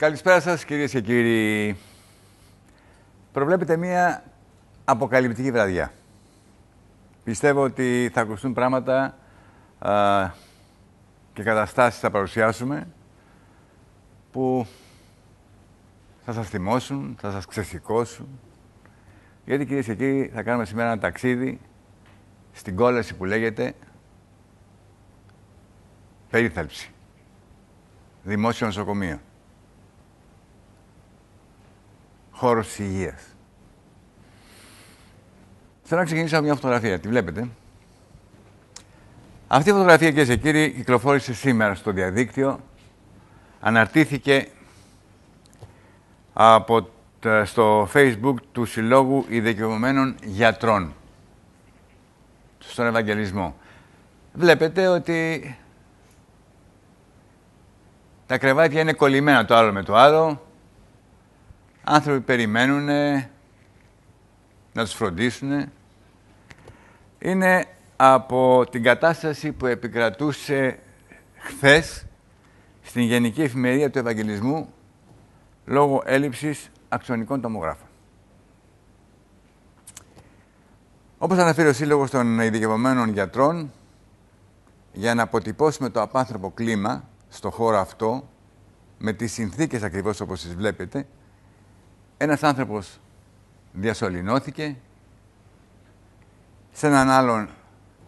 Καλησπέρα σας, κυρίες και κύριοι. Προβλέπετε μία αποκαλυπτική βραδιά. Πιστεύω ότι θα ακουστούν πράγματα και καταστάσεις θα παρουσιάσουμε που θα σας θυμώσουν, θα σας ξεσηκώσουν. Γιατί, κυρίες και κύριοι, θα κάνουμε σήμερα ένα ταξίδι στην κόλαση που λέγεται περίθαλψη. Δημόσιο νοσοκομείο. Χώρος της υγείας. Θέλω να ξεκινήσω από μια φωτογραφία. Τη βλέπετε. Αυτή η φωτογραφία, κυρίες και κύριοι, κυκλοφόρησε σήμερα στο διαδίκτυο. Αναρτήθηκε στο Facebook του Συλλόγου Ειδικευμένων Γιατρών στον Ευαγγελισμό. Βλέπετε ότι τα κρεβάτια είναι κολλημένα το άλλο με το άλλο. Άνθρωποι περιμένουν να τους φροντίσουν. Είναι από την κατάσταση που επικρατούσε χθες στην Γενική Εφημερία του Ευαγγελισμού λόγω έλλειψης αξονικών τομογράφων. Όπως αναφέρει ο Σύλλογος των Ειδικευμένων Γιατρών, για να αποτυπώσουμε το απάνθρωπο κλίμα στο χώρο αυτό, με τις συνθήκες ακριβώς όπως τις βλέπετε, ένας άνθρωπος διασωληνώθηκε, σε έναν άλλον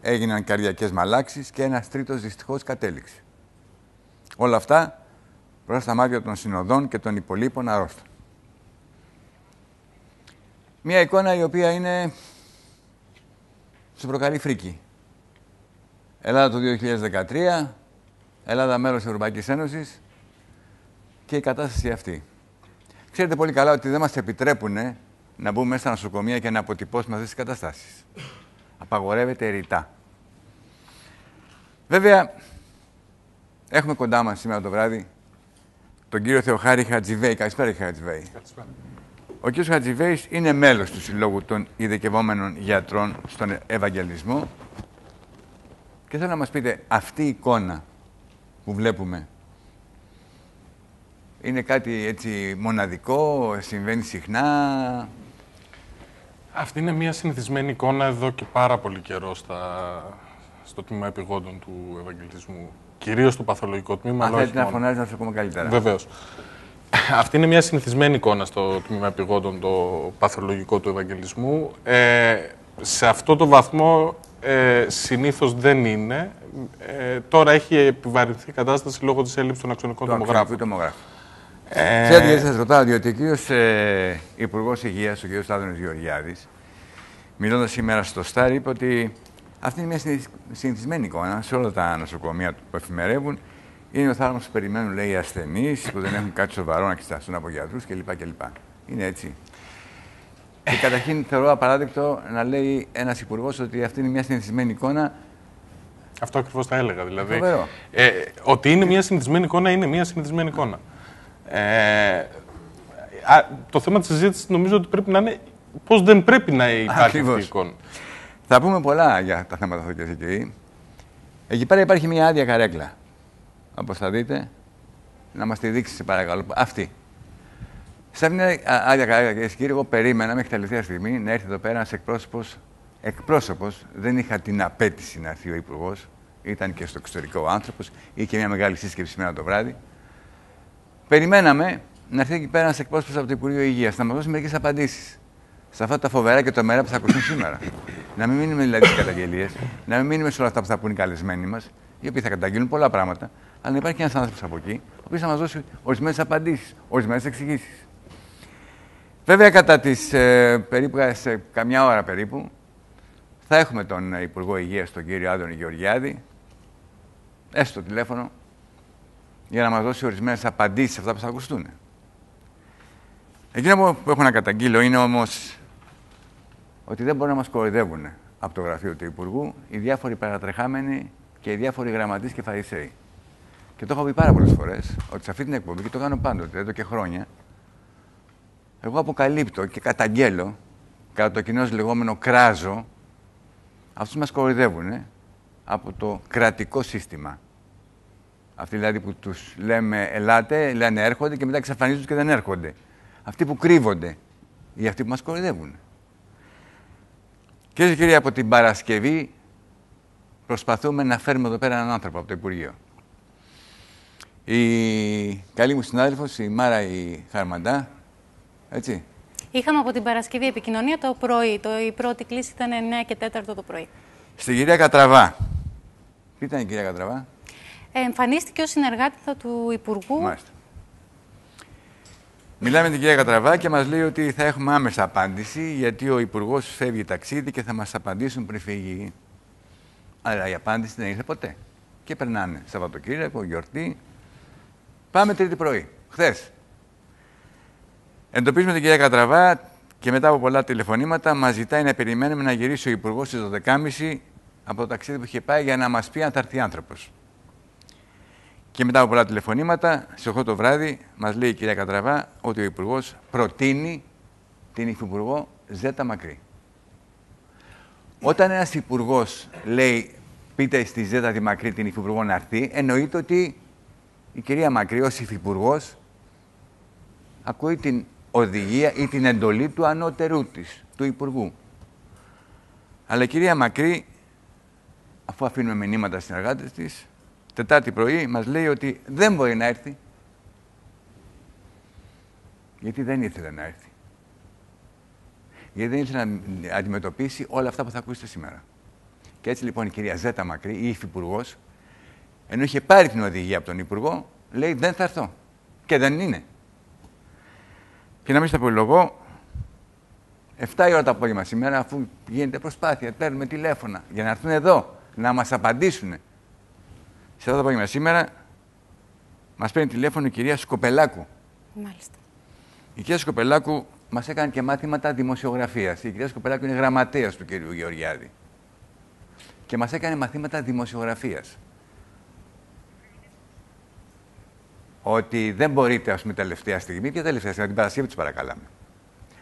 έγιναν καρδιακές μαλάξεις και ένας τρίτος δυστυχώς κατέληξε. Όλα αυτά προς στα μάτια των συνοδών και των υπολείπων αρρώστων. Μια εικόνα η οποία σου προκαλεί φρίκη. Ελλάδα το 2013, Ελλάδα μέλος της Ευρωπαϊκής Ένωσης και η κατάσταση αυτή. Ξέρετε πολύ καλά ότι δεν μας επιτρέπουν να μπούμε μέσα στα νοσοκομεία και να αποτυπώσουμε αυτές τις καταστάσεις. Απαγορεύεται ρητά. Βέβαια, έχουμε κοντά μας σήμερα το βράδυ τον κύριο Θεοχάρη Χατζιβέη. Καλησπέρα, κύριε Χατζιβέη. Καλησπέρα. Ο κύριος Χατζιβέης είναι μέλος του Συλλόγου των Ειδικευόμενων Γιατρών στον Ευαγγελισμό. Και θέλω να μας πείτε, αυτή η εικόνα που βλέπουμε είναι κάτι έτσι μοναδικό, συμβαίνει συχνά? Αυτή είναι μια συνηθισμένη εικόνα εδώ και πάρα πολύ καιρό στο τμήμα επιγόντων του Ευαγγελισμού. Κυρίως στο παθολογικό τμήμα. Αν θέλετε να φωνάζει να σας ακούμε καλύτερα. Βεβαίως. Αυτή είναι μια συνηθισμένη εικόνα στο τμήμα επιγόντων, το παθολογικό του Ευαγγελισμού. Σε αυτό το βαθμό συνήθως δεν είναι. Τώρα έχει επιβαρυνθεί η κατάσταση λόγω της έλλειψης των αξονικών τομογράφων. Ξέρετε γιατί σας ρωτάω, διότι ο κύριος Υπουργός Υγείας, ο κύριος Άδωνης Γεωργιάδης, μιλώντας σήμερα στο Στάρ, είπε ότι αυτή είναι μια συνηθισμένη εικόνα σε όλα τα νοσοκομεία που εφημερεύουν. Είναι ο θάλαμος που περιμένουν, λέει, οι ασθενείς που δεν έχουν κάτι σοβαρό να εξεταστούν από γιατρούς κλπ. Είναι έτσι. Και καταρχήν θεωρώ απαράδεκτο να λέει ένας υπουργός ότι αυτή είναι μια συνηθισμένη εικόνα. Αυτό ακριβώς θα έλεγα. Δηλαδή, ότι είναι μια συνηθισμένη εικόνα, είναι μια συνηθισμένη εικόνα. Το θέμα της συζήτησης νομίζω ότι πρέπει να είναι πώς δεν πρέπει να υπάρχει αυτή η εικόνα. Θα πούμε πολλά για τα θέματα αυτά, κυρίες και κύριοι. Εκεί πέρα υπάρχει μια άδεια καρέκλα. Όπως θα δείτε, να μας τη δείξει, παρακαλώ. Αυτή. Σε αυτήν την άδεια καρέκλα, κυρίες και κύριοι, εγώ περίμενα μέχρι τελευταία στιγμή να έρθει εδώ πέρα ένας εκπρόσωπος. Δεν είχα την απέτηση να έρθει ο υπουργός. Ήταν και στο εξωτερικό ο άνθρωπος. Είχε μια μεγάλη σύσκεψη σήμερα το βράδυ. Περιμέναμε να έρθει εκεί πέρα ένας εκπρόσωπος από το Υπουργείο Υγείας να μας δώσει μερικές απαντήσεις σε αυτά τα φοβερά και τρομερά που θα ακούσουν σήμερα. Να μην μείνουμε δηλαδή στις καταγγελίες, να μην μείνουμε σε όλα αυτά που θα πούνε οι καλεσμένοι μας, οι οποίοι θα καταγγείλουν πολλά πράγματα, αλλά να υπάρχει ένας άνθρωπος από εκεί, ο οποίος θα μας δώσει ορισμένες απαντήσεις, ορισμένες εξηγήσεις. Βέβαια, κατά τις περίπου σε καμιά ώρα περίπου, θα έχουμε τον Υπουργό Υγείας, τον κύριο Άδωνη Γεωργιάδη, έστω τηλέφωνο, για να μας δώσει ορισμένες απαντήσεις σε αυτά που θα ακουστούν. Εκείνο που έχω να καταγγείλω είναι όμως ότι δεν μπορούν να μας κοροϊδεύουν από το γραφείο του Υπουργού οι διάφοροι παρατρεχάμενοι και οι διάφοροι γραμματείς και φαρισαίοι. Και το έχω πει πάρα πολλές φορές ότι σε αυτή την εκπομπή, και το κάνω πάντοτε, εδώ και χρόνια, εγώ αποκαλύπτω και καταγγέλω, κατά το κοινώς λεγόμενο κράζο, αυτούς μας κοροϊδεύουν από το κρατικό σύστημα. Αυτοί δηλαδή που τους λέμε ελάτε, λένε έρχονται και μετά εξαφανίζονται και δεν έρχονται. Αυτοί που κρύβονται ή αυτοί που μας κοροϊδεύουν. Κυρίες και κύριοι, από την Παρασκευή προσπαθούμε να φέρουμε εδώ πέρα έναν άνθρωπο από το Υπουργείο. Η καλή μου συνάδελφος, η Μάρα η Χαρμαντά, έτσι. Είχαμε από την Παρασκευή επικοινωνία το πρωί. Η πρώτη κλήση ήταν 9 και 4 το πρωί. Στην κυρία Κατραβά. Ποια ήταν η κυρία Κατραβά? Εμφανίστηκε ως συνεργάτητα του Υπουργού. Μάλιστα. Μιλάμε με την κυρία Κατραβά και μας λέει ότι θα έχουμε άμεσα απάντηση, γιατί ο Υπουργός φεύγει ταξίδι και θα μας απαντήσουν πριν φύγει. Αλλά η απάντηση δεν ήρθε ποτέ. Και περνάνε Σαββατοκύριακο, γιορτή. Πάμε Τρίτη πρωί, χθες. Εντοπίζουμε την κυρία Κατραβά και μετά από πολλά τηλεφωνήματα μας ζητάει να περιμένουμε να γυρίσει ο Υπουργός στις 12.30 από το ταξίδι που είχε πάει για να μας πει αν θα έρθει άνθρωπος. Και μετά από πολλά τηλεφωνήματα, στις 8 το βράδυ, μας λέει η κυρία Κατραβά ότι ο Υπουργός προτείνει την Υφυπουργό Ζέτα Μακρύ. Όταν ένας Υπουργός λέει πείτε στη Ζέτα τη Μακρύ την Υφυπουργό να έρθει, εννοείται ότι η κυρία Μακρύ ως Υφυπουργός ακούει την οδηγία ή την εντολή του ανώτερού της, του Υπουργού. Αλλά η κυρία Μακρύ, αφού αφήνουμε μηνύματα στις συνεργάτες της, Τετάρτη πρωί μας λέει ότι δεν μπορεί να έρθει. Γιατί δεν ήθελε να έρθει. Γιατί δεν ήθελε να αντιμετωπίσει όλα αυτά που θα ακούσετε σήμερα. Και έτσι λοιπόν η κυρία Ζέτα Μακρύ, η Υφυπουργός, ενώ είχε πάρει την οδηγία από τον Υπουργό, λέει δεν θα έρθω. Και δεν είναι. Και να μην στα πολυλογώ, 7 η ώρα το απόγευμα σήμερα, αφού γίνεται προσπάθεια, παίρνουμε τηλέφωνα για να έρθουν εδώ, να μας απαντήσουν. Σε αυτό το απόγευμα σήμερα, μας παίρνει τηλέφωνο η κυρία Σκοπελάκου. Μάλιστα. Η κυρία Σκοπελάκου μας έκανε και μάθηματα δημοσιογραφίας. Η κυρία Σκοπελάκου είναι γραμματέας του κυρίου Γεωργιάδη. Και μας έκανε μαθήματα δημοσιογραφίας. Ότι δεν μπορείτε, ας πούμε, τελευταία στιγμή, ποια τελευταία στιγμή, την Παρασκευή τους παρακαλάμε.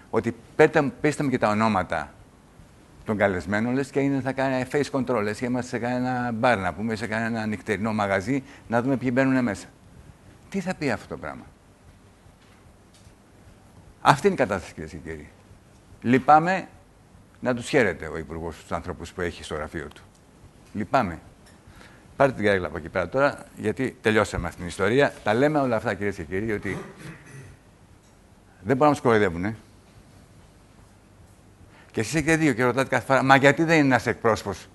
Ότι πέστε μου και τα ονόματα των καλεσμένων, λες και είναι θα κάνει face control, λες και είμαστε σε κανένα μπαρ, να πούμε, σε κανένα νυχτερινό μαγαζί, να δούμε ποιοι μπαίνουν μέσα. Τι θα πει αυτό το πράγμα? Αυτή είναι η κατάσταση, κυρίες και κύριοι. Λυπάμαι να τους χαίρεται ο Υπουργός τους άνθρωπους που έχει στο γραφείο του. Λυπάμαι. Πάρτε την κάριγλα από εκεί πέρα τώρα, γιατί τελειώσαμε αυτή την ιστορία. Τα λέμε όλα αυτά, κυρίες και κύριοι, ότι δεν μπορούν να μας κοροϊδεύουν. Και εσείς έχετε δίκιο και ρωτάτε κάθε φορά, μα γιατί δεν είναι ένας εκπρόσωπος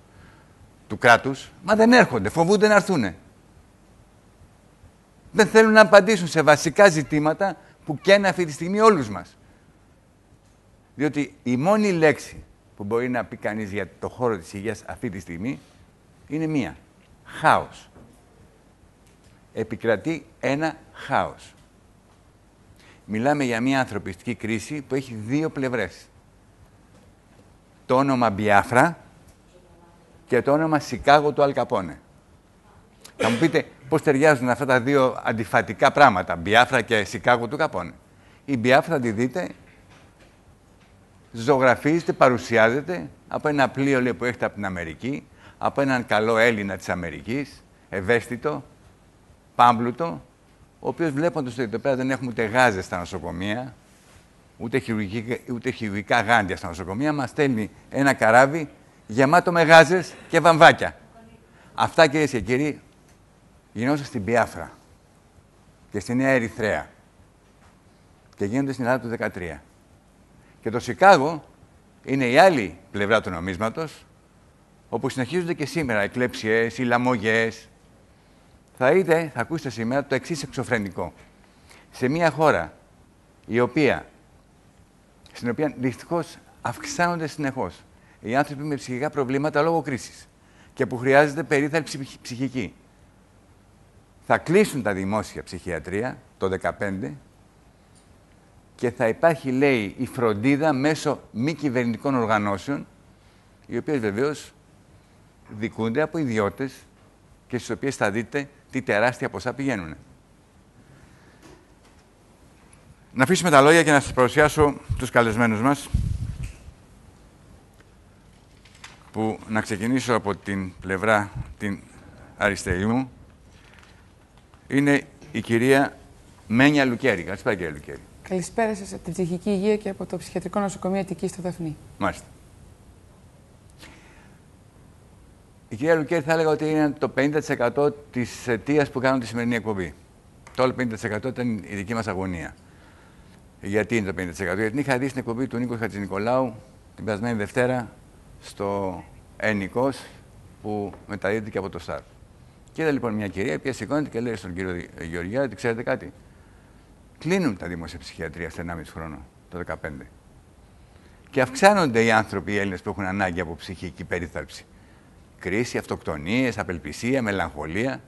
του κράτους? Μα δεν έρχονται, φοβούνται να έρθουν. Δεν θέλουν να απαντήσουν σε βασικά ζητήματα που καίνε αυτή τη στιγμή όλους μας. Διότι η μόνη λέξη που μπορεί να πει κανείς για το χώρο της υγείας αυτή τη στιγμή είναι μία. Χάος. Επικρατεί ένα χάος. Μιλάμε για μια ανθρωπιστική κρίση που έχει δύο πλευρές. Το όνομα Μπιάφρα και το όνομα Σικάγο του Αλ Καπόνε. Θα μου πείτε πώς ταιριάζουν αυτά τα δύο αντιφατικά πράγματα, Μπιάφρα και Σικάγο του Καπόνε. Η Μπιάφρα, θα τη δείτε, ζωγραφίζεται, παρουσιάζεται από ένα πλοίο, λέει, που έχετε από την Αμερική, από έναν καλό Έλληνα της Αμερικής, ευαίσθητο, πάμπλουτο, ο οποίος, βλέποντας ότι εδώ πέρα δεν έχουμε ούτε γάζες στα νοσοκομεία, ούτε χειρουργικά γάντια στα νοσοκομεία, μας στέλνει ένα καράβι γεμάτο με γάζες και βαμβάκια. Αυτά, κυρίες και κύριοι, γινόντουσαν στην Μπιάφρα και στη Νέα Ερυθρέα και γίνονται στην Ελλάδα του 2013. Και το Σικάγο είναι η άλλη πλευρά του νομίσματος, όπου συνεχίζονται και σήμερα εκλέψιες, οι λαμογιές. Θα ακούσετε σήμερα το εξής εξωφρενικό. Σε μια χώρα στην οποία δυστυχώς αυξάνονται συνεχώς οι άνθρωποι με ψυχικά προβλήματα λόγω κρίσης και που χρειάζεται περίθαλψη ψυχική. Θα κλείσουν τα δημόσια ψυχιατρία το 2015 και θα υπάρχει, λέει, η φροντίδα μέσω μη κυβερνητικών οργανώσεων, οι οποίες βεβαίως δικούνται από ιδιώτες και στις οποίες θα δείτε τι τεράστια ποσά πηγαίνουν. Να αφήσουμε τα λόγια και να σας παρουσιάσω τους καλεσμένους μας, που να ξεκινήσω από την πλευρά την αριστερή μου. είναι η κυρία Μένια Λουκέρη. Καλησπέρα, κυρία Λουκέρη. Καλησπέρα σας από την ψυχική υγεία και από το Ψυχιατρικό Νοσοκομείο Αττικής στο Δαφνί. Μάλιστα. Η κυρία Λουκέρη θα έλεγα ότι είναι το 50% της αιτίας που κάνουν τη σημερινή εκπομπή. Το άλλο 50% ήταν η δική μας αγωνία. Γιατί είναι το 50%? Γιατί την είχα δει στην εκπομπή του Νίκου Χατζηνικολάου την περασμένη Δευτέρα στο Ενικός που μεταδίδεται και από το ΣΤΑΡ. Και είδα λοιπόν μια κυρία που σηκώνεται και λέει στον κύριο Γεωργιά ότι ξέρετε κάτι. Κλείνουν τα δημόσια ψυχιατρία σε 1,5 χρόνο, το 2015. Και αυξάνονται οι άνθρωποι, οι Έλληνες που έχουν ανάγκη από ψυχική περίθαλψη. Κρίση, αυτοκτονίες, απελπισία, μελαγχολία.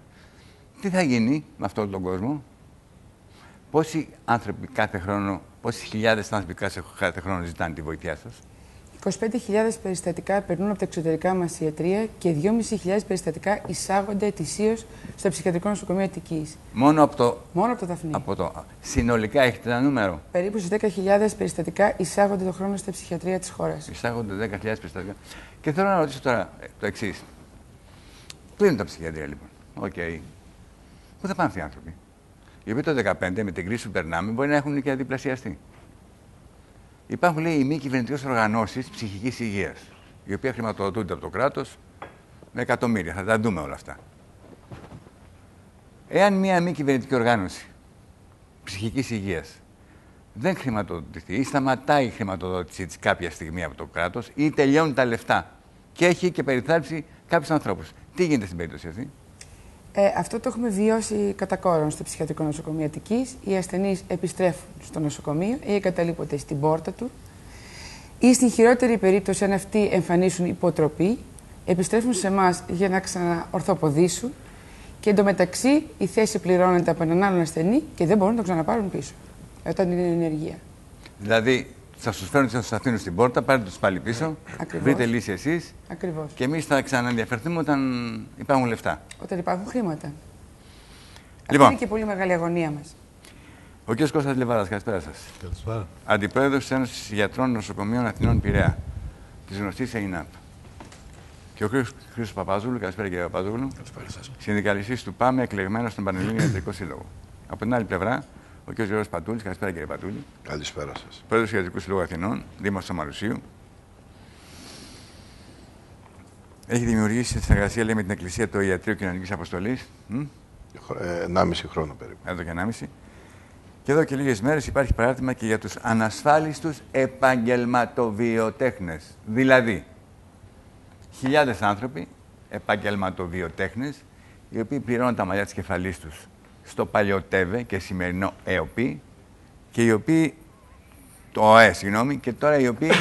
Τι θα γίνει με αυτόν τον κόσμο? Πόσοι άνθρωποι κάθε χρόνο, πόσοι χιλιάδες άνθρωποι κάθε χρόνο ζητάνε τη βοήθειά σας? 25.000 περιστατικά περνούν από τα εξωτερικά μας ιατρεία και 2.500 περιστατικά εισάγονται ετησίως στο Ψυχιατρικό Νοσοκομείο Αττικής. Μόνο από το Δαφνί. Συνολικά έχετε ένα νούμερο? Περίπου στις 10.000 περιστατικά εισάγονται το χρόνο στα ψυχιατρία της χώρας. Εισάγονται 10.000 περιστατικά. Και θέλω να ρωτήσω τώρα το εξής. Κλείνουν τα ψυχιατρία λοιπόν. Οκ. Πού θα πάνε αυτοί οι άνθρωποι? Οι οποίοι το 2015 με την κρίση που περνάμε μπορεί να έχουν και διπλασιαστεί. Υπάρχουν, λέει, οι μη κυβερνητικές οργανώσεις ψυχικής υγείας, οι οποίες χρηματοδοτούνται από το κράτος με εκατομμύρια. Θα τα δούμε όλα αυτά. Εάν μια μη κυβερνητική οργάνωση ψυχικής υγείας δεν χρηματοδοτηθεί ή σταματάει η χρηματοδότησή της κάποια στιγμή από το κράτος ή τελειώνουν τα λεφτά και έχει και περιθάλψει κάποιους ανθρώπους, τι γίνεται στην περίπτωση αυτή? Αυτό το έχουμε βιώσει κατά κόρον στο Ψυχιατρικό Νοσοκομείο Αττικής. Οι ασθενείς επιστρέφουν στο νοσοκομείο ή εγκαταλείπονται στην πόρτα του ή στην χειρότερη περίπτωση, αν αυτοί εμφανίσουν υποτροπή, επιστρέφουν σε εμάς για να ξαναορθοποδήσουν και εντωμεταξύ η θέση πληρώνεται από έναν άλλον ασθενή και δεν μπορούν να το ξαναπάρουν πίσω όταν είναι ενεργεία. Δηλαδή, θα τους φέρουν, θα τους αφήνουν στην πόρτα, πάρετε τους πάλι πίσω, βρείτε λύση εσείς. Ακριβώς. Και εμείς θα ξαναενδιαφερθούμε όταν υπάρχουν λεφτά. Όταν υπάρχουν χρήματα. Λοιπόν, αυτή είναι και πολύ μεγάλη αγωνία μας. Ο κ. Κώστας Λεβάρας, καλησπέρα σας. Καλησπέρα. Αντιπρόεδρος της Ένωσης Γιατρών Νοσοκομείων Αθηνών Πειραιά, της γνωστής ΕΙΝΑΠ. Και ο κ. Χρήστος Παπάζογλου, καλησπέρα κύριε Παπάζογλου. Καλησπέρα σας. Συνδικαλιστής του ΠΑΜΕ, εκλεγμένος στον Πανελλήνιο Ιατρικό Σύλλογο. Από την άλλη πλευρά, ο κ. Γιώργος Πατούλης, καλησπέρα κύριε Πατούλη. Καλησπέρα σας. Πρόεδρος του Ιατρικού Συλλόγου Αθηνών, Δήμος Σαμαρουσίου. Έχει δημιουργήσει σε συνεργασία, λέει, με την Εκκλησία το Ιατρείο Κοινωνικής Αποστολής. 1,5 χρόνο περίπου. Εδώ και 1,5. Και εδώ και λίγες μέρες υπάρχει παράρτημα και για τους ανασφάλιστους επαγγελματοβιοτέχνες. Δηλαδή, χιλιάδες άνθρωποι, επαγγελματοβιοτέχνες, οι οποίοι πληρώνουν τα μαλλιά της κεφαλής τους στο παλιό ΤΕΒΕ και σημερινό ΕΟΠΗ και οι οποίοι, το ΟΕ, συγγνώμη, και τώρα οι οποίοι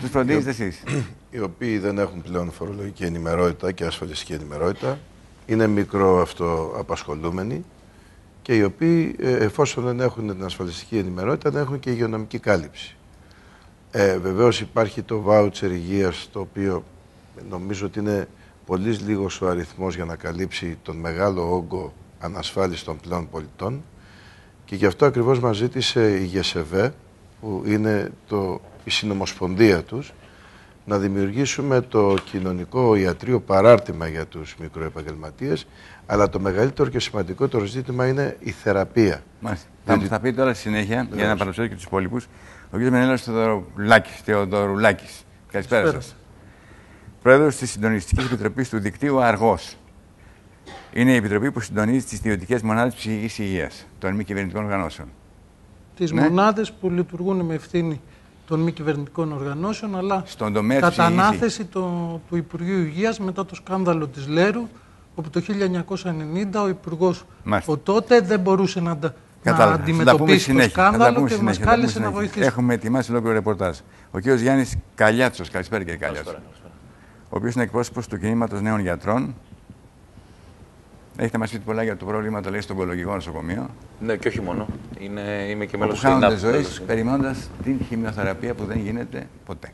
τους φροντίζετε εσείς. Οι οποίοι δεν έχουν πλέον φορολογική ενημερότητα και ασφαλιστική ενημερότητα, είναι μικροαυτοαπασχολούμενοι και οι οποίοι, εφόσον δεν έχουν την ασφαλιστική ενημερότητα, δεν έχουν και υγειονομική κάλυψη. Βεβαίως υπάρχει το βάουτσερ υγείας, το οποίο νομίζω ότι είναι πολύ λίγος ο αριθμός για να καλύψει τον μεγάλο όγκο ανασφάλιστων πλέον πολιτών και γι' αυτό ακριβώς μας ζήτησε η ΓΕΣΕΒΕ, που είναι η συνομοσπονδία τους, να δημιουργήσουμε το κοινωνικό ιατρείο παράρτημα για τους μικροεπαγγελματίες, αλλά το μεγαλύτερο και σημαντικότερο ζήτημα είναι η θεραπεία. Μάλιστα. Θα πει τώρα στη συνέχεια, για να παρουσιάσω και τους υπόλοιπους, ο κ. Μενέλαος Θεοδωρουλάκης. Καλησπέρα σας. Πρόεδρος της Συντονιστικής Επιτροπής του Δικτύου Αργός. Είναι η επιτροπή που συντονίζει τις ιδιωτικές μονάδες ψυχικής υγείας των μη κυβερνητικών οργανώσεων. Τις μονάδες που λειτουργούν με ευθύνη των μη κυβερνητικών οργανώσεων, αλλά κατά ανάθεση του Υπουργείου Υγείας μετά το σκάνδαλο της Λέρου, όπου το 1990 ο Υπουργός ο τότε δεν μπορούσε να αντιμετωπίσει το σκάνδαλο και μας κάλεσε να βοηθήσουμε. Έχουμε ετοιμάσει ολόκληρο ρεπορτάζ. Ο κ. Γιάννης Καλιάτσος, καλησπέρα κύριε Καλιάτσο, ο οποίος είναι εκπρόσωπος του Κινήματος Νέων Γιατρών. Έχετε μας πει πολλά για το πρόβλημα, το λέει, στο ογκολογικό νοσοκομείο. Ναι, και όχι μόνο. Είμαι και μέλος του ΣΥΝΑΠ. Χάνονται ζωές περιμένοντας την χημειοθεραπεία που δεν γίνεται ποτέ.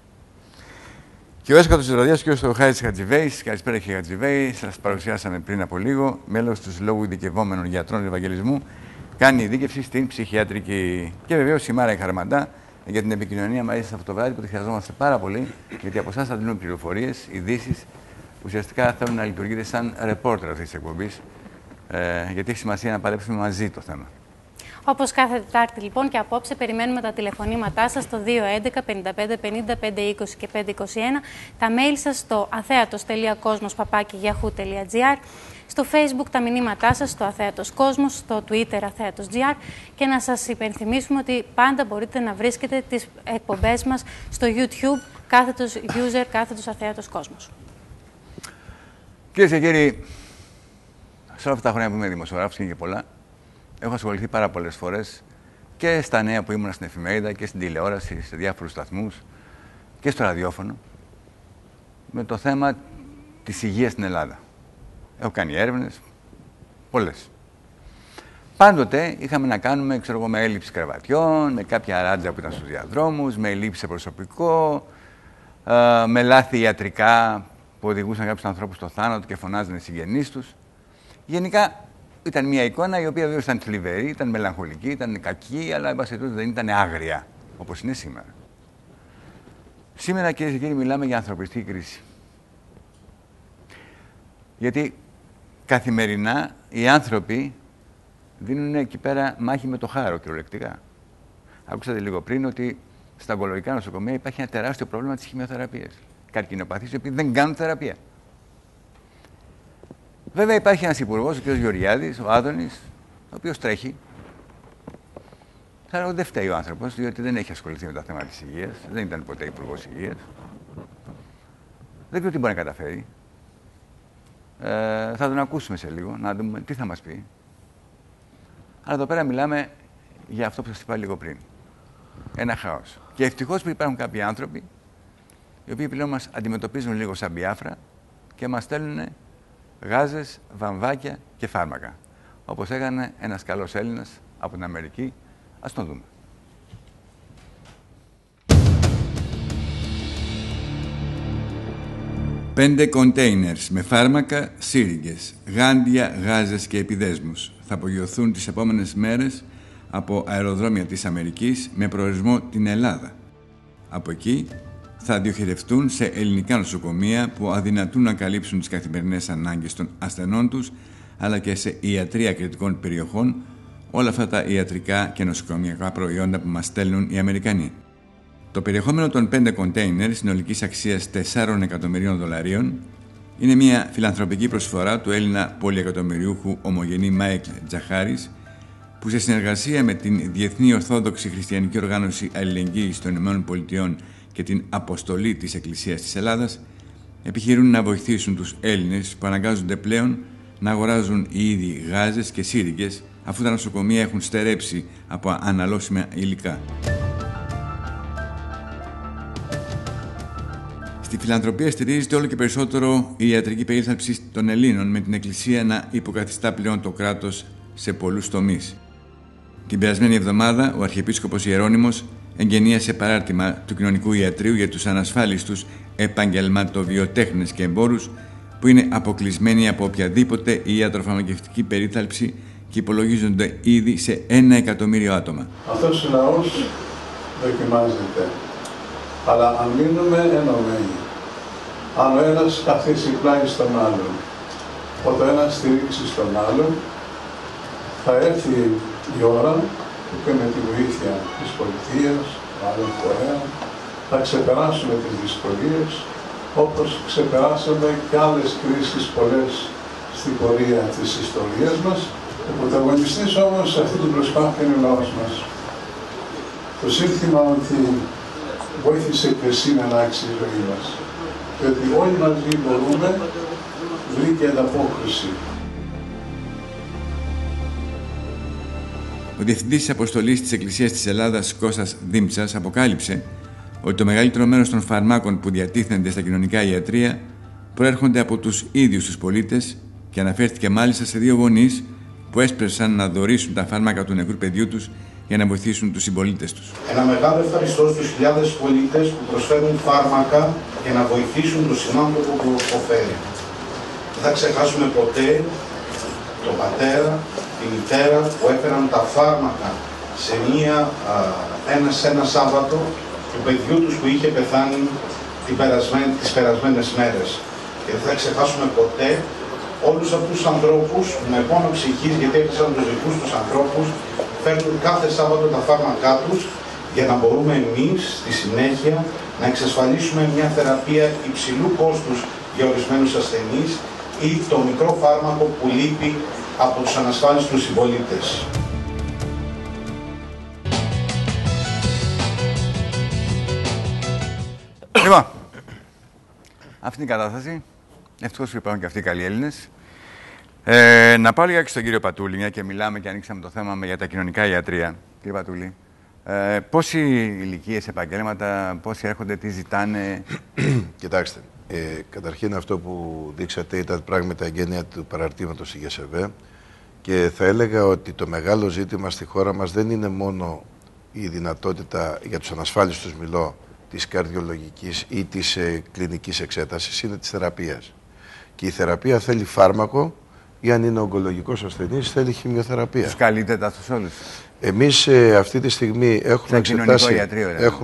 Και ο έσκατος της Ροδιάς, ο κ. Χάρης Χατζηβέης, καλησπέρα κύριε Χατζηβέη, σας παρουσιάσαμε πριν από λίγο, μέλος του Συλλόγου Ειδικευόμενων Γιατρών Ευαγγελισμού, κάνει ειδίκευση στην ψυχιατρική. Και βεβαίως η Μάρα Χαρμαντά για την επικοινωνία μαζί σας αυτό το βράδυ που τη χρειαζόμαστε πάρα πολύ, γιατί από εσάς θα δίνουν πληροφορίες, ειδήσεις. Ουσιαστικά θέλουν να λειτουργείτε σαν ρεπόρτερ αυτής της εκπομπής, γιατί έχει σημασία να παλέψουμε μαζί το θέμα. Όπως κάθε Τετάρτη λοιπόν και απόψε περιμένουμε τα τηλεφωνήματά σας στο 211 55 50 520 και 521, τα mail σας στο atheatos.cosmos@yahoo.gr, στο Facebook τα μηνύματά σας στο Αθέατος Κόσμος, στο Twitter Αθέατος.gr και να σας υπενθυμίσουμε ότι πάντα μπορείτε να βρίσκετε τις εκπομπές μας στο YouTube κάθετος user κάθετος Αθέατος Κόσμος. Κυρίες και κύριοι, σε όλα αυτά τα χρόνια που είμαι δημοσιογράφος και πολλά, έχω ασχοληθεί πάρα πολλές φορές και στα νέα που ήμουν στην εφημερίδα και στην τηλεόραση, σε διάφορους σταθμούς και στο ραδιόφωνο με το θέμα της υγείας στην Ελλάδα. Έχω κάνει έρευνες, πολλές. Πάντοτε είχαμε να κάνουμε, ξέρω εγώ, με έλλειψη κρεβατιών, με κάποια ράτζα που ήταν στους διαδρόμους, με έλλειψη σε προσωπικό, με λάθη ιατρικά που οδηγούσαν κάποιους ανθρώπους στο θάνατο και φωνάζανε οι συγγενείς τους. Γενικά ήταν μια εικόνα η οποία βέβαια ήταν θλιβερή, ήταν μελαγχολική, ήταν κακή, αλλά εν πάση περιπτώσει δεν ήταν άγρια, όπως είναι σήμερα. Σήμερα, κυρίες και κύριοι, μιλάμε για ανθρωπιστική κρίση. Γιατί καθημερινά οι άνθρωποι δίνουν εκεί πέρα μάχη με το χάρο, κυριολεκτικά. Άκουσατε λίγο πριν ότι στα ογκολογικά νοσοκομεία υπάρχει ένα τεράστιο πρόβλημα της χημειοθεραπείας. Καρκινοπαθείς οι οποίοι δεν κάνουν θεραπεία. Βέβαια υπάρχει ένας υπουργός, ο κ. Γεωργιάδης, ο Άδωνης, ο οποίος τρέχει. Θα δεν φταίει ο άνθρωπος, διότι δεν έχει ασχοληθεί με τα θέματα της υγείας, δεν ήταν ποτέ υπουργός υγείας. Δεν ξέρω τι μπορεί να καταφέρει. Θα τον ακούσουμε σε λίγο, να δούμε τι θα μας πει. Αλλά εδώ πέρα μιλάμε για αυτό που σας είπα λίγο πριν. Ένα χάος. Και ευτυχώς που υπάρχουν κάποιοι άνθρωποι, οι οποίοι πλέον μας αντιμετωπίζουν λίγο σαν Μπιάφρα και μας στέλνουν γάζες, βαμβάκια και φάρμακα. Όπως έκανε ένας καλός Έλληνας από την Αμερική. Ας τον δούμε. 5 κοντέινερς με φάρμακα, σύριγγες, γάντια, γάζες και επιδέσμους θα απογειωθούν τις επόμενες μέρες από αεροδρόμια της Αμερικής με προορισμό την Ελλάδα. Από εκεί θα διοχετευτούν σε ελληνικά νοσοκομεία που αδυνατούν να καλύψουν τις καθημερινές ανάγκες των ασθενών τους, αλλά και σε ιατρία κριτικών περιοχών, όλα αυτά τα ιατρικά και νοσοκομιακά προϊόντα που μας στέλνουν οι Αμερικανοί. Το περιεχόμενο των 5 κοντέινερ συνολικής αξίας $4 εκατομμυρίων είναι μια φιλανθρωπική προσφορά του Έλληνα πολυεκατομμυριούχου ομογενή Μάικλ Τζαχάρης, που σε συνεργασία με την Διεθνή Ορθόδοξη Χριστιανική Οργάνωση Αλληλεγγύης των ΗΠΑ και την Αποστολή της Εκκλησίας της Ελλάδας επιχειρούν να βοηθήσουν τους Έλληνες που αναγκάζονται πλέον να αγοράζουν ήδη γάζες και σύριγγες, αφού τα νοσοκομεία έχουν στερέψει από αναλώσιμα υλικά. Στη φιλανθρωπία στηρίζεται όλο και περισσότερο η ιατρική περίθαλψη των Ελλήνων, με την Εκκλησία να υποκαθιστά πλέον το κράτος σε πολλούς τομείς. Την περασμένη εβδομάδα, ο Αρχιεπίσκοπος Ιερώνυμος εγγενίασε παράρτημα του κοινωνικού ιατρείου για τους ανασφάλιστους επαγγελματοβιοτέχνες και εμπόρους που είναι αποκλεισμένοι από οποιαδήποτε ιατροφαρμακευτική περίθαλψη και υπολογίζονται ήδη σε 1 εκατομμύριο άτομα. Αυτός ο λαός δοκιμάζεται, αλλά αν μείνουμε ενωμένοι, αν ο ένας καθίσει πλάι στον άλλον, όταν ο ένας στηρίξει στον άλλον, θα έρθει η ώρα που και με τη βοήθεια της πολιτείας, άλλων φορέων, θα ξεπεράσουμε τις δυσκολίες, όπως ξεπεράσαμε και άλλες κρίσεις πολλές στην πορεία της ιστορίας μας. Ο πρωταγωνιστής όμως σε αυτή την προσπάθεια είναι ο λαός μας. Το σύνθημα ότι βοήθησε και εσύ να αλλάξει η ζωή μας. Και ότι όλοι μαζί μπορούμε, βρήκε ανταπόκριση. Ο Διευθυντής της Αποστολής της Εκκλησίας της Ελλάδας, Κώστας Δήμψας, αποκάλυψε ότι το μεγαλύτερο μέρος των φαρμάκων που διατίθενται στα κοινωνικά ιατρεία προέρχονται από τους ίδιους τους πολίτες και αναφέρθηκε μάλιστα σε 2 γονείς που έσπευσαν να δωρήσουν τα φάρμακα του νεκρού παιδιού τους για να βοηθήσουν τους συμπολίτες τους. Ένα μεγάλο ευχαριστώ στους χιλιάδες πολίτες που προσφέρουν φάρμακα για να βοηθήσουν τον συνάνθρωπο που υποφέρει. Δεν θα ξεχάσουμε ποτέ τον πατέρα, τη μητέρα που έφεραν τα φάρμακα σε ένα Σάββατο του παιδιού τους που είχε πεθάνει τις περασμένες μέρες. Και δεν θα ξεχάσουμε ποτέ όλους αυτούς τους ανθρώπους που με πόνο ψυχής, γιατί έχασαν τους δικούς τους ανθρώπους, παίρνουν κάθε Σάββατο τα φάρμακά τους για να μπορούμε εμείς στη συνέχεια να εξασφαλίσουμε μια θεραπεία υψηλού κόστους για ορισμένους ασθενείς ή το μικρό φάρμακο που λείπει από τους ανασφάλιστους συμπολίτες. Λοιπόν, αυτή είναι η κατάσταση. Ευτυχώς υπάρχουν και αυτοί οι καλοί Έλληνες. Να πάω λίγα και στον κύριο Πατούλη, μια και μιλάμε και ανοίξαμε το θέμα για τα κοινωνικά ιατρεία. Κύριε Πατούλη, πόσοι ηλικίες, επαγγέλματα, πόσοι έρχονται, τι ζητάνε? Κοιτάξτε, καταρχήν αυτό που δείξατε ήταν πράγματι εγγένεια του παραρτήματος ΙΓΕΣΕΒΕ και θα έλεγα ότι το μεγάλο ζήτημα στη χώρα μας δεν είναι μόνο η δυνατότητα για τους ανασφάλιστους, μιλώ, της καρδιολογικής ή της κλινικής εξέτασης, είναι της θεραπείας. Και η θεραπεία θέλει φάρμακο ή αν είναι ογκολογικός ασθενής θέλει χημειοθεραπεία. Τους καλύπτεται αυτούς όλους? Εμείς αυτή τη στιγμή έχουμε εξετάσει,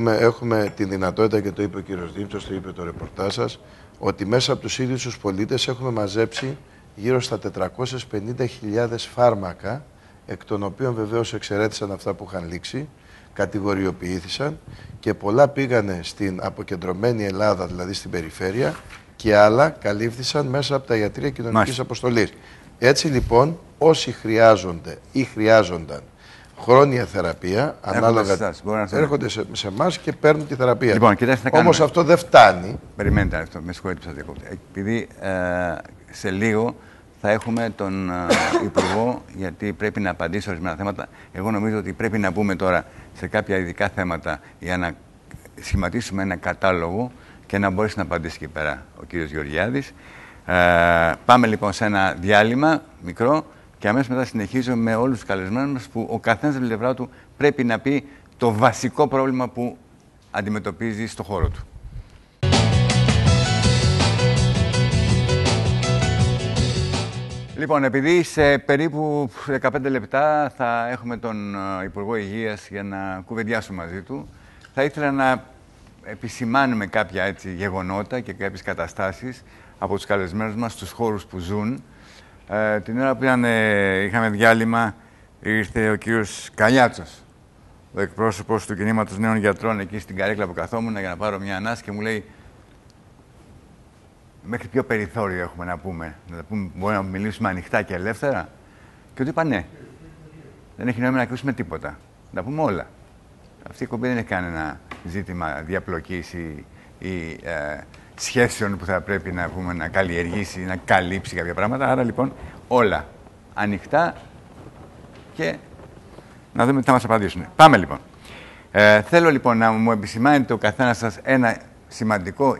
έχουμε τη δυνατότητα, και το είπε ο κύριος Δήμητος, το είπε το ρεπορτάζ σας, ότι μέσα από τους ίδιους τους πολίτες έχουμε μαζέψει γύρω στα 450.000 φάρμακα, εκ των οποίων βεβαίως εξαιρέτησαν αυτά που είχαν λήξει, κατηγοριοποιήθησαν και πολλά πήγανε στην αποκεντρωμένη Ελλάδα, δηλαδή στην περιφέρεια, και άλλα καλύφθησαν μέσα από τα ιατρεία κοινωνικής αποστολής. Έτσι λοιπόν, όσοι χρειάζονται ή χρειάζονταν χρόνια θεραπεία, ανάλογα έρχονται σε εμάς και παίρνουν τη θεραπεία. Λοιπόν, όμως αυτό δεν φτάνει. Περιμένετε αυτό, με συγχωρείτε που σας διακόπτω. Επειδή σε λίγο θα έχουμε τον Υπουργό, γιατί πρέπει να απαντήσει σε ορισμένα θέματα. Εγώ νομίζω ότι πρέπει να μπούμε τώρα σε κάποια ειδικά θέματα για να σχηματίσουμε ένα κατάλογο και να μπορέσει να απαντήσει εκεί πέρα ο κύριος Γεωργιάδης. Πάμε λοιπόν σε ένα διάλειμμα μικρό και αμέσως μετά συνεχίζω με όλους τους καλεσμένους μας που ο καθένας από την πλευρά του πρέπει να πει το βασικό πρόβλημα που αντιμετωπίζει στο χώρο του. Λοιπόν, επειδή σε περίπου 15 λεπτά θα έχουμε τον Υπουργό Υγείας για να κουβεντιάσουμε μαζί του, θα ήθελα να επισημάνουμε κάποια γεγονότα και κάποιες καταστάσεις από τους καλεσμένους μας στους χώρους που ζουν. Την ώρα που είχαμε διάλειμμα, ήρθε ο κύριος Καλιάτσος, ο εκπρόσωπος του Κινήματος Νέων Γιατρών, εκεί στην καρέκλα που καθόμουν για να πάρω μια ανάσκη και μου λέει: μέχρι ποιο περιθώριο έχουμε να πούμε, μπορεί να μιλήσουμε ανοιχτά και ελεύθερα? Και του είπα ναι. Δεν έχει νόημα να ακούσουμε τίποτα. Να πούμε όλα. Αυτή η κομπή δεν έχει κανένα ζήτημα διαπλοκής ή σχέσεων που θα πρέπει να καλλιεργήσει, να καλύψει κάποια πράγματα. Άρα λοιπόν όλα ανοιχτά και να δούμε τι θα μας απαντήσουν. Πάμε λοιπόν. Θέλω λοιπόν να μου επισημάνετε ο καθένας σας ένα σημαντικό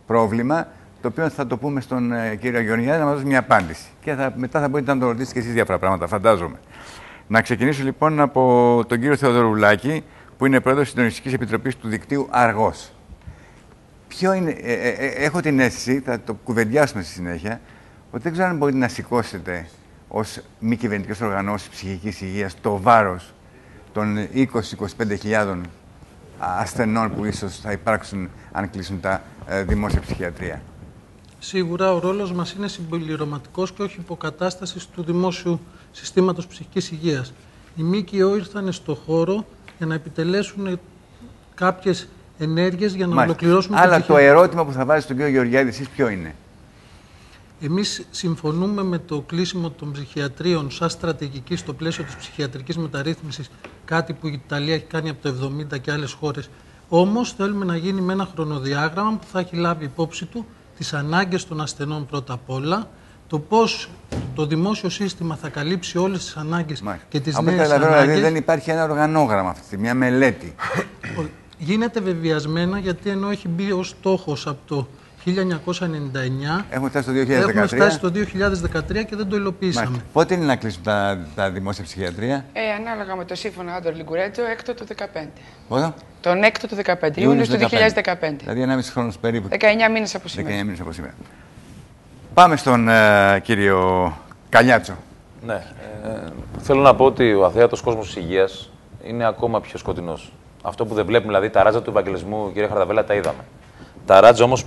πρόβλημα, το οποίο θα το πούμε στον κύριο Γεωργιάδη να μας δώσει μια απάντηση. Και μετά θα μπορείτε να το ρωτήσετε και εσείς διάφορα πράγματα, φαντάζομαι. Να ξεκινήσω λοιπόν από τον κύριο Θεοδωρουλάκη, που είναι πρόεδρος της Συντονιστικής Επιτροπής του Δικτύου Αργός. Ποιο είναι, έχω την αίσθηση, θα το κουβεντιάσουμε στη συνέχεια, ότι δεν ξέρω αν μπορείτε να σηκώσετε ως μη κυβερνητικές οργανώσεις ψυχικής υγείας το βάρος των 20-25.000 ασθενών που ίσως θα υπάρξουν αν κλείσουν τα δημόσια ψυχιατρία. Σίγουρα ο ρόλος μας είναι συμπληρωματικός και όχι υποκατάστασης του δημόσιου συστήματος ψυχικής υγείας. Οι ΜΚΟ ήρθαν στο χώρο για να επιτελέσουν κάποιες ενέργειες για να ολοκληρώσουν. Αλλά το ερώτημα που θα βάζει στον κύριο Γεωργιάδη, εσείς ποιο είναι? Εμείς συμφωνούμε με το κλείσιμο των ψυχιατρίων σαν στρατηγική στο πλαίσιο της ψυχιατρικής μεταρρύθμισης, κάτι που η Ιταλία έχει κάνει από το 70 και άλλες χώρες. Όμως θέλουμε να γίνει με ένα χρονοδιάγραμμα που θα έχει λάβει υπόψη του τις ανάγκες των ασθενών πρώτα απ' όλα, το πώς το δημόσιο σύστημα θα καλύψει όλες τις ανάγκες και τις νέες ανάγκες. Δηλαδή δεν υπάρχει ένα οργανόγραμμα αυτή, μια μελέτη. Γίνεται βεβαιασμένα, γιατί ενώ έχει μπει ως στόχος από το 1999, έχουμε φτάσει στο 2013 και δεν το υλοποιήσαμε. Μάλιστα. Πότε είναι να κλείσουν τα δημόσια ψυχιατρία? Ανάλογα με το σύμφωνο Άντορ Λιγκουρέτζο, έκτο του 2015. Πότε? Τον έκτο του 2015, Ιούνιος του 2015. Δηλαδή 1,5 χρόνος περίπου. 19 μήνες από σήμερα. 19 μήνες από σήμερα. Πάμε στον κύριο Καλιάτσο. Ναι. Θέλω να πω ότι ο αθέατος κόσμος της υγείας είναι ακόμα πιο σκοτεινός. Αυτό που δεν βλέπουμε, δηλαδή τα ράτζα του Ευαγγελισμού, κύριε Χαρδαβέλα, τα είδαμε. Τα ράτζα όμως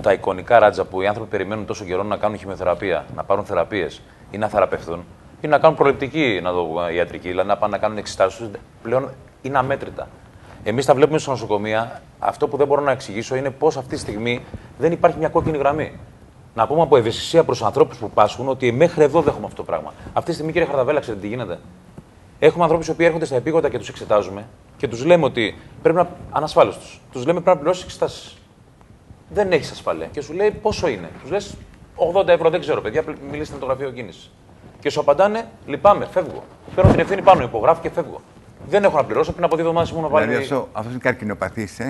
τα εικονικά ράτζα που οι άνθρωποι περιμένουν τόσο καιρό να κάνουν χημειοθεραπεία, να πάρουν θεραπείες ή να θεραπευθούν ή να κάνουν προληπτική ιατρική, δηλαδή να πάνε να κάνουν εξετάσεις, πλέον είναι αμέτρητα. Εμείς τα βλέπουμε στα νοσοκομεία. Αυτό που δεν μπορώ να εξηγήσω είναι πώς αυτή τη στιγμή δεν υπάρχει μια κόκκινη γραμμή. Να πούμε από ευαισθησία προς ανθρώπους που πάσχουν ότι μέχρι εδώ δέχομαι αυτό το πράγμα. Αυτή τη στιγμή, κύριε Χαρδαβέλα, ξέρετε τι γίνεται? Έχουμε ανθρώπους που έρχονται στα επίγοντα και τους εξετάζουμε και τους λέμε ότι πρέπει να. Ανασφάλιστους. Τους λέμε πρέπει να πληρώσεις εξετάσεις. Δεν έχεις ασφάλεια. Και σου λέει πόσο είναι. Τους λες 80 ευρώ, δεν ξέρω, παιδιά, μιλήστε με το γραφείο κίνησης. Και σου απαντάνε, λυπάμαι, φεύγω. Παίρνω την ευθύνη πάνω, υπογράφω και φεύγω. Δεν έχω να πληρώσω, πριν από 2 εβδομάδες ήμουν βάλει. Δηλαδή αυτό είναι καρκινοπαθής,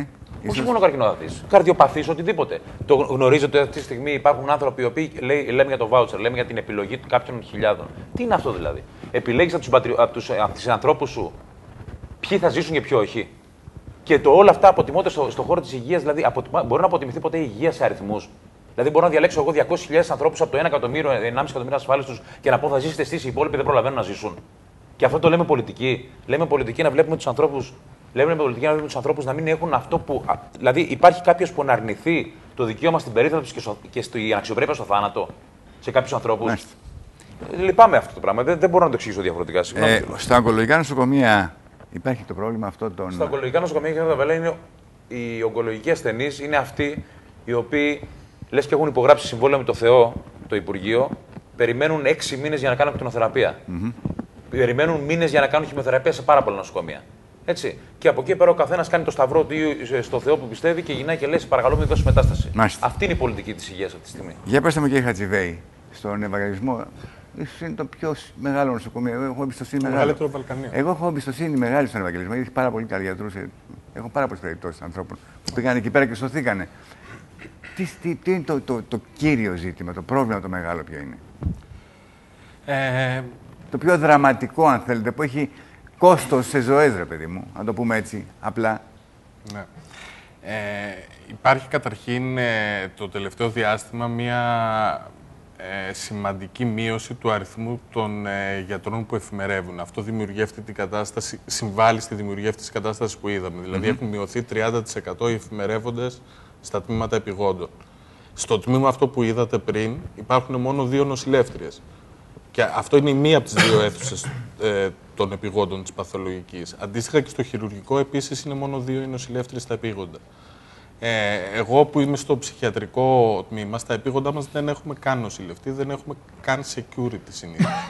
Όχι μόνο καρκινοπαθής. Καρδιοπαθής, οτιδήποτε. Το γνωρίζετε ότι αυτή τη στιγμή υπάρχουν άνθρωποι οι οποίοι λέμε για το voucher, λέμε για την επιλογή κάποιων χιλιάδων. Τι είναι αυτό δηλαδή? Επιλέγεις από τους ανθρώπους σου ποιοι θα ζήσουν και ποιοι όχι. Και όλα αυτά αποτιμώνται στον χώρο της υγείας, δηλαδή μπορεί να αποτιμηθεί ποτέ η υγεία σε αριθμούς? Δηλαδή, μπορώ να διαλέξω εγώ 200.000 ανθρώπους από το 1 εκατομμύριο, 1,5 εκατομμύριο ασφάλιστους και να πω θα ζήσετε εσείς, οι υπόλοιποι δεν προλαβαίνουν να ζήσουν. Και αυτό το λέμε πολιτική. Λέμε πολιτική να βλέπουμε τους ανθρώπους να μην έχουν αυτό που. Δηλαδή, υπάρχει κάποιος που να αρνηθεί το δικαίωμα στην περίθαλψη και στην αξιοπρέπεια στο θάνατο σε κάποιους ανθρώπους. Λυπάμαι αυτό το πράγμα. Δεν μπορώ να το εξηγήσω διαφορετικά. Στα ογκολογικά νοσοκομεία υπάρχει το πρόβλημα αυτό των. Στα ογκολογικά νοσοκομεία, κύριε Χαρδαβέλα, είναι οι ογκολογικοί ασθενείς είναι αυτοί οι οποίοι λες και έχουν υπογράψει συμβόλαιο με το Θεό, το Υπουργείο, περιμένουν 6 μήνες για να κάνουν ακτινοθεραπεία. Περιμένουν μήνες για να κάνουν χημειοθεραπεία σε πάρα πολλά νοσοκομεία. Έτσι. Και από εκεί πέρα ο καθένας κάνει το σταυρό του στο Θεό που πιστεύει και γυρνάει και λέει: παρακαλώ, μην δώσει μετάσταση. Μάλιστα. Αυτή είναι η πολιτική της υγείας αυτή τη στιγμή. Για πέστε μου, κύριε Χατζηβέη, στον Ευαγγελισμό, ίσως είναι το πιο μεγάλο νοσοκομείο. Εγώ έχω εμπιστοσύνη μεγάλη. Εγώ έχω εμπιστοσύνη μεγάλη στον Ευαγγελισμό. Έχει πάρα πολύ καλοί γιατρούς. Έχω πάρα πολλές περιπτώσεις ανθρώπων που πήγαν εκεί πέρα και σωθήκανε. Τι είναι το κύριο ζήτημα, το πρόβλημα το μεγάλο ποιο είναι? Το πιο δραματικό, αν θέλετε, που έχει κόστος σε ζωές, ρε παιδί μου, να το πούμε έτσι, απλά. Ναι. Υπάρχει καταρχήν το τελευταίο διάστημα μία σημαντική μείωση του αριθμού των γιατρών που εφημερεύουν. Αυτό δημιουργεί αυτή την κατάσταση, συμβάλλει στη δημιουργία αυτής της κατάστασης που είδαμε. Δηλαδή έχουν μειωθεί 30% οι εφημερεύοντες στα τμήματα επιγόντων. Στο τμήμα αυτό που είδατε πριν υπάρχουν μόνο 2 νοσηλεύτριες. Και αυτό είναι η μία από τις 2 αίθουσες των επιγόντων της παθολογικής. Αντίστοιχα και στο χειρουργικό επίσης είναι μόνο 2 οι νοσηλεύτριες στα επίγοντα. Εγώ που είμαι στο ψυχιατρικό τμήμα, στα επίγοντά μας δεν έχουμε καν νοσηλευτή, δεν έχουμε καν security συνήθως.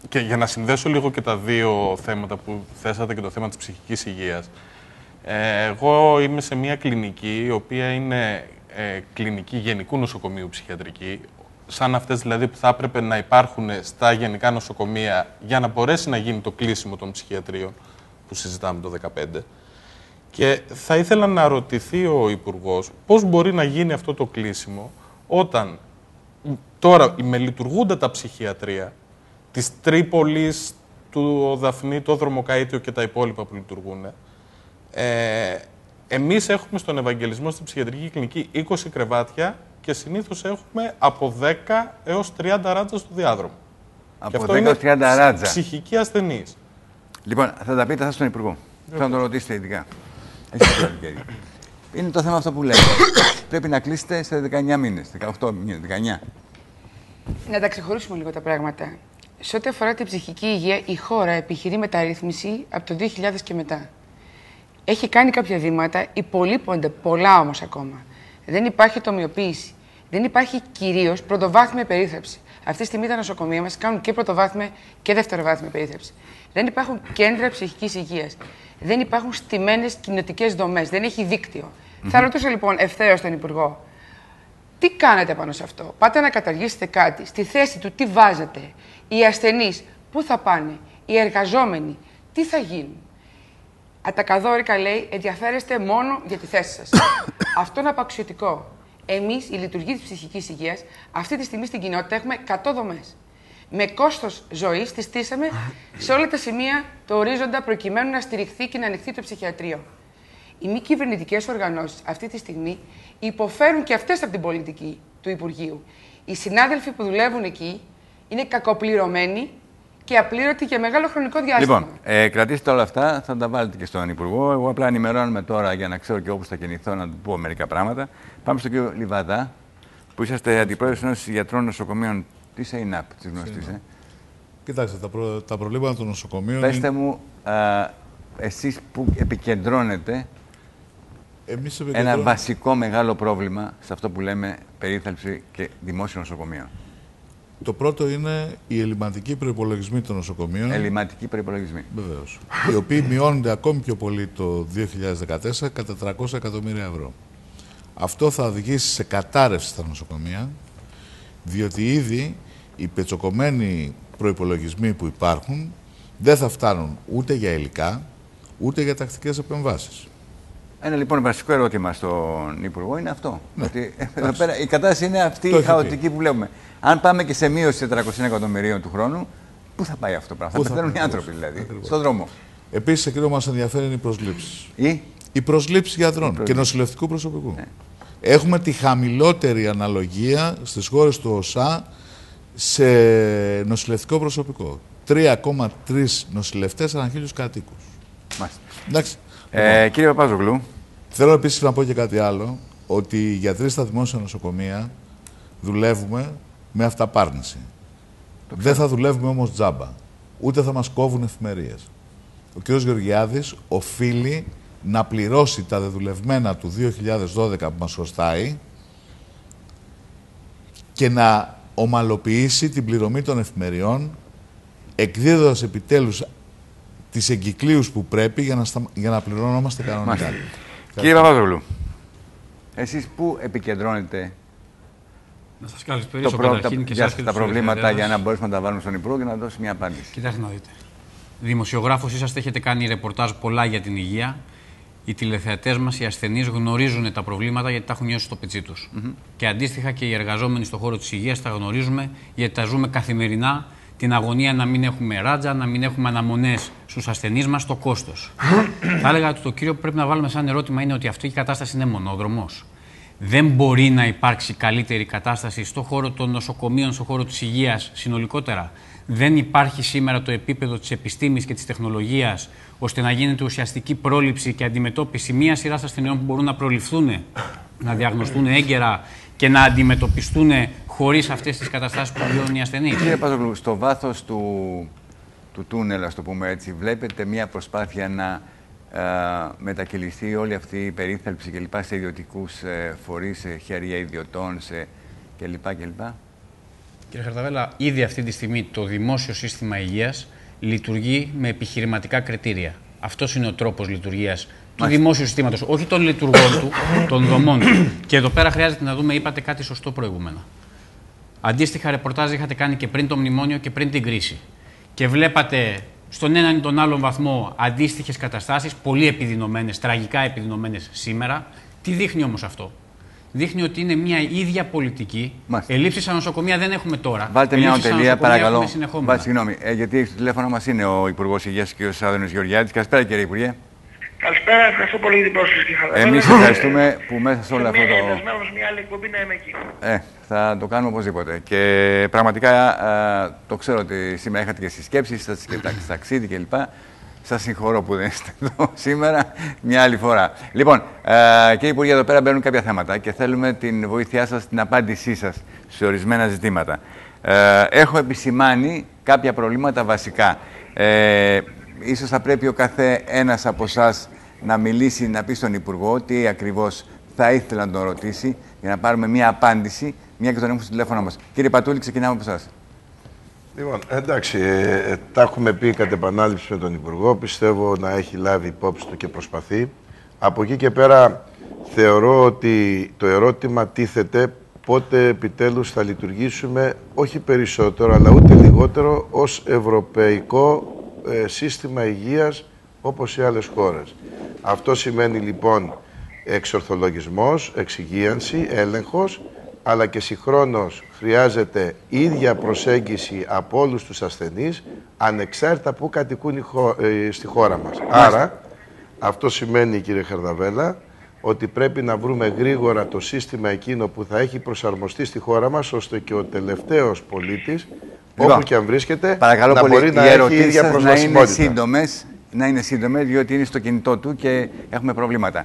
Και για να συνδέσω λίγο και τα 2 θέματα που θέσατε και το θέμα της ψυχικής υγείας. Εγώ είμαι σε μια κλινική, η οποία είναι κλινική γενικού νοσοκομείου ψυχιατρική, σαν αυτές δηλαδή που θα έπρεπε να υπάρχουν στα γενικά νοσοκομεία για να μπορέσει να γίνει το κλείσιμο των ψυχιατρίων που συζητάμε το 2015. Και θα ήθελα να ρωτηθεί ο Υπουργός πώς μπορεί να γίνει αυτό το κλείσιμο όταν τώρα μελειτουργούνται τα ψυχιατρία της Τρίπολης, του Δαφνή, το Δρομοκαΐτιο και τα υπόλοιπα που λειτουργούν. Εμείς έχουμε στον Ευαγγελισμό στην ψυχιατρική κλινική 20 κρεβάτια και συνήθως έχουμε από 10 έως 30 ράτζα στο διάδρομο. Από 10 έως 30 ράτζα. Ψυχικοί ασθενείς. Λοιπόν, θα τα πείτε στον Υπουργό. Θα τον ρωτήσετε ειδικά. Είναι το θέμα αυτό που λέτε. Πρέπει να κλείσετε σε 19 μήνες, 18 μήνες, 19. Να τα ξεχωρίσουμε λίγο τα πράγματα. Σε ό,τι αφορά την ψυχική υγεία, η χώρα επιχειρεί μεταρρύθμιση από το 2000 και μετά. Έχει κάνει κάποια βήματα, υπολείπονται πολλά όμως ακόμα. Δεν υπάρχει ατομιοποίηση. Δεν υπάρχει κυρίως πρωτοβάθμια περίθαλψη. Αυτή τη στιγμή τα νοσοκομεία μας κάνουν και πρωτοβάθμια και δευτεροβάθμια περίθαλψη. Δεν υπάρχουν κέντρα ψυχικής υγείας. Δεν υπάρχουν στημένες κοινοτικές δομές. Δεν έχει δίκτυο. Θα ρωτήσω λοιπόν ευθέως τον Υπουργό, τι κάνετε πάνω σε αυτό? Πάτε να καταργήσετε κάτι. Στη θέση του τι βάζετε? Οι ασθενείς πού θα πάνε? Οι εργαζόμενοι τι θα γίνουν? Ατακαδόρικα λέει, ενδιαφέρεστε μόνο για τη θέση σας. Αυτό είναι απαξιωτικό. Εμείς, οι λειτουργοί της ψυχικής υγείας, αυτή τη στιγμή στην κοινότητα έχουμε 100 δομές. Με κόστος ζωής τις στήσαμε σε όλα τα σημεία το ορίζοντα προκειμένου να στηριχθεί και να ανοιχθεί το ψυχιατρίο. Οι μη κυβερνητικές οργανώσεις αυτή τη στιγμή υποφέρουν και αυτές από την πολιτική του Υπουργείου. Οι συνάδελφοι που δουλεύουν εκεί είναι κακοπληρωμένοι, και απλήρωτη για μεγάλο χρονικό διάστημα. Λοιπόν, κρατήστε όλα αυτά, θα τα βάλετε και στον Υπουργό. Εγώ απλά ενημερώνομαι τώρα για να ξέρω και όπου θα κινηθώ να του πω μερικά πράγματα. Πάμε στον κύριο Λιβαδά, που είσαστε αντιπρόεδρος ενός γιατρών νοσοκομείων της ΕΙΝΑΠ, της γνωστής. Κοιτάξτε, τα προβλήματα των νοσοκομείων. Πέστε μου, εσείς που επικεντρώνετε ένα βασικό μεγάλο πρόβλημα σε αυτό που λέμε περίθαλψη και δημόσιο νοσοκομείο. Το πρώτο είναι οι ελληματικοί προϋπολογισμοί των νοσοκομείων. Ελληματικοί προϋπολογισμοί. Βεβαίως. Οι οποίοι μειώνονται ακόμη πιο πολύ το 2014 κατά 300 εκατομμύρια ευρώ. Αυτό θα οδηγήσει σε κατάρρευση στα νοσοκομεία, διότι ήδη οι πετσοκομμένοι προϋπολογισμοί που υπάρχουν δεν θα φτάνουν ούτε για υλικά, ούτε για τακτικές επεμβάσεις. Ένα λοιπόν βασικό ερώτημα στον Υπουργό είναι αυτό. Ναι. Ότι εδώ πέρα η κατάσταση είναι αυτή η χαοτική που βλέπουμε. Αν πάμε και σε μείωση 400 εκατομμυρίων του χρόνου, πού θα πάει αυτό το πράγμα? Θα πεθαίνουν οι άνθρωποι δηλαδή, στον δρόμο. Επίσης, εκείνο που μας ενδιαφέρει είναι οι προσλήψεις. Οι προσλήψεις γιατρών και νοσηλευτικού προσωπικού. Ναι. Έχουμε τη χαμηλότερη αναλογία στις χώρες του ΟΣΑ σε νοσηλευτικό προσωπικό. 3,3 νοσηλευτές ανά 1.000 κατοίκους. Εντάξει. Κύριε Παπάζογλου. Θέλω επίσης να πω και κάτι άλλο, ότι οι γιατροί στα δημόσια νοσοκομεία δουλεύουμε με αυταπάρνηση. Δεν θα δουλεύουμε όμως τζάμπα. Ούτε θα μας κόβουν εφημερίες. Ο κ. Γεωργιάδης οφείλει να πληρώσει τα δεδουλευμένα του 2012 που μας χρωστάει και να ομαλοποιήσει την πληρωμή των εφημεριών, εκδίδοντας επιτέλους τις εγκυκλίους που πρέπει για να πληρώνομαστε κανονικά. Κύριε Παπάζογλου, εσείς πού επικεντρώνετε να σας καλησπερίσω καταρχήν και εσάς και τα προβλήματα για να μπορέσουμε να τα βάλουμε στον Υπουργό και να δώσει μια απάντηση? Κοιτάξτε να δείτε. Δημοσιογράφος είσαστε, έχετε κάνει ρεπορτάζ πολλά για την υγεία. Οι τηλεθεατές μας, οι ασθενείς γνωρίζουν τα προβλήματα γιατί τα έχουν νιώσει στο πετσί τους. Και αντίστοιχα και οι εργαζόμενοι στον χώρο της υγείας τα γνωρίζουμε γιατί τα ζούμε καθημερινά. Την αγωνία να μην έχουμε ράτζα, να μην έχουμε αναμονές στους ασθενείς μας, το κόστος. Θα έλεγα ότι το κύριο που πρέπει να βάλουμε σαν ερώτημα είναι ότι αυτή η κατάσταση είναι μονόδρομος. Δεν μπορεί να υπάρξει καλύτερη κατάσταση στον χώρο των νοσοκομείων, στον χώρο της υγείας συνολικότερα. Δεν υπάρχει σήμερα το επίπεδο της επιστήμης και της τεχνολογίας ώστε να γίνεται ουσιαστική πρόληψη και αντιμετώπιση μια σειρά ασθενειών που μπορούν να προληφθούν, να διαγνωστούν έγκαιρα και να αντιμετωπιστούν χωρίς αυτές τις καταστάσεις που βιώνουν οι ασθενείς. Κύριε Παπάζογλου, στο βάθος του τούνελ, ας το πούμε έτσι, βλέπετε μια προσπάθεια να μετακυλιστεί όλη αυτή η περίθαλψη κλπ. Σε ιδιωτικούς φορείς, σε χέρια ιδιωτών κλπ. Κύριε Χαρδαβέλα, ήδη αυτή τη στιγμή το δημόσιο σύστημα υγείας λειτουργεί με επιχειρηματικά κριτήρια. Αυτός είναι ο τρόπος λειτουργίας του δημόσιου συστήματος, όχι των λειτουργών του, των δομών του. Και εδώ πέρα χρειάζεται να δούμε, είπατε κάτι σωστό προηγούμενα. Αντίστοιχα ρεπορτάζ είχατε κάνει και πριν το μνημόνιο και πριν την κρίση. Και βλέπατε στον έναν ή τον άλλον βαθμό αντίστοιχες καταστάσεις, πολύ επιδεινωμένες, τραγικά επιδεινωμένες σήμερα. Τι δείχνει όμως αυτό? Δείχνει ότι είναι μια ίδια πολιτική. Ελλείψεις στα νοσοκομεία δεν έχουμε τώρα. Βάλτε μια τελεία, παρακαλώ. Συγγνώμη, γιατί στο τηλέφωνο μας είναι ο Υπουργός Υγείας, κ. Άδωνης Γεωργιάδης. Καλησπέρα, κύριε Υπουργέ. Καλησπέρα, ευχαριστώ πολύ για την πρόσκληση, κύριε Χαρδαβέλα. Εμείς ευχαριστούμε που μέσα σε όλο αυτό το. Μια άλλη εκπομπή να είμαι εκεί. Θα το κάνουμε οπωσδήποτε. Και πραγματικά το ξέρω ότι σήμερα είχατε και συσκέψεις, σας και ταξίδι κλπ. Σας συγχωρώ που δεν είστε εδώ σήμερα, μια άλλη φορά. Λοιπόν, κύριε Υπουργέ, εδώ πέρα μπαίνουν κάποια θέματα και θέλουμε την βοήθειά σας, την απάντησή σας σε ορισμένα ζητήματα. Έχω επισημάνει κάποια προβλήματα βασικά. Ίσως θα πρέπει ο κάθε ένας από εσάς να μιλήσει, να πει στον Υπουργό τι ακριβώς θα ήθελα να τον ρωτήσει για να πάρουμε μια απάντηση, μια και τον έχουμε στο τηλέφωνο μας. Κύριε Πατούλη, ξεκινάμε από εσάς. Λοιπόν, εντάξει, τα έχουμε πει κατ' επανάληψη με τον Υπουργό. Πιστεύω να έχει λάβει υπόψη του και προσπαθεί. Από εκεί και πέρα θεωρώ ότι το ερώτημα τίθεται πότε επιτέλους θα λειτουργήσουμε όχι περισσότερο αλλά ούτε λιγότερο ως ευρωπαϊκό σύστημα υγείας όπως οι άλλες χώρες. Αυτό σημαίνει λοιπόν εξορθολογισμός, εξυγίανση, έλεγχος, αλλά και συγχρόνως χρειάζεται ίδια προσέγγιση από όλους τους ασθενείς, ανεξάρτητα που κατοικούν στη χώρα μας. Άρα, αυτό σημαίνει, κύριε Χαρδαβέλα, ότι πρέπει να βρούμε γρήγορα το σύστημα εκείνο που θα έχει προσαρμοστεί στη χώρα μας, ώστε και ο τελευταίος πολίτης όπου και αν βρίσκεται, παρακαλώ να πολύ, μπορεί να έχει η ίδια προσβασιμότητα. Να είναι σύντομες, διότι είναι στο κινητό του και έχουμε προβλήματα.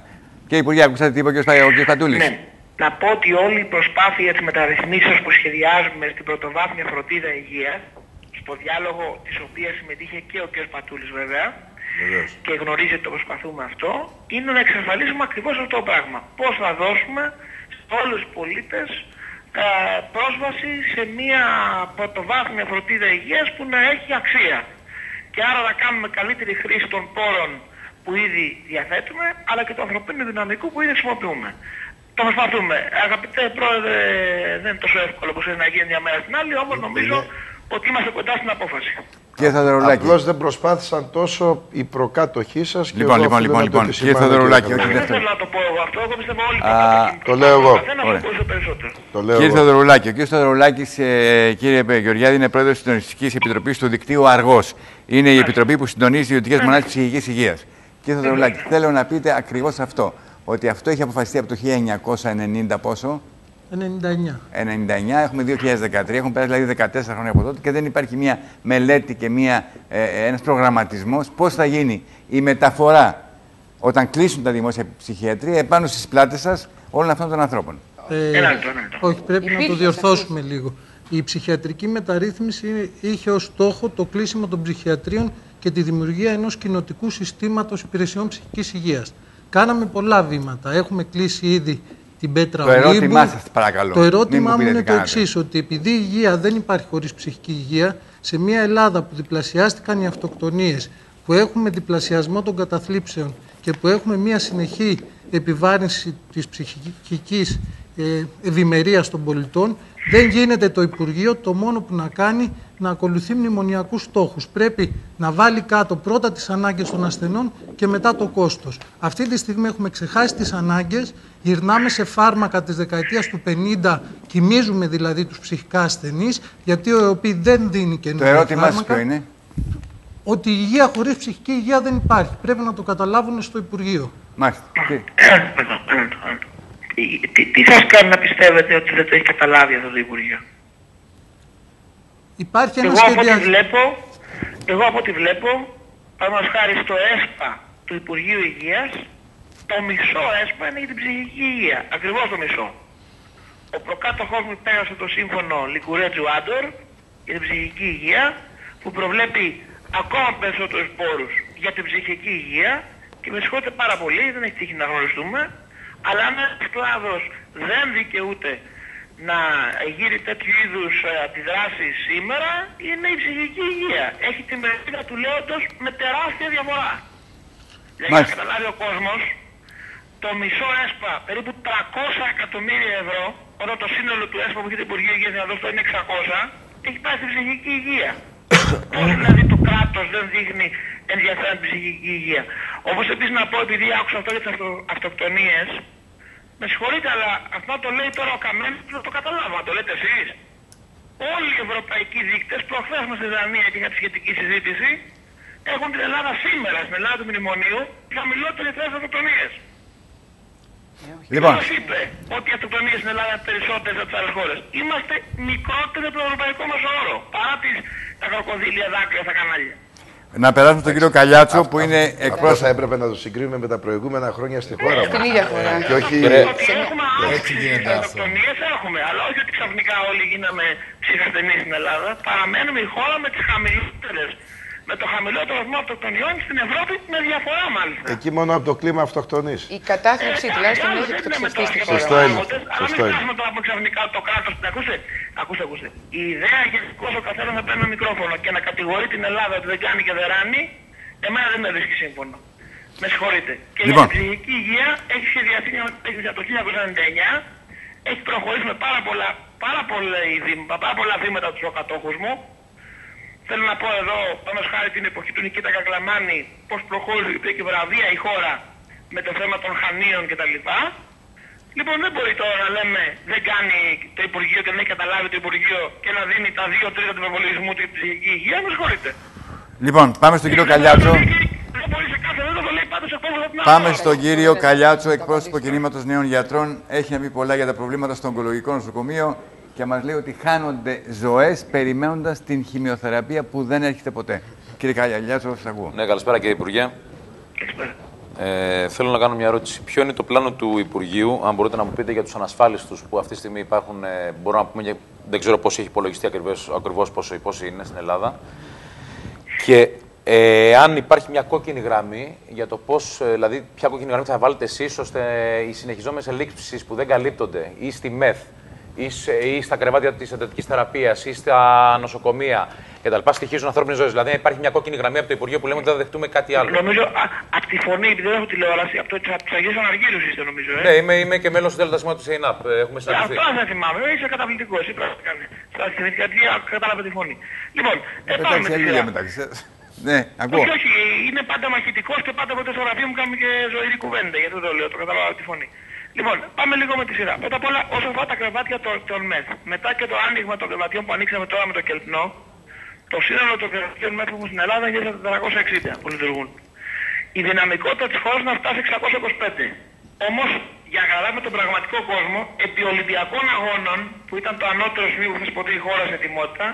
Κύριε Υπουργέ, ακούσατε τι είπε ο κ. Πατούλης. Ναι. Να πω ότι όλη η προσπάθεια της μεταρρυθμίσεως που σχεδιάζουμε στην πρωτοβάθμια φροντίδα υγείας, στο διάλογο της οποίας συμμετείχε και ο κ. Πατούλης βέβαια, και γνωρίζει ότι το προσπαθούμε αυτό, είναι να εξασφαλίσουμε ακριβώς αυτό το πράγμα. Πώς θα δώσουμε σε όλους τους πολίτες πρόσβαση σε μια πρωτοβάθμια φροντίδα υγείας που να έχει αξία. Και άρα να κάνουμε καλύτερη χρήση των πόρων που ήδη διαθέτουμε, αλλά και του ανθρωπίνου δυναμικού που ήδη χρησιμοποιούμε. Το προσπαθούμε. Αγαπητέ Πρόεδρε, δεν είναι τόσο εύκολο όπως είναι να γίνει μια μέρα στην άλλη, όμως νομίζω ότι είμαστε κοντά στην απόφαση. Απλώς δεν προσπάθησαν τόσο οι προκάτοχοί σας. Λοιπόν, κύριε Θεοδωρουλάκη, όχι δεν θέλω να το πω εγώ αυτό, εγώ πιστεύω όλοι το λέω εγώ. Κύριε Θεοδωρουλάκη, ο κύριος Θεοδωρουλάκης, κύριε Γεωργιάδη, είναι πρόεδρος της Συντονιστικής Επιτροπής του Δικτύου Αργός. Είναι η επιτροπή που συντονίζει τις ιδιωτικές μονάδες ψυχικής υγείας. Κύριε Θεοδωρουλάκη, θέλω να πείτε ακριβώς αυτό, ότι αυτό έχει αποφασιστεί από το 1990 πόσο. 99, έχουμε 2013, έχουν περάσει δηλαδή 14 χρόνια από τότε και δεν υπάρχει μια μελέτη και ένας προγραμματισμός πώς θα γίνει η μεταφορά όταν κλείσουν τα δημόσια ψυχιατρία επάνω στις πλάτες σας όλων αυτών των ανθρώπων. Όχι, πρέπει να το διορθώσουμε λίγο. Η ψυχιατρική μεταρρύθμιση είχε ως στόχο το κλείσιμο των ψυχιατρίων και τη δημιουργία ενός κοινοτικού συστήματος υπηρεσιών ψυχικής υγείας. Κάναμε πολλά βήματα. Έχουμε κλείσει ήδη την Πέτρα Ολύμπου. Το ερώτημά σας, παρακαλώ. Το ερώτημά μου είναι το εξής, ότι επειδή η υγεία δεν υπάρχει χωρίς ψυχική υγεία, σε μια Ελλάδα που διπλασιάστηκαν οι αυτοκτονίες, που έχουμε διπλασιασμό των καταθλίψεων και που έχουμε μια συνεχή επιβάρυνση της ψυχικής ευημερίας των πολιτών, δεν γίνεται το Υπουργείο το μόνο που να κάνει να ακολουθεί μνημονιακούς στόχους. Πρέπει να βάλει κάτω πρώτα τις ανάγκες των ασθενών και μετά το κόστος. Αυτή τη στιγμή έχουμε ξεχάσει τις ανάγκες, γυρνάμε σε φάρμακα της δεκαετίας του 50, κοιμίζουμε δηλαδή τους ψυχικά ασθενείς, γιατί ο ΕΟΠΗ δεν δίνει καινούργια φάρμακα. Το ερώτημά σας ποιο είναι? Ότι η υγεία χωρίς ψυχική υγεία δεν υπάρχει. Πρέπει να το καταλάβουν στο Υπουργείο. Μάλιστα. Τι σας κάνει να πιστεύετε ότι δεν το έχει καταλάβει αυτό το Υπουργείο? Υπάρχει ένα σχεδιασμό. Εγώ από ό,τι βλέπω, παραδείγματος χάρη στο ΕΣΠΑ του Υπουργείου Υγείας, το μισό ΕΣΠΑ είναι για την ψυχική υγεία. Ακριβώς το μισό. Ο προκάτοχός μου πέρασε το σύμφωνο Λικουρέτζου Άντορ για την ψυχική υγεία, που προβλέπει ακόμα περισσότερους πόρους για την ψυχική υγεία και με συγχωρείτε πάρα πολύ, δεν έχει τύχει να γνωριστούμε, αλλά αν ένας κλάδος δεν δικαιούται να γύρει τέτοιου είδους αντιδράσεις σήμερα, είναι η ψυχική υγεία. Έχει τη μερίδα του λέοντος με τεράστια διαφορά. Για να καταλάβει ο κόσμος, το μισό ΕΣΠΑ, περίπου 300 εκατομμύρια ευρώ, όταν το σύνολο του ΕΣΠΑ που έχει το Υπουργείο Υγείας να δώσει είναι 600, έχει πάει στην ψυχική υγεία. Πώς δηλαδή το κράτος δεν δείχνει ενδιαφέρον την ψυχική υγεία? Όπως επίσης να πω, επειδή άκουσα αυτό για τις αυτοκτονίες, με συγχωρείτε, αλλά αυτό το λέει τώρα ο Καμένος, δεν το καταλάβω. Το λέτε εσείς? Όλοι οι ευρωπαϊκοί δείκτες, προχθές μας στη Δανία και για τη σχετική συζήτηση, έχουν την Ελλάδα σήμερα, στην Ελλάδα του Μνημονίου, χαμηλότερες θέσεις αυτοκτονίες. Λοιπόν. Ποιος είπε ότι οι αυτοκτονίες στην Ελλάδα είναι περισσότερες από τις άλλες χώρες? Είμαστε μικρότεροι από το ευρωπαϊκό μας όρο, παρά τα κροκοδίλια δάκρυα στα κανάλια. Να περάσουμε στον κύριο Καλιάτσο, που είναι εκπρόσωπος. Θα έπρεπε να το συγκρίνουμε με τα προηγούμενα χρόνια στη χώρα μας. Στην ίδια χώρα. Και όχι... Έχουμε αύξηση στις αυτοκτονίες, έχουμε, αλλά όχι ότι ξαφνικά όλοι γίναμε ψυχασθενείς στην Ελλάδα. Παραμένουμε η χώρα με τις χαμηλότερες, με το χαμηλότερο αριθμό αυτοκτονιών στην Ευρώπη, με διαφορά μάλιστα. Εκεί μόνο από το κλίμα αυτοκτονείς. Η κατάθλιψη τουλάχιστον έχει εκτοξευτεί στη χώρα. Σωστό είναι. Αλλά μην φτάσουμε τώρα από ξαφνικά το κράτος. Ακούστε. Η ιδέα για πως ο καθένας να παίρνει ένα μικρόφωνο και να κατηγορεί την Ελλάδα ότι δεν κάνει και δεν ράνει, εμένα δεν με βρίσκει σύμφωνο. Με συγχωρείτε. Και για την ψυχική υγεία έχει σχεδιαστεί από το 1999, έχει προχωρήσει με πάρα πολλά βήματα του προκατόχους μου. Θέλω να πω εδώ, πάνω χάρη την εποχή του Νικήτα Κακλαμάνη, πώς προχώρησε και βραβεία η χώρα με το θέμα των Χανίων κτλ. Λοιπόν, δεν μπορεί τώρα να λέμε δεν κάνει το Υπουργείο και δεν έχει καταλάβει το Υπουργείο και να δίνει τα 2/3 του προπολογισμού του ψυχική υγεία. Με συγχωρείτε. Λοιπόν, πάμε στον κύριο Καλιάτσο. Πάμε στον κύριο Καλιάτσο, εκπρόσωπο κινήματος Νέων Γιατρών. Έχει να πει πολλά για τα προβλήματα στο ογκολογικό νοσοκομείο και μας λέει ότι χάνονται ζωές περιμένοντας την χημειοθεραπεία που δεν έρχεται ποτέ. Κύριε Καγιαλιάτσο, σας ακούω. Ναι, καλησπέρα κύριε Υπουργέ. Θέλω να κάνω μια ερώτηση. Ποιο είναι το πλάνο του Υπουργείου, αν μπορείτε να μου πείτε, για τους ανασφάλιστους που αυτή τη στιγμή υπάρχουν, μπορώ να πούμε, δεν ξέρω πώς έχει υπολογιστεί ακριβώς πόσοι είναι στην Ελλάδα. Και αν υπάρχει μια κόκκινη γραμμή για το πώς, δηλαδή ποια κόκκινη γραμμή θα βάλετε εσείς ώστε οι συνεχιζόμενες ελλείψεις που δεν καλύπτονται ή στη ΜΕΘ ή στα κρεβάτια της εντατικής θεραπείας ή στα νοσοκομεία κτλ. Στοιχίζουν ανθρώπινες ζωές. Δηλαδή υπάρχει μια κόκκινη γραμμή από το Υπουργείο που λέμε ότι δεν θα δεχτούμε κάτι άλλο. Νομίζω από τη φωνή, επειδή δεν έχω τηλεόραση, από τους Αγίους Αναργύρους είστε νομίζω. Ναι, είμαι και μέλος του ΔΣ του ΕΙΝΑΠ. Έχουμε συναντηθεί. Αυτό δεν θυμάμαι. Είσαι καταπληκτικός. Εσύ πρέπει να κάνει. Στα συνθηκατρία κατάλαβε τη φωνή. Λοιπόν, πάμε με τη σειρά. Ναι, ακούω. Όχι, είναι πάντα μαχητικός και πάντα ποτέ στο γραφείο μου κάνουμε και ζωηρή κουβέντα. Γιατί το λέω, το καταλάβω τη φωνή. Λοιπόν, πάμε λίγο με τη σειρά. Πρώτα απ' όλα, όσο αφορά τα κρεβάτια των ΜΕΘ, μετά και το άνοιγμα των κρεβατιών που ανοίξαμε τώρα με το Κελπνό, το σύνολο των κρεβατιών ΜΕΘ που έχουν στην Ελλάδα είναι 460 που λειτουργούν. Η δυναμικότητα της χώρας να φτάσει 625. Όμως, για να καταλάβουμε τον πραγματικό κόσμο, επί Ολυμπιακών Αγώνων, που ήταν το ανώτερο σημείο που θα σποτεί η χώρα σε ετοιμότητα,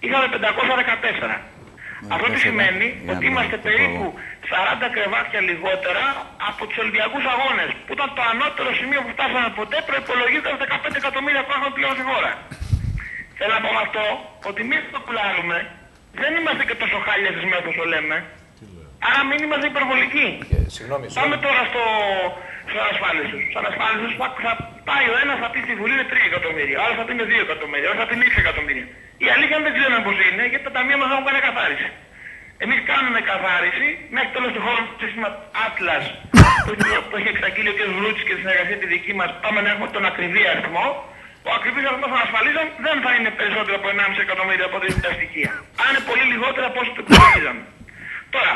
είχαμε 514. Αυτό τι σημαίνει ότι είμαστε περίπου 40 κρεβάτια λιγότερα από τους Ολυμπιακούς Αγώνες, που ήταν το ανώτερο σημείο που φτάσαμε ποτέ, προϋπολογίζοντας 15 εκατομμύρια πράγματα πλέον στη χώρα. Θέλω να πω με αυτό ότι εμείς το πουλάρουμε, δεν είμαστε και τόσο χάλια στις ΜΕΘ όσο λέμε, άρα μην είμαστε υπερβολικοί. Πάμε τώρα στους ανασφάλιστους. Στους ανασφάλιστους θα πάει ο ένας θα πει στη Βουλή είναι 3 εκατομμύρια, ο άλλος θα πει είναι 2 εκατομμύρια, ο άλλος θα πει είναι 6 εκατομμύρια. Η αλήθεια δεν ξέρουμε πώς είναι, γιατί τα ταμεία μας δεν έχουν κάνει καθάριση. Εμείς κάνουμε καθάριση μέχρι τέλος του χρόνου του σύστημα Atlas που έχει εξαγγείλει ο κ. Βρούτσης και τη συνεργασία τη δική μας. Πάμε να έχουμε τον ακριβή αριθμό. Ο ακριβής αριθμός των ασφαλίζων δεν θα είναι περισσότερο από 1,5 εκατομμύριο από ό,τι είναι τα στοιχεία. Αν είναι πολύ λιγότερο από όσο το υπολογίζαμε. Τώρα,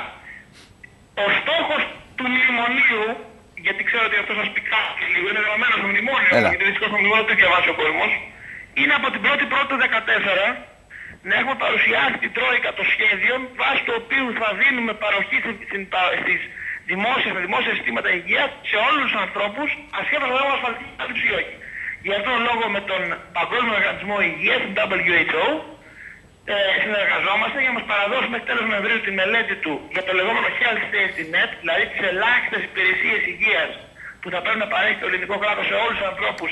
ο στόχος του μνημονίου, γιατί ξέρω ότι αυτό σας πικάζει λίγο, είναι γραμμένο στο μνημόνιο, γιατί δυστυχώς το μνημόνιο δεν διαβάσει ο κόσμος, είναι από την 1η του 2014 να έχουμε παρουσιάσει την Τρόικα των σχέδιων βάσει του οποίου θα δίνουμε παροχή στις δημόσια συστήματα υγείας σε όλους τους ανθρώπους ασχέτως αν έχουν ασφαλιστική κάλυψη ή όχι. Γι' αυτόν τον λόγο με τον Παγκόσμιο Οργανισμό Υγείας, τον WHO, συνεργαζόμαστε για να μας παραδώσει μέχρι τέλος Νοεμβρίου τη μελέτη του για το λεγόμενο Health Safety Net, δηλαδή τις ελάχιστες υπηρεσίες υγείας που θα πρέπει να παρέχει το ελληνικό κράτος σε όλους τους ανθρώπους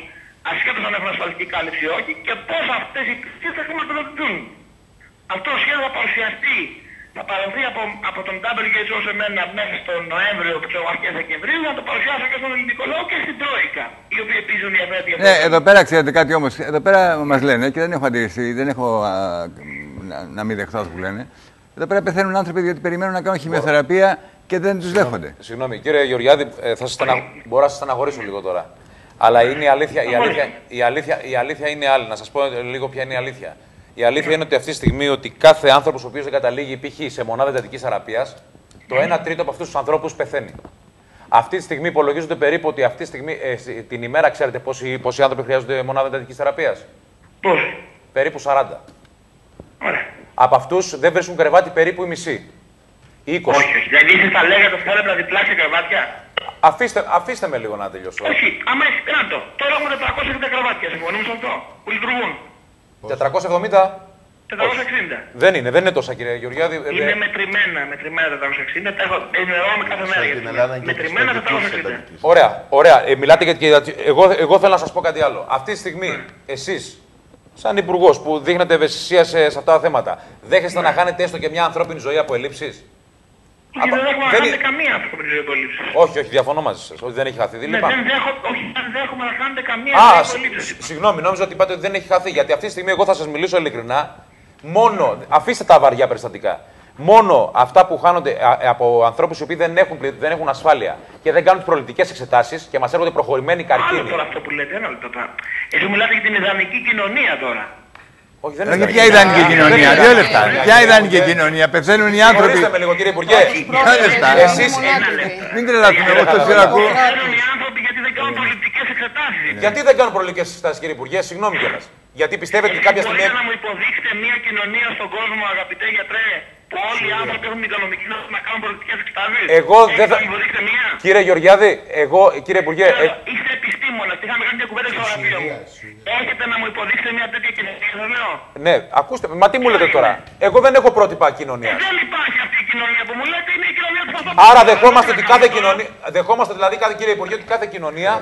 ασχέτως αν έχουν ασφαλιστική κάλυψη ή όχι και πώς αυτές οι υπηρεσίες θα χρηματοδοτηθούν. Αυτό το σχέδιο θα παρουσιαστεί, θα παραδοθεί από τον WHO σε μένα μέσα στον Νοέμβριο, από τις αρχές Δεκεμβρίου, να το παρουσιάσω και στον ελληνικό λαό και στην Τρόικα, οι οποίοι επίσης διαθέτει. Ναι, εδώ πέρα ξέρετε κάτι όμως. Εδώ πέρα μας λένε και δεν έχω αντιρρήσει, δεν έχω να μην δεχθώ που λένε. Εδώ πέρα πεθαίνουν άνθρωποι διότι περιμένουν να κάνουν χημειοθεραπεία και δεν τους δέχονται. Συγγνώμη, κύριε Γεωργιάδη, μπορώ να σας στεναχωρήσω λίγο τώρα. Αλλά είναι η αλήθεια είναι άλλη. Να σας πω λίγο ποια είναι η αλήθεια. Η αλήθεια είναι ότι αυτή τη στιγμή ότι κάθε άνθρωπος ο οποίος δεν καταλήγει π.χ. σε μονάδα εντατικής θεραπείας, το 1 τρίτο από αυτούς τους ανθρώπους πεθαίνει. Αυτή τη στιγμή υπολογίζονται περίπου ότι αυτή τη στιγμή, την ημέρα ξέρετε πόσοι άνθρωποι χρειάζονται μονάδα εντατικής θεραπείας. Πόσοι? Περίπου 40. Ωραία. Από αυτούς δεν βρίσκουν κρεβάτι περίπου οι μισοί. 20. Όχι, δηλαδή εσείς θα λέγατε ότι θα έπρεπε να διπλάξει κρεβάτια. Αφήστε με λίγο να τελειώσω. Όχι, αμέσως, το. Τώρα έχουμε 460 κρεβάτια, συμφωνούμε σε αυτό, που λειτουργούν. 470. 460. Δεν είναι τόσα, κύριε Γεωργιάδη. Είναι μετρημένα 460. Τα ενημερώνουμε κάθε μέρα. Μετρημένα 460. Ωραία. Μιλάτε γιατί. Εγώ θέλω να σας πω κάτι άλλο. Αυτή τη στιγμή, εσείς, σαν υπουργός που δείχνετε ευαισθησία σε αυτά τα θέματα, δέχεστε να χάνετε έστω και μια ανθρώπινη ζωή από ελλείψεις? Όχι, δεν έχουμε να χάνετε καμία ανθρώπινη ζωή από ελλείψεις. Όχι, διαφωνώ μαζί σας. Ότι δεν έχει χαθεί. Δεν δέχομαι να χάνετε καμία ζωή από ελλείψεις. Συγγνώμη, νόμιζα ότι είπατε ότι δεν έχει χαθεί. Γιατί αυτή τη στιγμή εγώ θα σας μιλήσω ειλικρινά. Αφήστε τα βαριά περιστατικά. Μόνο αυτά που χάνονται από ανθρώπους οι οποίοι δεν έχουν ασφάλεια και δεν κάνουν τις προληπτικές εξετάσεις και μας έρχονται προχωρημένοι καρκίνοι. Άλλο τώρα αυτό που λέτε, ένα λεπτό τώρα. Εσείς μιλάτε για την ιδανική κοινωνία τώρα. Όχι, δεν είναι ποια ιδανική κοινωνία. 2 λεπτά. Ποια ιδανική κοινωνία. Πεθαίνουν οι άνθρωποι. Συγχωρήστε με λίγο, κύριε Υπουργέ. Εσείς μην τρελαθούμε. Εγώ το ξέρω. Πεθαίνουν οι άνθρωποι γιατί δεν κάνουν προληπτικές εξετάσεις. Γιατί δεν κάνουν προληπτικές εξετάσεις, κύριε Υπουργέ, συγγνώμη κιόλας. Γιατί πιστεύετε ότι κάποια στιγμή. Μπορείτε να μου υποδείξετε μια κοινωνία στον κόσμο, αγαπητέ γιατρέ, που όλοι οι άνθρωποι έχουν την οικονομική να κάνουν προληπτικές εξετάσεις? Εγώ δεν θα. Κύριε Γεωργιάδη, κύριε Υπουργέ. Είστε επιστήμονας ότι είχαμε κάνει μια κουβέντα στο γραφείο μου. Έχετε να μου υποδείξετε μια τέτοια κοινωνία, σας λέω. Ναι, ακούστε, μα τι μου λέτε τώρα. Εγώ δεν έχω πρότυπα κοινωνία. Δεν υπάρχει αυτή η κοινωνία που μου λέτε, είναι η κοινωνία του Παπαδόπουλου. Άρα δεχόμαστε ότι κάθε κοινωνία. Δεχόμαστε δηλαδή, κύριε Υπουργέ, ότι κάθε κοινωνία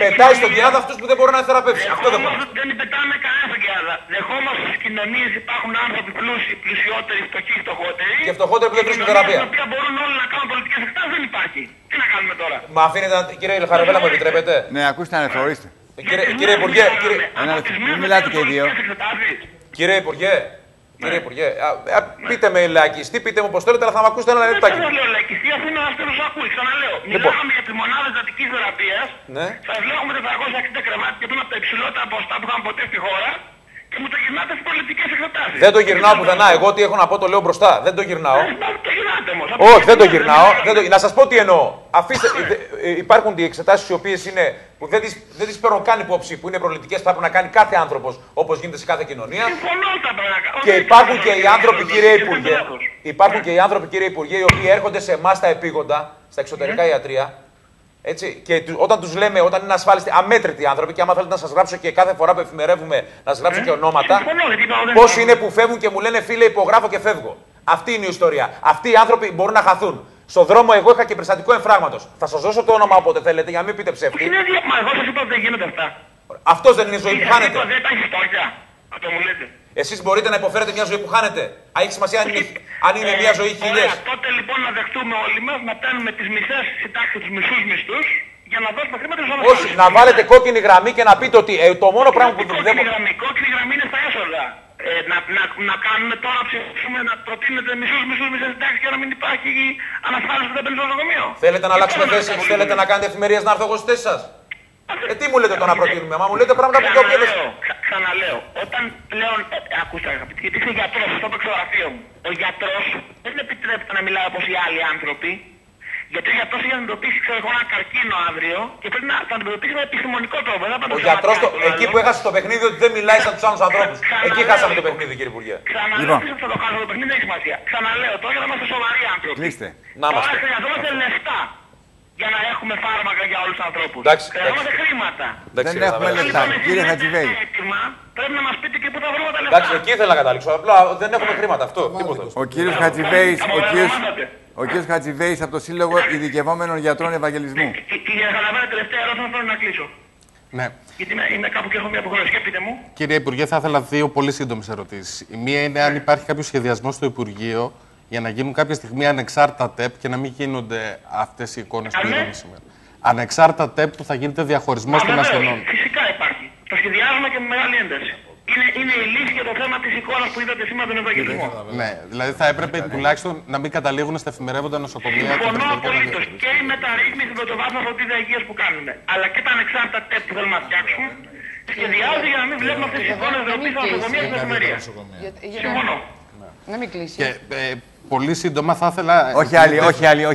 πετάει στον Κιάδα αυτούς που δεν μπορούν να θεραπεύσει. Αυτό δεν μπορούμε. Δεν πετάμε κανένα στον Κιάδα. Δεχόμαστε στις κοινωνίες υπάρχουν άνθρωποι πλούσιοι, πλουσιότεροι, φτωχοί, φτωχότεροι. Και φτωχότεροι που δεν βρίσκουν θεραπεία. Τα οποία μπορούν όλοι να κάνουν πολιτικές εξετάσεις, δεν υπάρχει. Τι να κάνουμε τώρα. Μα αφήνετε, κύριε Χαραβέλα, μου επιτρέπετε. Ναι, ακούστε να ανεφορήστε. Κύριε Υπουργέ, μην μιλάτε και οι δύο. Κύριε Υπουργέ, πείτε με λαϊκιστή, πείτε μου πώς θέλετε, αλλά θα με ακούσετε ένα λεπτάκι. Δεν λέω λαϊκιστή, αφού είναι ένας τέλος ακούει. Ξαναλέω. Μιλάμε για τη μονάδα εντατικής θεραπείας. Σας λέω με 460 κρεβάτια και είναι από τα υψηλότερα ποσοστά που είχαμε ποτέ στη χώρα. Και μου το γυρνάτε στις πολιτικές εξετάσεις. Δεν το γυρνάω πουθενά. Εγώ τι έχω να πω το λέω μπροστά. Δεν το γυρνάω. Το γυρνάτε όμως. Όχι, δεν το γυρνάω. Να σας πω τι εννοώ. Υπάρχουν εξετάσεις οι οποίες είναι που δεν τις παίρνω καν υπόψη, που είναι προληπτικές, που θα πρέπει να κάνει κάθε άνθρωπος όπως γίνεται σε κάθε κοινωνία. Και υπάρχουν και οι άνθρωποι, κύριε Υπουργέ, οι οποίοι έρχονται σε εμάς τα επίγοντα, στα εξωτερικά ιατρεία. Έτσι, και όταν τους λέμε, όταν είναι ασφάλιστοι, αμέτρητοι άνθρωποι, και άμα θέλετε να σας γράψω και κάθε φορά που εφημερεύουμε να σας γράψω και ονόματα, πώς είναι που φεύγουν και μου λένε φίλε, υπογράφω και φεύγω. Αυτή είναι η ιστορία. Αυτοί οι άνθρωποι μπορούν να χαθούν. Στο δρόμο, εγώ είχα και περιστατικό εμφράγματος. Θα σας δώσω το όνομα όποτε θέλετε για να μην πείτε ψεύτη. Μα εγώ σας είπα ότι δεν γίνονται αυτά. Αυτός δεν είναι η ζωή που χάνεται. Δεν υπάρχει στόχια. Αυτό μου λέτε. Εσείς μπορείτε να υποφέρετε μια ζωή που χάνετε. Αν έχει σημασία αν είναι μια ζωή χιλιές. Τότε λοιπόν να δεχτούμε όλοι μας να παίρνουμε τις μισές συντάξεις, τους μισούς μισθούς για να δώσουμε χρήματα στους ανθρώπους. Όχι, να βάλετε κόκκινη γραμμή και να πείτε ότι το μόνο πράγμα που δεν μπορούμε. Κόκκινη γραμμή είναι στα έσοδα. Να κάνουμε τώρα ψηφίσουμε να προτείνετε μισές συντάξεις και να μην υπάρχει ανασφάλιση που δεν μπαίνει στο νοσοκομείο. Θέλετε να αλλάξουμε θέση, θέλετε να κάνετε εφημερίες να έρθω εγώ στη θέση σας. Τι μου λέτε το να προτείνουμε, μα μου λέτε πράγματα που δεν Ξαναλέω, όταν πλέον. Ακούστε, αγαπητοί, γιατί είσαι γιατρός, αυτό το ξεγραφείο μου. Ο γιατρός δεν επιτρέπεται να μιλάει όπως οι άλλοι άνθρωποι. Γιατί ο γιατρός έχει αντιμετωπίσει ένα καρκίνο αύριο και πρέπει να το αντιμετωπίσει με επιστημονικό τρόπο. Ο γιατρός, εκεί που έχασε το παιχνίδι, ότι δεν μιλάει σαν τους άλλους ανθρώπους. Εκεί χάσαμε το παιχνίδι, κύριε Υπουργέ. Ξαναλέω, τι θα το χάσω το παιχνίδι, δεν έχει σημασία. Ξαναλέω τώρα για να είμαστε σοβαροί άνθρωποι. Τώρα χρειαζόμαστε λεφτά. Για να έχουμε φάρμακα για όλους τους ανθρώπους. Χρειαζόμαστε χρήματα. Δεν έχουμε λεφτά, κύριε Χατζηβέη. Πρέπει να μας πείτε και πού θα βρούμε τα λεφτά. Εντάξει, εκεί ήθελα να καταλήξω. Απλά δεν έχουμε χρήματα. Αυτό. Ο κύριος Χατζηβέης από το Σύλλογο Ειδικευόμενων Γιατρών Ευαγγελισμού. Κύριε Χαραβέλα, τελευταία ερώτηση θέλω να κλείσω. Ναι. Γιατί είμαι κάπου και έχω μια αποχρέωση. Και πείτε μου. Κύριε Υπουργέ, θα ήθελα δύο πολύ σύντομες ερωτήσεις. Η μία είναι αν υπάρχει κάποιο σχεδιασμό στο Υπουργείο για να γίνουν κάποια στιγμή ανεξάρτητα ΤΕΠ και να μην γίνονται αυτές οι εικόνες που είδαμε σήμερα. Ανεξάρτητα ΤΕΠ που θα γίνεται διαχωρισμός των ασθενών. Φυσικά υπάρχει. Το σχεδιάζουμε και με μεγάλη ένταση. Είναι η λύση για το θέμα της εικόνας που είδατε σήμερα τον Ευαγγελισμό. Ναι, δηλαδή θα έπρεπε τουλάχιστον να μην καταλήγουν στα εφημερεύοντα νοσοκομεία. Συμφωνώ απολύτως. Και η μεταρρύθμιση με το βάθος φροντίδα υγείας που κάνουμε, αλλά και τα ανεξάρτητα ΤΕΠ που θέλουμε να φτιάξουμε, σχεδιάζονται για να μην βλέπουμε αυτές τις εικόνες ντροπής στα νοσοκομεία και στην εφημερία. Συμφωνώ. Να μην κλείσει. Και πολύ σύντομα θα ήθελα. Όχι άλλη.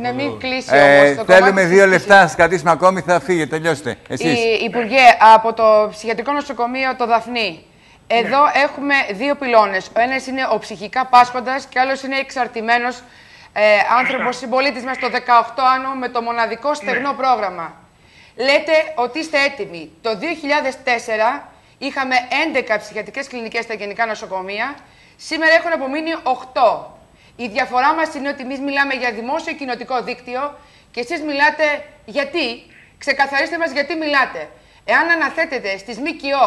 Να μην κλείσει όμως το θέλουμε 2 λεπτά, να σας κρατήσουμε ακόμη, θα φύγετε. Τελειώστε. Εσείς. Υπουργέ, από το ψυχιατρικό νοσοκομείο το Δαφνί. Εδώ έχουμε 2 πυλώνες. Ο ένας είναι ο ψυχικά πάσχοντας και ο άλλος είναι εξαρτημένος άνθρωπος συμπολίτης μας, το 18άνω, με το μοναδικό στεγνό πρόγραμμα. Λέτε ότι είστε έτοιμοι. Το 2004 είχαμε 11 ψυχιατρικές κλινικές στα γενικά νοσοκομεία. Σήμερα έχουν απομείνει 8. Η διαφορά μας είναι ότι εμείς μιλάμε για δημόσιο κοινοτικό δίκτυο και εσείς μιλάτε γιατί. Ξεκαθαρίστε μας γιατί μιλάτε. Εάν αναθέτετε στις ΜΚΟ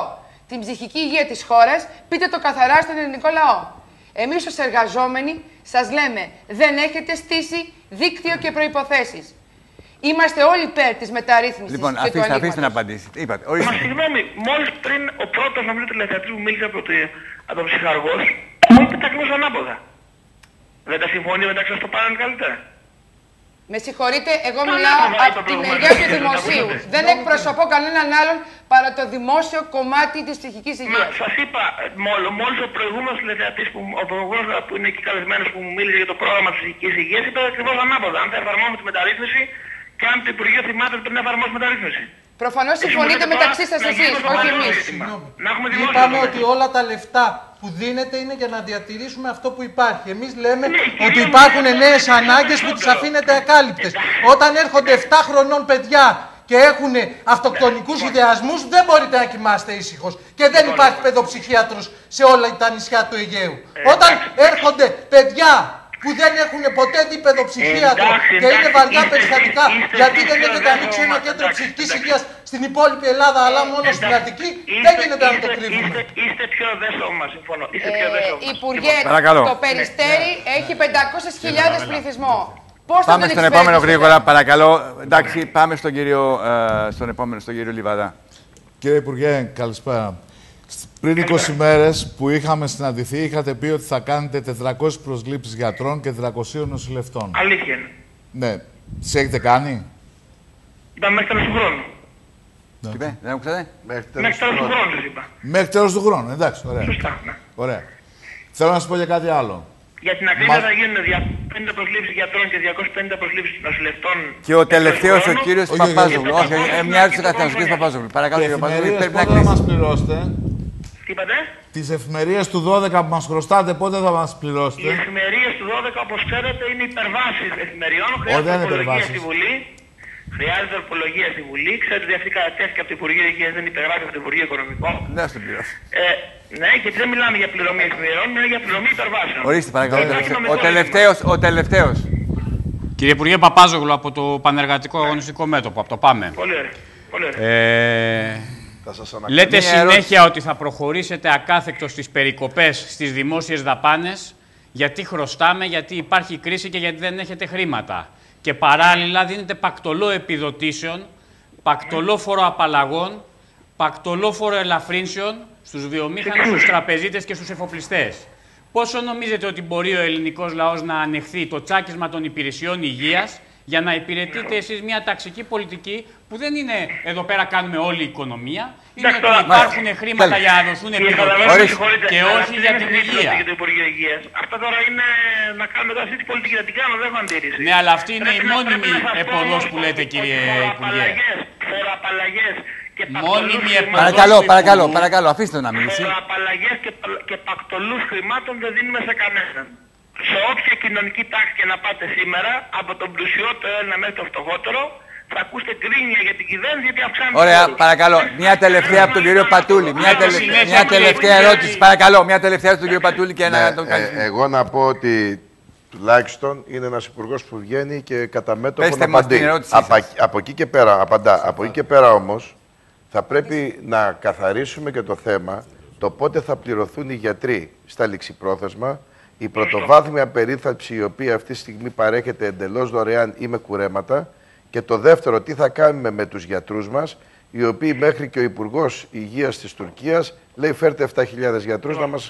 την ψυχική υγεία της χώρας, πείτε το καθαρά στον ελληνικό λαό. Εμείς ως εργαζόμενοι σας λέμε δεν έχετε στήσει δίκτυο και προϋποθέσεις. Είμαστε όλοι υπέρ της μεταρρύθμισης. Λοιπόν, αφήστε να απαντήσετε. Μα συγγνώμη, μόλις πριν ο πρώτος νομίζω τηλεθεατής που μίλησε από τον ψυχαργός, μου είπε τα ακριβώς ανάποδα. Δεν τα συμφωνεί μεταξύ σας το πάρουν καλύτερα. Με συγχωρείτε, εγώ μιλάω από τη μεριά του δημοσίου. Δεν εκπροσωπώ κανέναν άλλον παρά το δημόσιο κομμάτι της ψυχικής υγείας. Σας είπα, μόλις ο προηγούμενος τηλεθεατής που είναι εκεί καλεσμένος που μου μίλησε για το πρόγραμμα της ψυχικής υγείας, είπε ακριβώς ανάποδα. Αν θα εφαρμόσουμε τη μεταρρύθμιση και αν το Υπουργείο θυμάται ότι πρέπει να εφαρμόσει μεταρρύθμιση. Προφανώς συμφωνείτε μεταξύ σας εσείς, όχι εμείς. Είπαμε ότι όλα τα λεφτά που δίνεται είναι για να διατηρήσουμε αυτό που υπάρχει. Εμείς λέμε ότι υπάρχουν νέες ανάγκες που τις αφήνετε ακάλυπτες. Όταν έρχονται 7 χρονών παιδιά και έχουν αυτοκτονικούς ιδεασμούς, δεν μπορείτε να κοιμάστε ήσυχος. Και δεν υπάρχει παιδοψυχίατρος σε όλα τα νησιά του Αιγαίου. Όταν έρχονται παιδιά που δεν έχουν ποτέ δει παιδοψυχίατρο και είναι βαριά περιστατικά, γιατί δεν έχετε ανοίξει ένα κέντρο ψυχικής υγείας στην υπόλοιπη Ελλάδα, αλλά μόνο στην Αττική, δεν γίνεται να το κρύβουμε. Είστε πιο δέσομα, συμφωνώ. Υπουργέ, το Περιστέρι έχει 500.000 πληθυσμό. Πώς θα πάμε στον επόμενο γρήγορα, παρακαλώ. Εντάξει, πάμε στον κύριο Λιβαδά. Κύριε Υπουργέ, καλησπέρα. Πριν 20 μέρες που είχαμε συναντηθεί, είχατε πει ότι θα κάνετε 400 προσλήψεις γιατρών και 400 νοσηλευτών. Αλήθεια είναι. Ναι. Τις έχετε κάνει? Ήταν μέχρι τέλος του χρόνου. Τι είπε, δεν άκουσατε? Μέχρι τέλος του χρόνου, σας είπα. Μέχρι τέλος του χρόνου, εντάξει, ωραία. Σωστά, ναι. Ωραία. Θέλω να σας πω για κάτι άλλο. Για την ακρίβεια θα γίνουν 250 προσλήψεις γιατρών και 250 προσλήψεις νοσηλευτών. Και ο τελευταίος, ο κύριος Παπάζογλου. Όχι, μια ερώτηση καθένας, ο κύριος Παπάζογλου. Παρακαλώ, κύριε Παπάζογλου, πρέπει να κλείσει. μας πληρώσετε? Τι είπατε? Τις εφημερίες του 12 που μας χρωστάτε, πότε θα μας πληρώσετε? Οι εφημερίες του 12, όπως ξέρετε, είναι υπερβάσεις εφημεριών. Χρειάζεται τροπολογία στη Βουλή. Χρειάζεται τροπολογία στη Βουλή. Ξέρετε ότι αυτή κατατέθηκε από το Υπουργείο Υγείας, δεν υπεγράφει από το Υπουργείο Οικονομικών. Δεν στην πληρώσει. Ναι, γιατί δεν μιλάμε για πληρωμή εφημερών, μιλάμε για πληρωμή υπερβάσεων. Ορίστε, παρακαλώ. Ο τελευταίος. Κύριε Υπουργέ Παπάζογλου, από το Πανεργατικό Αγωνιστικό Μέτωπο, από το ΠΑΜΕ. Πολύ ωραία. Πολύ ωραία. Λέτε συνέχεια ότι θα προχωρήσετε ακάθεκτος στις περικοπές στις δημόσιες δαπάνες, γιατί χρωστάμε, γιατί υπάρχει κρίση και γιατί δεν έχετε χρήματα. Και παράλληλα δίνετε πακτολό επιδοτήσεων, πακτολό φόρο απαλλαγών, πακτολό φόρο ελαφρύνσεων στους βιομήχανους, στους τραπεζίτες και στους εφοπλιστές. Πόσο νομίζετε ότι μπορεί ο ελληνικός λαός να ανεχθεί το τσάκισμα των υπηρεσιών υγείας για να υπηρετείτε εσείς μια ταξική πολιτική που δεν είναι εδώ πέρα κάνουμε όλη η οικονομία, είναι ότι υπάρχουν χρήματα για να δοθούν επιδοτήσεις και όχι για την υγεία. Αυτά τώρα είναι να κάνουμε τώρα αυτή την πολιτική, να την κάνω, δεν έχω αντίρρηση. Ναι, αλλά αυτή είναι η μόνιμη εποδός που λέτε, κύριε Υπουργέ. Φοροαπαλλαγές και Παρακαλώ, αφήστε να μιλήσει. Φοροαπαλλαγές και πακτολούς χρημάτων δεν δίνουμε σε κανέναν. Σε όποια κοινωνική τάξη και να πάτε σήμερα, από τον πλουσιότερο ένα μέχρι το φτωχότερο, θα ακούσετε γκρίνια για την κυβέρνηση γιατί αυξάνεται. Ωραία, παρακαλώ. Μια τελευταία από τον κύριο Πατούλη. Μια τελευταία ερώτηση. Παρακαλώ, μια τελευταία από τον κύριο Πατούλη και ένα τον καλή. Εγώ να πω ότι τουλάχιστον είναι ένας υπουργός που βγαίνει και κατά μέτωπο να απαντεί. Από εκεί και πέρα, απαντά. Από εκεί και πέρα όμως, θα πρέπει να καθαρίσουμε και το θέμα το πότε θα πληρωθούν οι γιατροί στα ληξιπρόθεσμα. Η πρωτοβάθμια περίθαλψη, η οποία αυτή τη στιγμή παρέχεται εντελώς δωρεάν ή με κουρέματα. Και το δεύτερο, τι θα κάνουμε με τους γιατρούς μας, οι οποίοι μέχρι και ο Υπουργός Υγείας της Τουρκίας λέει φέρτε 7.000 γιατρούς να μας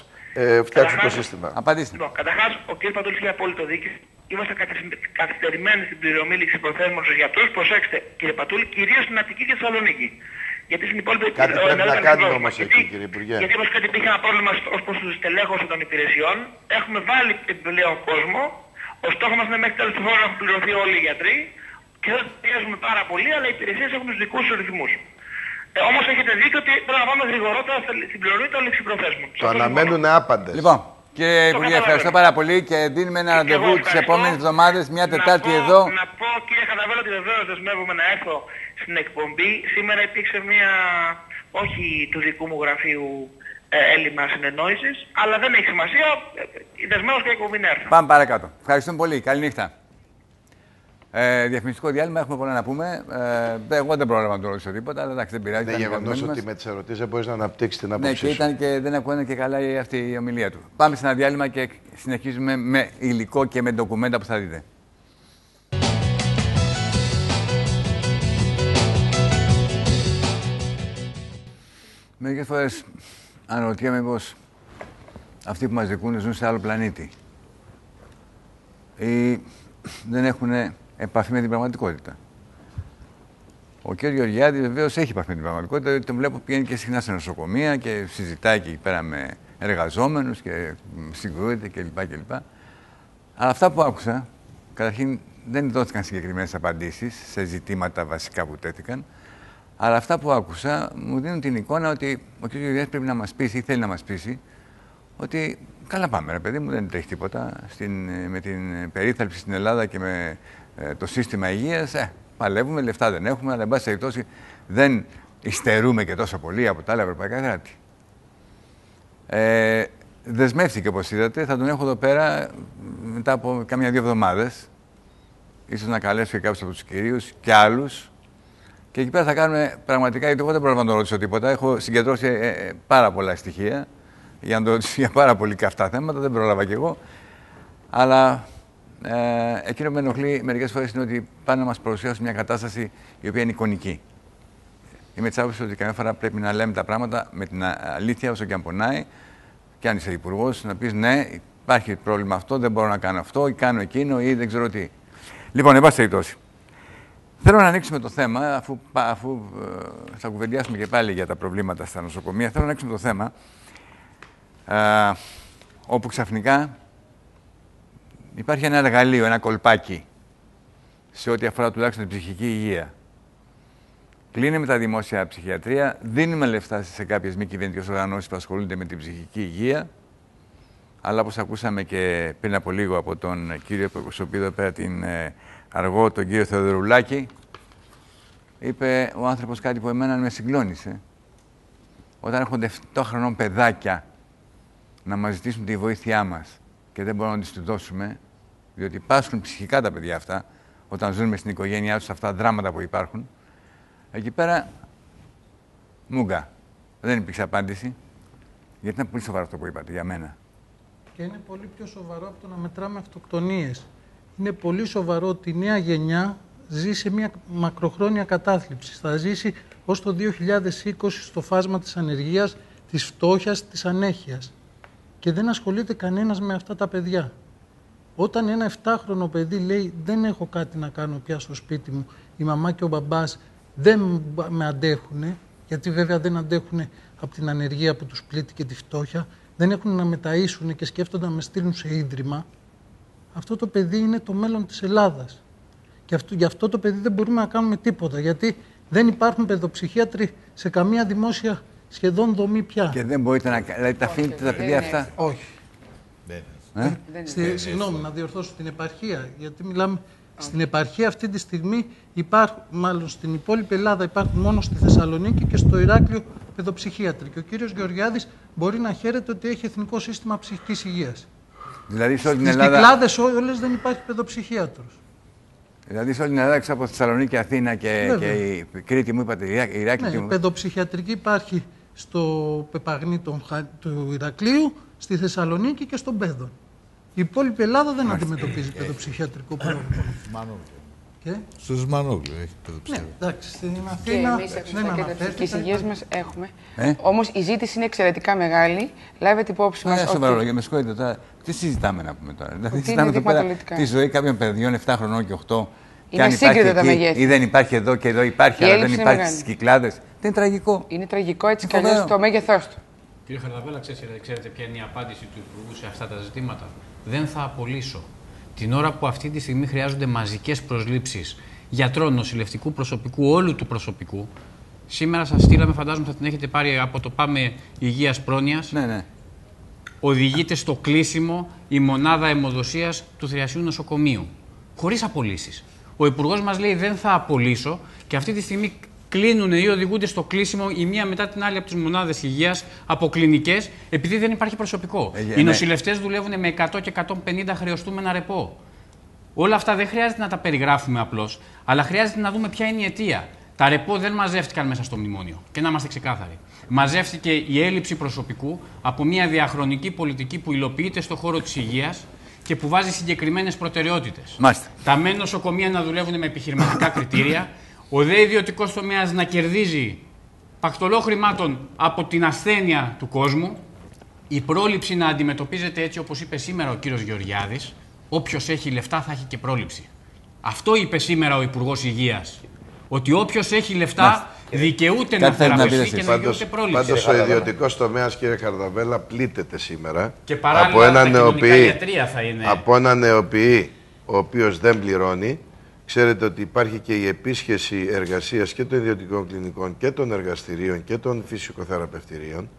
φτιάξουν το σύστημα. Απαντήστε. Καταρχάς, ο κ. Πατούλης είχε απόλυτο δίκιο. Είμαστε καθυστερημένοι στην πληρωμή ληξιπροθέσμων στους γιατρούς. Προσέξτε, κύριε Πατούλη, κυρίως στην Αττική και Θεσσαλονίκη. Γιατί στην υπόλοιπη κάτι πρέπει να κάνουμε όμως εκεί, κύριε Υπουργέ. Γιατί όπως κάτι υπήρχε ένα πρόβλημα ως προς τη στελέχωση των υπηρεσιών. Έχουμε βάλει επιπλέον κόσμο. Ο στόχος μας είναι μέχρι τέλος του χρόνου να έχουν πληρωθεί όλοι οι γιατροί. Και δεν πιέζουμε πάρα πολύ, αλλά οι υπηρεσίες έχουν τους δικούς τους ρυθμούς. Όμως έχετε δίκιο ότι πρέπει να πάμε γρηγορότερα στην πληρωμή των ληξιπροθέσμων. Το αναμένουν άπαντες. Λοιπόν, κύριε Υπουργέ, ευχαριστώ πάρα πολύ και δίνουμε ένα ραντεβού τις επόμενες εβδομάδες, μια Τετάρτη εδώ. Να πω, κύριε Χαταβέλο, ότι βεβαίως δεσμεύομαι να έρθω στην εκπομπή. Σήμερα υπήρξε μια, όχι του δικού μου γραφείου, έλλειμμα συνεννόησης, αλλά δεν έχει σημασία. Δεσμεύω και η εκπομπή να έρθω. Πάμε παρακάτω. Ευχαριστούμε πολύ. Καληνύχτα. Διαφημιστικό διάλειμμα, έχουμε πολλά να πούμε. Εγώ δεν πρόλαβα να το ρωτήσω τίποτα, αλλά εντάξει, δεν πειράζει. Είναι γεγονός ότι με τις ερωτήσεις δεν μπορείς να αναπτύξεις την άποψή σου. Ναι, και ήταν και δεν ακούγανε και καλά αυτή η ομιλία του. Πάμε σε ένα διάλειμμα και συνεχίζουμε με υλικό και με ντοκουμέντα που θα δείτε. Μερικές φορές αναρωτιέμαι πως αυτοί που μας δικούν ζουν σε άλλο πλανήτη ή δεν έχουν επαφή με την πραγματικότητα. Ο κ. Γεωργιάδης βεβαίως έχει επαφή με την πραγματικότητα, διότι τον βλέπω πηγαίνει και συχνά σε νοσοκομεία και συζητάει εκεί πέρα με εργαζόμενους και συγκρούεται κλπ. Αλλά αυτά που άκουσα, καταρχήν δεν δόθηκαν συγκεκριμένες απαντήσεις σε ζητήματα βασικά που τέθηκαν, αλλά αυτά που άκουσα μου δίνουν την εικόνα ότι ο κ. Γεωργιάδης πρέπει να μας πείσει ή θέλει να μας πείσει ότι καλά πάμε, ρε παιδί μου, δεν τρέχει τίποτα με την περίθαλψη στην Ελλάδα και με το σύστημα υγείας. παλεύουμε, λεφτά δεν έχουμε, αλλά εν πάση περιπτώσει δεν υστερούμε και τόσο πολύ από τα άλλα ευρωπαϊκά κράτη. Δεσμεύτηκε, όπως είδατε, θα τον έχω εδώ πέρα μετά από κάμια 2 εβδομάδες. Ίσως να καλέσω και κάποιους από τους κυρίους και άλλους. Και εκεί πέρα θα κάνουμε πραγματικά, γιατί εγώ δεν μπορώ να τον ρωτήσω τίποτα. Έχω συγκεντρώσει πάρα πολλά στοιχεία για να τον ρωτήσω για πάρα πολύ καυτά θέματα. Δεν πρόλαβα κι εγώ. Αλλά εκείνο που με ενοχλεί μερικές φορές είναι ότι πάνε να μας παρουσιάσουν μια κατάσταση η οποία είναι εικονική. Είμαι της άποψης ότι καμιά φορά πρέπει να λέμε τα πράγματα με την αλήθεια, όσο και αν πονάει. Και αν είσαι υπουργός, να πεις ναι, υπάρχει πρόβλημα αυτό, δεν μπορώ να κάνω αυτό, ή κάνω εκείνο, ή δεν ξέρω τι. Λοιπόν, εν πάση περιπτώσει. Θέλω να ανοίξουμε το θέμα, αφού θα κουβεντιάσουμε και πάλι για τα προβλήματα στα νοσοκομεία, θέλω να ανοίξουμε το θέμα όπου ξαφνικά υπάρχει ένα εργαλείο, ένα κολπάκι σε ό,τι αφορά τουλάχιστον την ψυχική υγεία. Κλείνουμε τα δημόσια ψυχιατρία, δίνουμε λεφτά σε κάποιες μη κυβερνητικές οργανώσεις που ασχολούνται με την ψυχική υγεία, αλλά όπως ακούσαμε και πριν από λίγο από τον κύριο που εκπροσωπεί εδώ πέρα την Αργό, τον κύριο Θεοδωρουλάκη, είπε ο άνθρωπος κάτι που εμένα με συγκλώνησε. Όταν έρχονται 7 χρονών παιδάκια να μας ζητήσουν τη βοήθειά μας και δεν μπορούμε να τις του δώσουμε, διότι πάσχουν ψυχικά τα παιδιά αυτά, όταν ζουν μες στην οικογένειά τους αυτά τα δράματα που υπάρχουν, εκεί πέρα, μούγκα. Δεν υπήρξε απάντηση, γιατί είναι πολύ σοβαρό αυτό που είπατε για μένα. Και είναι πολύ πιο σοβαρό από το να μετράμε αυτοκτονίες. Είναι πολύ σοβαρό ότι η νέα γενιά ζει σε μια μακροχρόνια κατάθλιψη. Θα ζήσει ως το 2020 στο φάσμα της ανεργίας, της φτώχειας, της ανέχειας. Και δεν ασχολείται κανένας με αυτά τα παιδιά. Όταν ένα 7χρονο παιδί λέει «Δεν έχω κάτι να κάνω πια στο σπίτι μου, η μαμά και ο μπαμπάς δεν με αντέχουνε», γιατί βέβαια δεν αντέχουνε από την ανεργία που τους πλήττει και τη φτώχεια, δεν έχουν να με ταΐσουνε και σκέφτονται να με στείλουν σε ίδρυμα, αυτό το παιδί είναι το μέλλον της Ελλάδας. Και γι' αυτό το παιδί δεν μπορούμε να κάνουμε τίποτα, γιατί δεν υπάρχουν παιδοψυχίατροι σε καμία δημόσια σχεδόν δομή πια. Και δεν μπορείτε να... Δηλαδή τα αφήνετε τα παιδιά αυτά. Όχι. Συγγνώμη, να διορθώσω την επαρχία, γιατί μιλάμε... Στην επαρχία αυτή τη στιγμή υπάρχουν, μάλλον στην υπόλοιπη Ελλάδα υπάρχουν μόνο στη Θεσσαλονίκη και στο Ηράκλειο παιδοψυχίατροι. Και ο κύριος Γεωργιάδης μπορεί να χαίρεται ότι έχει εθνικό σύστημα ψυχικής υγείας. Δηλαδή σε όλη την Ελλάδα... Στις Κυκλάδες όλες δεν υπάρχει παιδοψυχίατρος. Δηλαδή σε όλη την Ελλάδα, έξω από Θεσσαλονίκη, Αθήνα και η Κρήτη μου είπατε, η Ηράκλειο... Ναι, παιδοψυχιατρική υπάρχει στο Πεπαγνή του Ηρακλείου, στη Θεσσαλονίκη και στον Πέδων. Η υπόλοιπη Ελλάδα δεν αντιμετωπίζει παιδοψυχιατρικό πρόβλημα. Στους Μανόγλου έχει παιδοψυχιατρικό. Ναι, εντάξει, στην Αθήνα δεν αναφέρεται. Τις υγείας μας έχουμε. Όμως η ζήτηση είναι εξαιρετικά μεγάλη. Λάβετε υπόψη μας. Σοβαρόλογια, με συγχωρείτε τώρα. Τι συζητάμε να πούμε τώρα? Δηλαδή, συζητάμε εδώ πέρα τη ζωή κάποιων παιδιών 7 χρονών και 8. Είναι ασύγκριτα τα μεγέθη. Ή δεν υπάρχει εδώ και εδώ υπάρχει, αλλά δεν υπάρχει στις Κυκλάδες. Δεν είναι τραγικό. Είναι τραγικό έτσι κι αλλιώς το μέγεθός του. Κύριε Χαρδαβέλα, ξέρετε ποια είναι η απάντηση του Υπουργού σε αυτά τα ζητήματα? Δεν θα απολύσω. Την ώρα που αυτή τη στιγμή χρειάζονται μαζικές προσλήψεις γιατρών, νοσηλευτικού προσωπικού, όλου του προσωπικού. Σήμερα σας στείλαμε, φαντάζομαι θα την έχετε πάρει από το Πάμε Υγείας Πρόνοιας. Ναι. Οδηγείται στο κλείσιμο η μονάδα αιμοδοσίας του Θριασίου Νοσοκομείου. Χωρίς απολύσεις. Ο Υπουργός μας λέει δεν θα απολύσω και αυτή τη στιγμή κλείνουν ή οδηγούνται στο κλείσιμο η μία μετά την άλλη από τις μονάδες υγείας, από κλινικές, επειδή δεν υπάρχει προσωπικό. Οι νοσηλευτές δουλεύουν με 100 και 150 χρεωστούμενα ρεπό. Όλα αυτά δεν χρειάζεται να τα περιγράφουμε απλώς, αλλά χρειάζεται να δούμε ποια είναι η αιτία. Τα ρεπό δεν μαζεύτηκαν μέσα στο μνημόνιο. Και να είμαστε ξεκάθαροι. Μαζεύτηκε η έλλειψη προσωπικού από μια διαχρονική πολιτική που υλοποιείται στον χώρο της υγείας και που βάζει συγκεκριμένες προτεραιότητες. Τα μεν νοσοκομεία να δουλεύουν με επιχειρηματικά κριτήρια. Ο δε ιδιωτικός τομέας να κερδίζει πακτολό χρημάτων από την ασθένεια του κόσμου, η πρόληψη να αντιμετωπίζεται έτσι όπως είπε σήμερα ο κύριος Γεωργιάδης, όποιος έχει λεφτά θα έχει και πρόληψη. Αυτό είπε σήμερα ο Υπουργός Υγείας, ότι όποιος έχει λεφτά δικαιούται να θεραπευτεί και να δικαιούται πρόληψη. Πάντως ο ιδιωτικός τομέας, κύριε Χαρδαβέλα, πλήττεται σήμερα και παράλληλα τα κοινωνικά ιατρεία θα είναι. Από έναν νεοποιή ο οποίος δεν πληρώνει. Ξέρετε ότι υπάρχει και η επίσχεση εργασίας και των ιδιωτικών κλινικών και των εργαστηρίων και των φυσικοθεραπευτηρίων.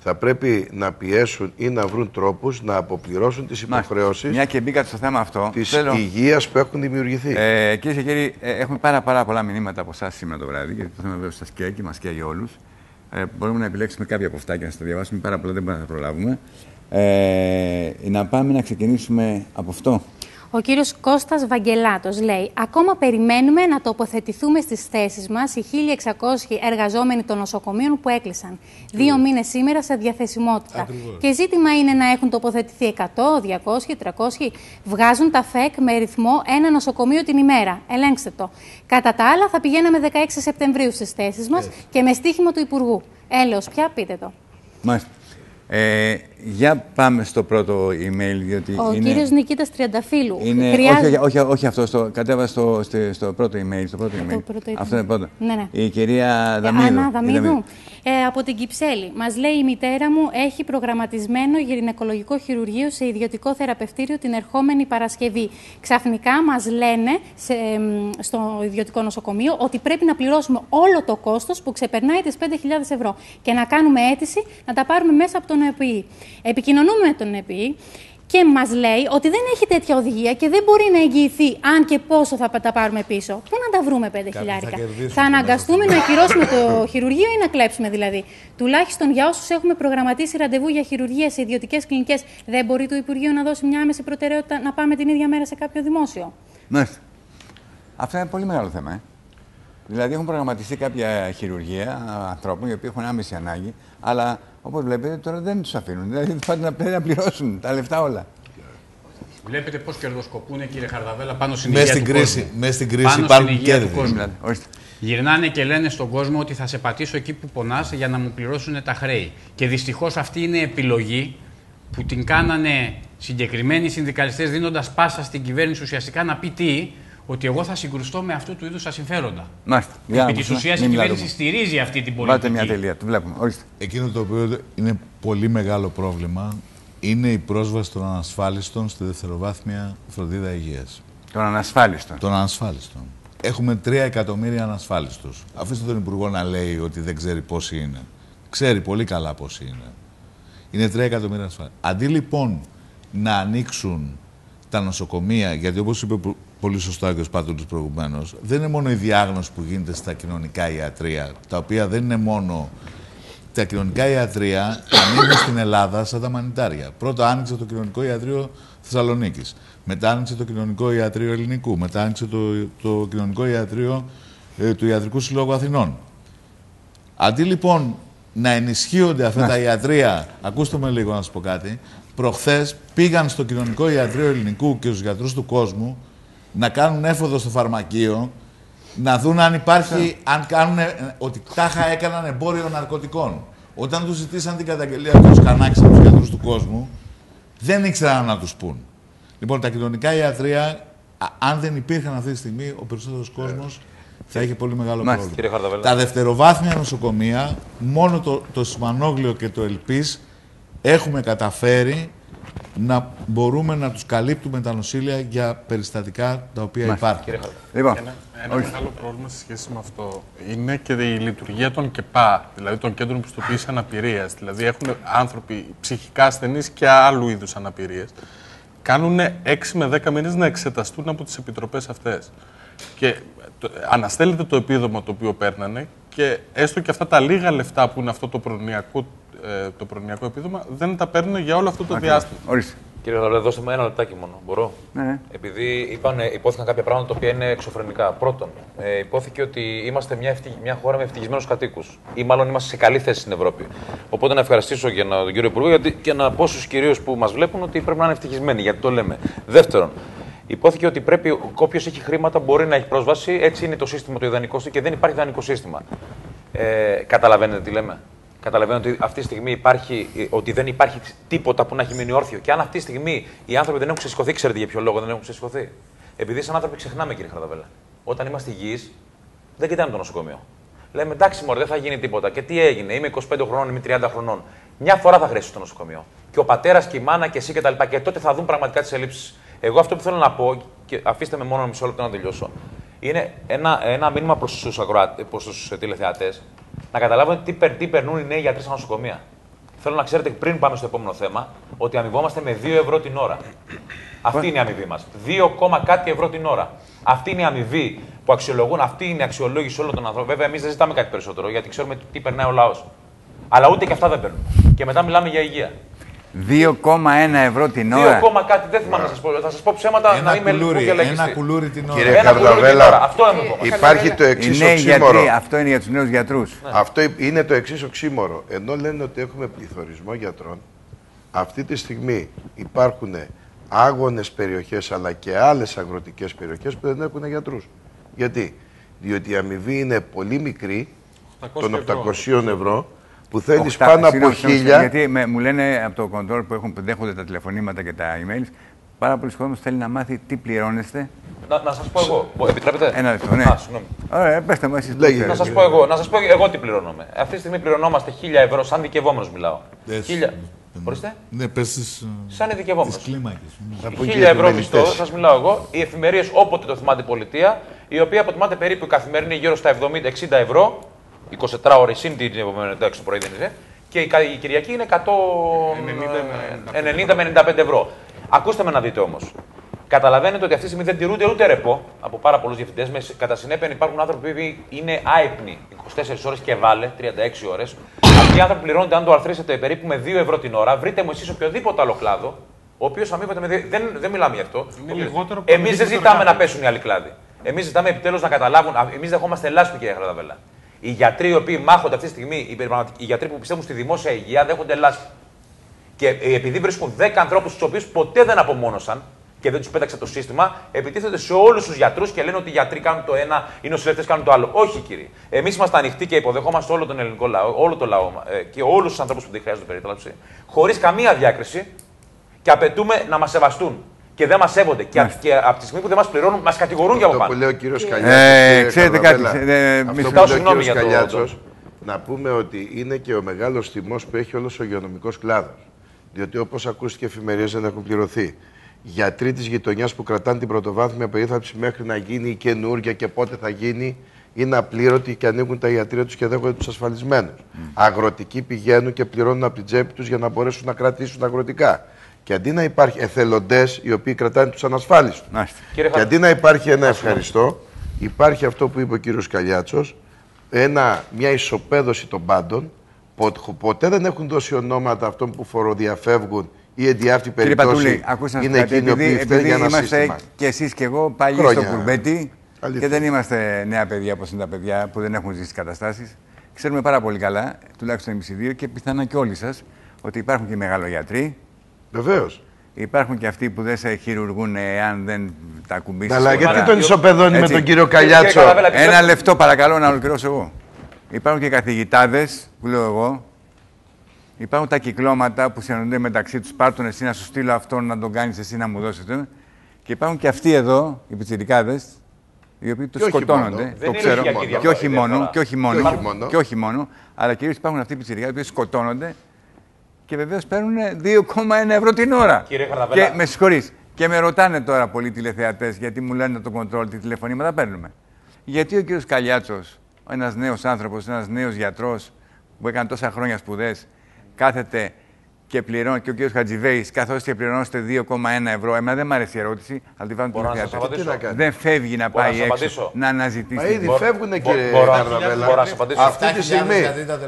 θα πρέπει να πιέσουν ή να βρουν τρόπους να αποπληρώσουν τις υποχρεώσεις. Μια και μπήκα στο θέμα αυτό. Της υγείας που έχουν δημιουργηθεί. Κυρίες και κύριοι, έχουμε πάρα πολλά μηνύματα από εσάς σήμερα το βράδυ, γιατί το θέμα βέβαια σας καίει και μας καίει όλους. Μπορούμε να επιλέξουμε κάποια από αυτά και να σας τα διαβάσουμε. Πάρα πολλά δεν μπορούμε να τα προλάβουμε. Να πάμε να ξεκινήσουμε από αυτό. Ο κύριος Κώστας Βαγγελάτος λέει: ακόμα περιμένουμε να τοποθετηθούμε στις θέσεις μας οι 1.600 εργαζόμενοι των νοσοκομείων που έκλεισαν. 2 μήνες σήμερα σε διαθεσιμότητα. Ακριβώς. Και ζήτημα είναι να έχουν τοποθετηθεί 100, 200, 300. Βγάζουν τα ΦΕΚ με ρυθμό ένα νοσοκομείο την ημέρα. Ελέγξτε το. Κατά τα άλλα, θα πηγαίναμε 16 Σεπτεμβρίου στις θέσεις μας και με στοίχημα του Υπουργού. Έλεος πια, πείτε το. Μάλιστα. Για πάμε στο πρώτο email, διότι ο κύριος Νικήτας Τριανταφύλου. Όχι αυτό, κατέβασε στο πρώτο email. Αυτό είναι πρώτο. Ναι. Η κυρία Δαμίδου. Από την Κυψέλη. Μας λέει: η μητέρα μου έχει προγραμματισμένο γυναικολογικό χειρουργείο σε ιδιωτικό θεραπευτήριο την ερχόμενη Παρασκευή. Ξαφνικά μας λένε στο ιδιωτικό νοσοκομείο ότι πρέπει να πληρώσουμε όλο το κόστος που ξεπερνάει τις 5.000 ευρώ και να κάνουμε αίτηση να τα πάρουμε μέσα από τον ΕΠΗ. Επικοινωνούμε με τον ΕΠΗ και μας λέει ότι δεν έχει τέτοια οδηγία και δεν μπορεί να εγγυηθεί αν και πόσο θα τα πάρουμε πίσω. Πού να τα βρούμε 5.000? Θα αναγκαστούμε να ακυρώσουμε το χειρουργείο ή να κλέψουμε δηλαδή. Τουλάχιστον για όσους έχουμε προγραμματίσει ραντεβού για χειρουργία σε ιδιωτικές κλινικές, δεν μπορεί το Υπουργείο να δώσει μια άμεση προτεραιότητα να πάμε την ίδια μέρα σε κάποιο δημόσιο? Μάλιστα. Αυτό είναι πολύ μεγάλο θέμα. Δηλαδή, έχουν προγραμματιστεί κάποια χειρουργία ανθρώπων οι οποίοι έχουν άμεση ανάγκη, αλλά όπως βλέπετε τώρα δεν τους αφήνουν. Δηλαδή, θα πρέπει να πληρώσουν τα λεφτά όλα. Βλέπετε πώς κερδοσκοπούν, κύριε Χαρδαβέλα, πάνω στην υγεία του κόσμου. Μέσα στην κρίση υπάρχουν κέρδη. Γυρνάνε και λένε στον κόσμο ότι θα σε πατήσω εκεί που πονάς για να μου πληρώσουν τα χρέη. Και δυστυχώς αυτή είναι επιλογή που την κάνανε συγκεκριμένοι συνδικαλιστές, δίνοντας πάσα στην κυβέρνηση ουσιαστικά να πει τι, ότι εγώ θα συγκρουστώ με αυτού του είδους τα συμφέροντα. Μάλιστα. Επί της ουσίας η κυβέρνηση στηρίζει αυτή την πολιτική. Βάλτε μια τελεία, το βλέπουμε. Ορίστε. Εκείνο το οποίο είναι πολύ μεγάλο πρόβλημα είναι η πρόσβαση των ανασφάλιστων στη δευτεροβάθμια φροντίδα υγείας. Των ανασφάλιστων. Των ανασφάλιστων. Έχουμε 3 εκατομμύρια ανασφάλιστους. Αφήστε τον Υπουργό να λέει ότι δεν ξέρει πόσοι είναι. Ξέρει πολύ καλά πόσοι είναι. Είναι 3 εκατομμύρια ανασφάλιστοι. Αντί λοιπόν να ανοίξουν τα νοσοκομεία, γιατί όπως είπε πολύ σωστά ο κ. Πάτουλης προηγουμένως, δεν είναι μόνο η διάγνωση που γίνεται στα κοινωνικά ιατρεία, τα οποία δεν είναι μόνο. Τα κοινωνικά ιατρεία ανοίγουν στην Ελλάδα σαν τα μανιτάρια. Πρώτα άνοιξε το κοινωνικό ιατρείο Θεσσαλονίκης. Μετά άνοιξε το κοινωνικό ιατρείο Ελληνικού. Μετά άνοιξε το κοινωνικό ιατρείο του Ιατρικού Συλλόγου Αθηνών. Αντί λοιπόν να ενισχύονται αυτά τα ιατρεία, ακούστε με λίγο να σας πω κάτι, προχθές πήγαν στο κοινωνικό ιατρείο Ελληνικού και στους γιατρούς του κόσμου να κάνουν έφοδο στο φαρμακείο, να δουν αν υπάρχει, αν κάνουν, ότι τάχα έκαναν εμπόριο ναρκωτικών. Όταν τους ζητήσαν την καταγγελία του Σκανάκης από τους γιατρούς του κόσμου, δεν ήξεραν να τους πούν. Λοιπόν, τα κοινωνικά ιατρεία, αν δεν υπήρχαν αυτή τη στιγμή, ο περισσότερος κόσμος θα είχε πολύ μεγάλο πρόβλημα. Τα δευτεροβάθμια νοσοκομεία, μόνο το Σιμανόγλιο και το Ελπίς, έχουμε καταφέρει να μπορούμε να τους καλύπτουμε τα νοσήλια για περιστατικά τα οποία υπάρχουν. Λοιπόν, ένα μεγάλο πρόβλημα σε σχέση με αυτό είναι και η λειτουργία των ΚΕΠΑ, δηλαδή των κέντρων πιστοποίησης αναπηρίας. Δηλαδή έχουν άνθρωποι ψυχικά ασθενείς και άλλου είδους αναπηρίες. Κάνουν 6 με 10 μήνες να εξεταστούν από τις επιτροπές αυτές. Και αναστέλλεται το επίδομα το οποίο παίρνανε και έστω και αυτά τα λίγα λεφτά που είναι αυτό το προνοιακό επίδομα δεν τα παίρνουν για όλο αυτό το διάστημα. Ορίστε. Κύριε Λαμπρέ, δώστε μου ένα λεπτάκι μόνο. Μπορώ? Ναι. Επειδή υπόθηκαν κάποια πράγματα τα οποία είναι εξωφρενικά. Πρώτον, υπόθηκε ότι είμαστε μια χώρα με ευτυχισμένους κατοίκους. Ή μάλλον είμαστε σε καλή θέση στην Ευρώπη. Οπότε να ευχαριστήσω και τον κύριο Υπουργό και να πω στους κυρίους που μας βλέπουν ότι πρέπει να είναι ευτυχισμένοι. Γιατί το λέμε. Δεύτερον, υπόθηκε ότι πρέπει όποιος έχει χρήματα μπορεί να έχει πρόσβαση. Έτσι είναι το σύστημα το ιδανικό και δεν υπάρχει ιδανικό σύστημα. Καταλαβαίνετε τι λέμε? Καταλαβαίνετε ότι αυτή τη στιγμή ότι δεν υπάρχει τίποτα που να έχει μείνει όρθιο. Και αν αυτή τη στιγμή οι άνθρωποι δεν έχουν ξεσηκωθεί, ξέρετε για ποιο λόγο δεν έχουν ξεσηκωθεί? Επειδή σαν άνθρωποι ξεχνάμε, κύριε Χαρδαβέλα. Όταν είμαστε υγιείς, δεν κοιτάμε το νοσοκομείο. Λέμε εντάξει, μωρέ, δεν θα γίνει τίποτα. Και τι έγινε? Είμαι 25 χρονών, είμαι 30 χρονών. Μια φορά θα χρειαστεί στο νοσοκομείο. Και ο πατέρας και η μάνα και εσύ κτλ. Και τότε θα δουν πραγματικά τις ελλείψεις. Εγώ αυτό που θέλω να πω, και αφήστε με μόνο μισό λεπτό να τελειώσω, είναι ένα μήνυμα προς τους τηλεθεατές. Να καταλάβουν τι περνούν οι νέοι γιατροί στα νοσοκομεία. θέλω να ξέρετε πριν πάμε στο επόμενο θέμα ότι αμοιβόμαστε με 2 ευρώ την ώρα. Αυτή είναι η αμοιβή μας. 2, κάτι ευρώ την ώρα. Αυτή είναι η αμοιβή που αξιολογούν, αυτή είναι η αξιολόγηση όλων των ανθρώπων. Βέβαια, εμείς δεν ζητάμε κάτι περισσότερο γιατί ξέρουμε τι περνάει ο λαός. Αλλά ούτε και αυτά δεν παίρνουν. Και μετά μιλάμε για υγεία. 2,1 ευρώ την ώρα. 2, κάτι, δεν θυμάμαι να σας πω. Θα σας πω ψέματα να είμαι λίγο και ένα κουλούρι την ώρα. Κύριε Χαρδαβέλα, αυτό υπάρχει το εξής οξύμορο. Αυτό είναι για τους νέους γιατρούς. Αυτό είναι το εξής οξύμορο. Ενώ λένε ότι έχουμε πληθωρισμό γιατρών, αυτή τη στιγμή υπάρχουν άγονες περιοχές αλλά και άλλες αγροτικές περιοχές που δεν έχουν γιατρούς. Γιατί? Διότι η αμοιβή είναι πολύ μικρή, των 800 ευρώ, που θέλεις πάνω από 1.000. Γιατί μου λένε από το κοντρόλ που δέχονται τα τηλεφωνήματα και τα emails, πάρα πολλοί κόσμος θέλει να μάθει τι πληρώνεστε. Να σας πω εγώ. Επιτρέπετε? Ένα λεπτό, ναι. Ωραία, πέστε μου εσείς. Να σας πω εγώ τι πληρώνομαι. Αυτή τη στιγμή πληρωνόμαστε 1.000 ευρώ, σαν δικαιωμένος μιλάω. 1.000. Ορίστε. Ναι, πες σαν ειδικευόμενος. 1.000 ευρώ μισθό, σας μιλάω εγώ. Οι εφημερίες όποτε το θυμάται η πολιτεία, η οποία αποτιμάται περίπου η καθημερινή γύρω στα 70-60 ευρώ, 24 ώρες συν την επόμενη, εντάξει, το πρωί δεν είναι, και η Κυριακή είναι 90 με 95 ευρώ. Ακούστε με να δείτε όμως. Καταλαβαίνετε ότι αυτή τη στιγμή δεν τηρούνται ούτε ρεπό από πάρα πολλούς διευθυντές. Κατά συνέπεια υπάρχουν άνθρωποι που είναι άυπνοι 24 ώρες και βάλε 36 ώρες. Αυτοί οι άνθρωποι πληρώνονται, αν το αρθρίσετε, περίπου με 2 ευρώ την ώρα. Βρείτε μου εσείς οποιοδήποτε άλλο κλάδο, ο οποίος αμείβεται με 2. Δεν μιλάμε γι' αυτό. Εμείς δεν ζητάμε να πέσουν οι άλλοι κλάδοι. Εμείς ζητάμε επιτέλους να καταλάβουν. Εμείς δεχόμαστε λάσπη, κύριε Χαρδαβέλα. Οι γιατροί οι οποίοι μάχονται αυτή τη στιγμή, οι γιατροί που πιστεύουν στη δημόσια υγεία, δέχονται λάσπη. Και επειδή βρίσκουν 10 ανθρώπους τους οποίους ποτέ δεν απομόνωσαν και δεν τους πέταξε το σύστημα, επιτίθενται σε όλους τους γιατρούς και λένε ότι οι γιατροί κάνουν το ένα, οι νοσηλευτές κάνουν το άλλο. Όχι, κύριε. Εμείς είμαστε ανοιχτοί και υποδεχόμαστε όλο τον ελληνικό λαό, όλο το λαό και όλους τους ανθρώπους που δεν χρειάζονται περίθαλψη, χωρίς καμία διάκριση και απαιτούμε να μας σεβαστούν. Και δεν μας σέβονται. Και από τη στιγμή που δεν μας πληρώνουν, μας κατηγορούν για από πάνω. Αυτό που λέει ο κύριος Καλιάτσος. Ξέρετε κάτι. Να πούμε ότι είναι και ο μεγάλος τιμός που έχει όλος ο υγειονομικός κλάδος. Διότι όπως ακούστηκε, εφημερίες δεν έχουν πληρωθεί. Γιατροί της γειτονιάς που κρατάνε την πρωτοβάθμια περίθαλψη μέχρι να γίνει η καινούργια και πότε θα γίνει, είναι απλήρωτοι και ανοίγουν τα ιατρεία τους και δέχονται τους ασφαλισμένους. Αγροτικοί πηγαίνουν και πληρώνουν από την τσέπη τους για να μπορέσουν να κρατήσουν αγροτικά. Και αντί να υπάρχει εθελοντές οι οποίοι κρατάνε τους ανασφάλιστους. Και αντί να υπάρχει ένα ευχαριστώ, υπάρχει αυτό που είπε ο κύριος Καλιάτσος, μια ισοπαίδωση των πάντων. Ποτέ δεν έχουν δώσει ονόματα αυτών που φοροδιαφεύγουν ή εντιάφτη περιπτώση. Είναι εκείνοι οι οποίοι φταίνουν για ένα σύστημα. Είμαστε και εσείς και εγώ παλιοί στο κουρμπέτι και δεν είμαστε νέα παιδιά όπως είναι τα παιδιά που δεν έχουν ζήσει καταστάσεις. Ξέρουμε πάρα πολύ καλά, τουλάχιστον εμείς οι δύο και πιθανά και όλοι σας, ότι υπάρχουν και μεγαλογιατροί. Βεβαίως. Υπάρχουν και αυτοί που δεν σε χειρουργούν εάν δεν τα ακουμπήσεις. Αλλά γιατί τον ισοπεδώνει με τον κύριο Καλιάτσο? Ένα λεπτό παρακαλώ να ολοκληρώσω εγώ. Υπάρχουν και καθηγητάδες που λέω εγώ. Υπάρχουν τα κυκλώματα που συναντούνται μεταξύ τους. Πάρτον εσύ να σου στείλω αυτόν, να τον κάνεις εσύ να μου δώσεις. Και υπάρχουν και αυτοί εδώ, οι πιτσιρικάδες, οι οποίοι τους σκοτώνονται. Το ξέρω. Και όχι μόνο. Αλλά κυρίως υπάρχουν αυτοί οι πιτσιρικάδες που σκοτώνονται. Και βεβαίως παίρνουν 2,1 ευρώ την ώρα. Και με συγχωρείς. Και με ρωτάνε τώρα πολλοί τηλεθεατές, γιατί μου λένε το κοντρόλ, τι τηλεφωνήματα παίρνουμε. Γιατί ο κύριος Καλιάτσος, ένας νέος άνθρωπος, ένας νέος γιατρός που έκανε τόσα χρόνια σπουδές, κάθεται και πληρώνει, και ο κύριος Χατζηβέης, καθώς και πληρώνεστε 2,1 ευρώ. Εμένα δεν μου αρέσει η ερώτηση, αλλά τη βάζουν τηλεθεατές. Δεν φεύγει να πάει έξω να αναζητήσει. Μα ήδη φεύγουν, κύριε Χαρδαβέλα. Αυτή τη στιγμή.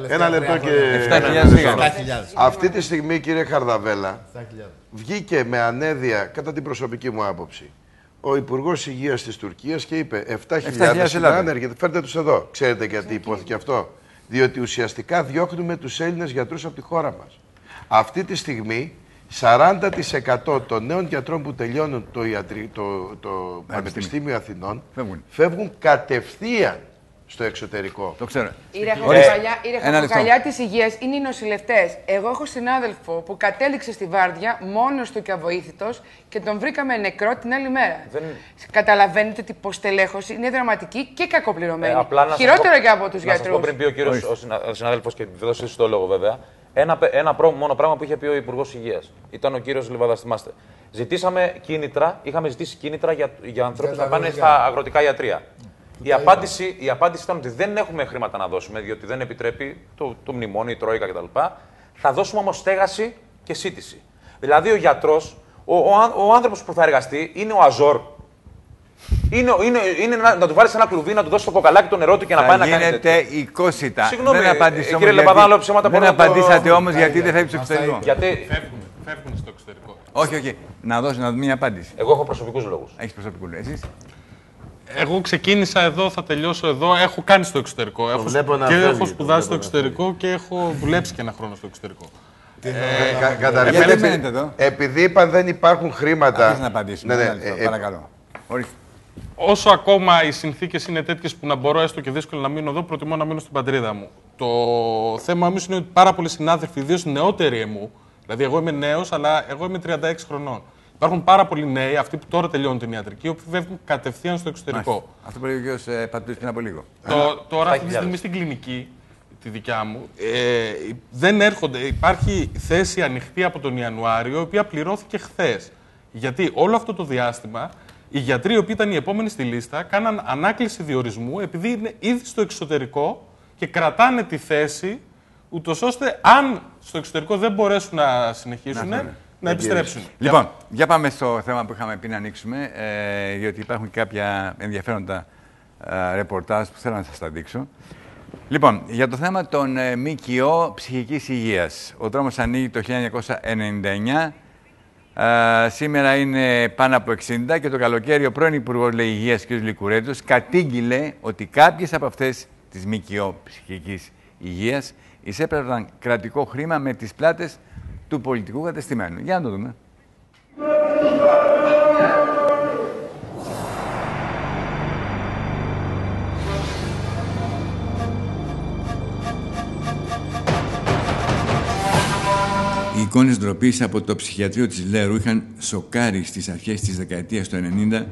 Ένα λεπτό και. 7.000. Αυτή τη στιγμή, κύριε Χαρδαβέλα, βγήκε με ανέδεια, κατά την προσωπική μου άποψη, ο Υπουργός Υγείας της Τουρκίας και είπε 7.000 είναι άνεργοι. Φέρτε τους εδώ. Ξέρετε γιατί υπόθηκε αυτό? Διότι ουσιαστικά διώχνουμε τους Έλληνες γιατρούς από τη χώρα μας. Αυτή τη στιγμή 40% των νέων γιατρών που τελειώνουν το Πανεπιστήμιο Αθηνών φεύγουν κατευθείαν στο εξωτερικό. Το ξέρω. Η ραχοκοκαλιά της υγείας είναι οι νοσηλευτές. Εγώ έχω συνάδελφο που κατέληξε στη βάρδια μόνος του και αβοήθητος και τον βρήκαμε νεκρό την άλλη μέρα. Καταλαβαίνετε ότι η υποστελέχωση είναι δραματική και κακοπληρωμένη. Χειρότερο και από τους γιατρούς. Να σας πω πριν πει ο κύριος ο συνάδελφος και βεβαίως εσείς το λόγο βέβαια. Ένα μόνο πράγμα που είχε πει ο Υπουργός Υγείας. Ήταν ο κύριος Λιβαδάς, θυμάστε. Είχαμε ζητήσει κίνητρα για ανθρώπους να πάνε στα αγροτικά ιατρεία. Η απάντηση ήταν ότι δεν έχουμε χρήματα να δώσουμε, διότι δεν επιτρέπει το μνημόνιο, η Τρόικα κτλ. Θα δώσουμε όμως στέγαση και σύντηση. Δηλαδή ο γιατρός, ο άνθρωπος που θα εργαστεί είναι ο Αζόρ. Είναι να του βάλεις ένα κλουβί, να του δώσεις το κοκαλάκι, το νερό του και να πάει να κάνει. Γίνεται οικόσιτα. Συγγνώμη, κύριε Λεπαδάλο, ψέματα δεν απαντήσατε όμως γιατί δεν φεύγει στο εξωτερικό. Γιατί φεύγουν στο εξωτερικό. Όχι. Να δώσω μια απάντηση. Εγώ έχω προσωπικούς λόγους. Έχεις προσωπικούς λόγους. Εσείς? Εγώ ξεκίνησα εδώ, θα τελειώσω εδώ. Έχω κάνει στο εξωτερικό. Έχω σπουδάσει στο εξωτερικό και έχω δουλέψει και ένα χρόνο στο εξωτερικό. Καταρχήν, επειδή είπαν δεν υπάρχουν χρήματα. Αφήστε να απαντήσουμε. Παρακαλώ. Όσο ακόμα οι συνθήκες είναι τέτοιες που να μπορώ έστω και δύσκολα να μείνω εδώ, προτιμώ να μείνω στην πατρίδα μου. Το θέμα όμως είναι ότι πάρα πολλοί συνάδελφοι, ιδίως νεότεροι εμού, δηλαδή εγώ είμαι νέος, αλλά εγώ είμαι 36 χρονών. Υπάρχουν πάρα πολλοί νέοι, αυτοί που τώρα τελειώνουν την ιατρική, που φεύγουν κατευθείαν στο εξωτερικό. Μάλιστα. Αυτό που λέει ο κ. Πατρίδης πριν από λίγο. Τώρα, αυτή τη στιγμή στην κλινική, τη δικιά μου, δεν έρχονται. Υπάρχει θέση ανοιχτή από τον Ιανουάριο, η οποία πληρώθηκε χθες. Γιατί όλο αυτό το διάστημα οι γιατροί, οι οποίοι ήταν οι επόμενοι στη λίστα, κάναν ανάκληση διορισμού επειδή είναι ήδη στο εξωτερικό και κρατάνε τη θέση, ούτως ώστε αν στο εξωτερικό δεν μπορέσουν να συνεχίσουν, να επιστρέψουν. Λοιπόν, για πάμε στο θέμα που είχαμε πει να ανοίξουμε, γιατί υπάρχουν και κάποια ενδιαφέροντα ρεπορτάζ που θέλω να σας τα δείξω. Λοιπόν, για το θέμα των ΜΚΟ ψυχικής υγείας. Ο δρόμος ανοίγει το 1999. Σήμερα είναι πάνω από 60 και το καλοκαίρι ο πρώην Υπουργός Υγείας κ. Λικουρέτζος κατήγγειλε ότι κάποιες από αυτές τις ΜΚΟ ψυχικής υγείας εισέπρεπαν κρατικό χρήμα με τις πλάτες του πολιτικού κατεστημένου. Για να το δούμε. Οι εικόνες ντροπής από το ψυχιατρίο της Λέρου είχαν σοκάρει στις αρχές της δεκαετίας του 90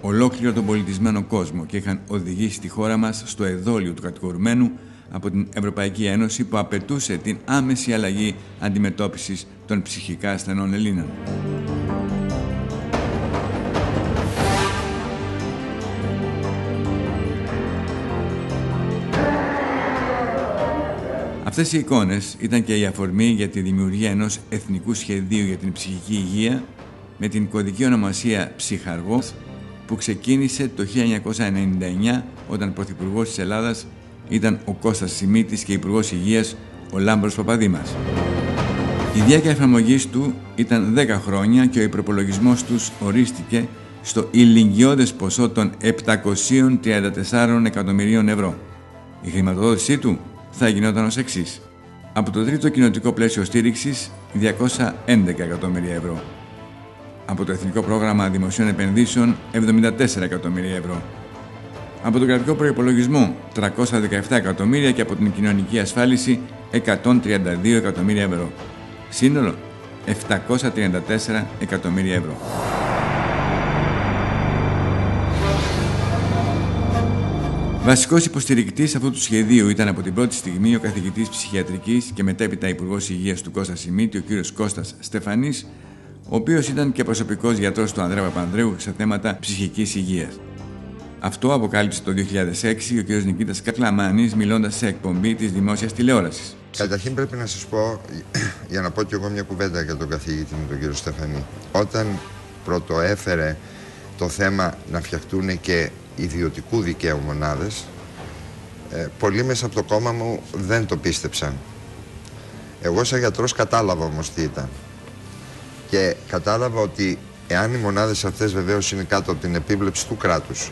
ολόκληρο τον πολιτισμένο κόσμο και είχαν οδηγήσει τη χώρα μας στο εδόλιο του κατηγορουμένου από την Ευρωπαϊκή Ένωση που απαιτούσε την άμεση αλλαγή αντιμετώπισης των ψυχικά ασθενών Ελλήνων. Αυτές οι εικόνες ήταν και η αφορμή για τη δημιουργία ενός εθνικού σχεδίου για την ψυχική υγεία με την κωδική ονομασία Ψυχαργός που ξεκίνησε το 1999 όταν Πρωθυπουργός της Ελλάδας ήταν ο Κώστας Σιμίτης και Υπουργός Υγείας ο Λάμπρος Παπαδήμας. Η διάρκεια εφαρμογής του ήταν 10 χρόνια και ο προπολογισμός τους ορίστηκε στο ηλικιώδες ποσό των 734 εκατομμυρίων ευρώ. Η χρηματοδότησή του θα γινόταν ως εξής. Από το τρίτο κοινοτικό πλαίσιο στήριξης 211 εκατομμύρια ευρώ. Από το Εθνικό Πρόγραμμα Δημοσίων Επενδύσεων 74 εκατομμύρια ευρώ. Από τον κρατικό προϋπολογισμό 317 εκατομμύρια και από την κοινωνική ασφάλιση 132 εκατομμύρια ευρώ. Σύνολο 734 εκατομμύρια ευρώ. Βασικός υποστηρικτής αυτού του σχεδίου ήταν από την πρώτη στιγμή ο καθηγητής ψυχιατρικής και μετέπειτα Υπουργός Υγείας του Κώστα Σιμίτη, ο κ. Κώστας Στεφανής, ο οποίος ήταν και προσωπικός γιατρός του Ανδρέα Παπανδρέου σε θέματα ψυχικής υγείας. Αυτό αποκάλυψε το 2006 ο κ. Νικήτας Κακλαμάνης, μιλώντας σε εκπομπή της δημόσιας τηλεόρασης. Καταρχήν πρέπει να σας πω, για να πω κι εγώ μια κουβέντα για τον καθηγητή μου, τον κ. Στεφανή. Όταν πρωτοέφερε το θέμα να φτιαχτούν και ιδιωτικού δικαίου μονάδες, πολλοί μέσα από το κόμμα μου δεν το πίστεψαν. Εγώ σαν γιατρός κατάλαβα όμως τι ήταν. Και κατάλαβα ότι εάν οι μονάδες αυτές βεβαίως είναι κάτω από την επίβλεψη του κράτους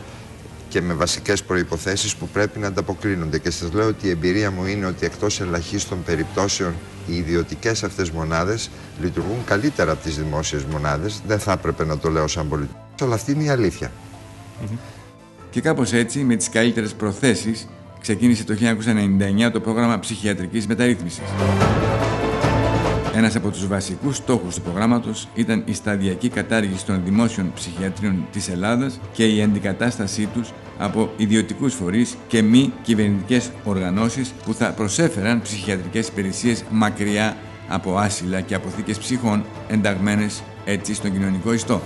και με βασικές προϋποθέσεις που πρέπει να ανταποκρίνονται, και σας λέω ότι η εμπειρία μου είναι ότι εκτός ελαχίστων περιπτώσεων οι ιδιωτικές αυτές μονάδες λειτουργούν καλύτερα από τις δημόσιες μονάδες, δεν θα έπρεπε να το λέω σαν πολιτικός, αλλά αυτή είναι η αλήθεια. Και κάπως έτσι, με τις καλύτερες προθέσεις, ξεκίνησε το 1999 το πρόγραμμα ψυχιατρικής μεταρρύθμισης. Ένας από τους βασικούς στόχους του προγράμματος ήταν η σταδιακή κατάργηση των δημόσιων ψυχιατρίων της Ελλάδας και η αντικατάστασή τους από ιδιωτικούς φορείς και μη κυβερνητικές οργανώσεις που θα προσέφεραν ψυχιατρικές υπηρεσίες μακριά από άσυλα και αποθήκες ψυχών ενταγμένες έτσι στον κοινωνικό ιστό.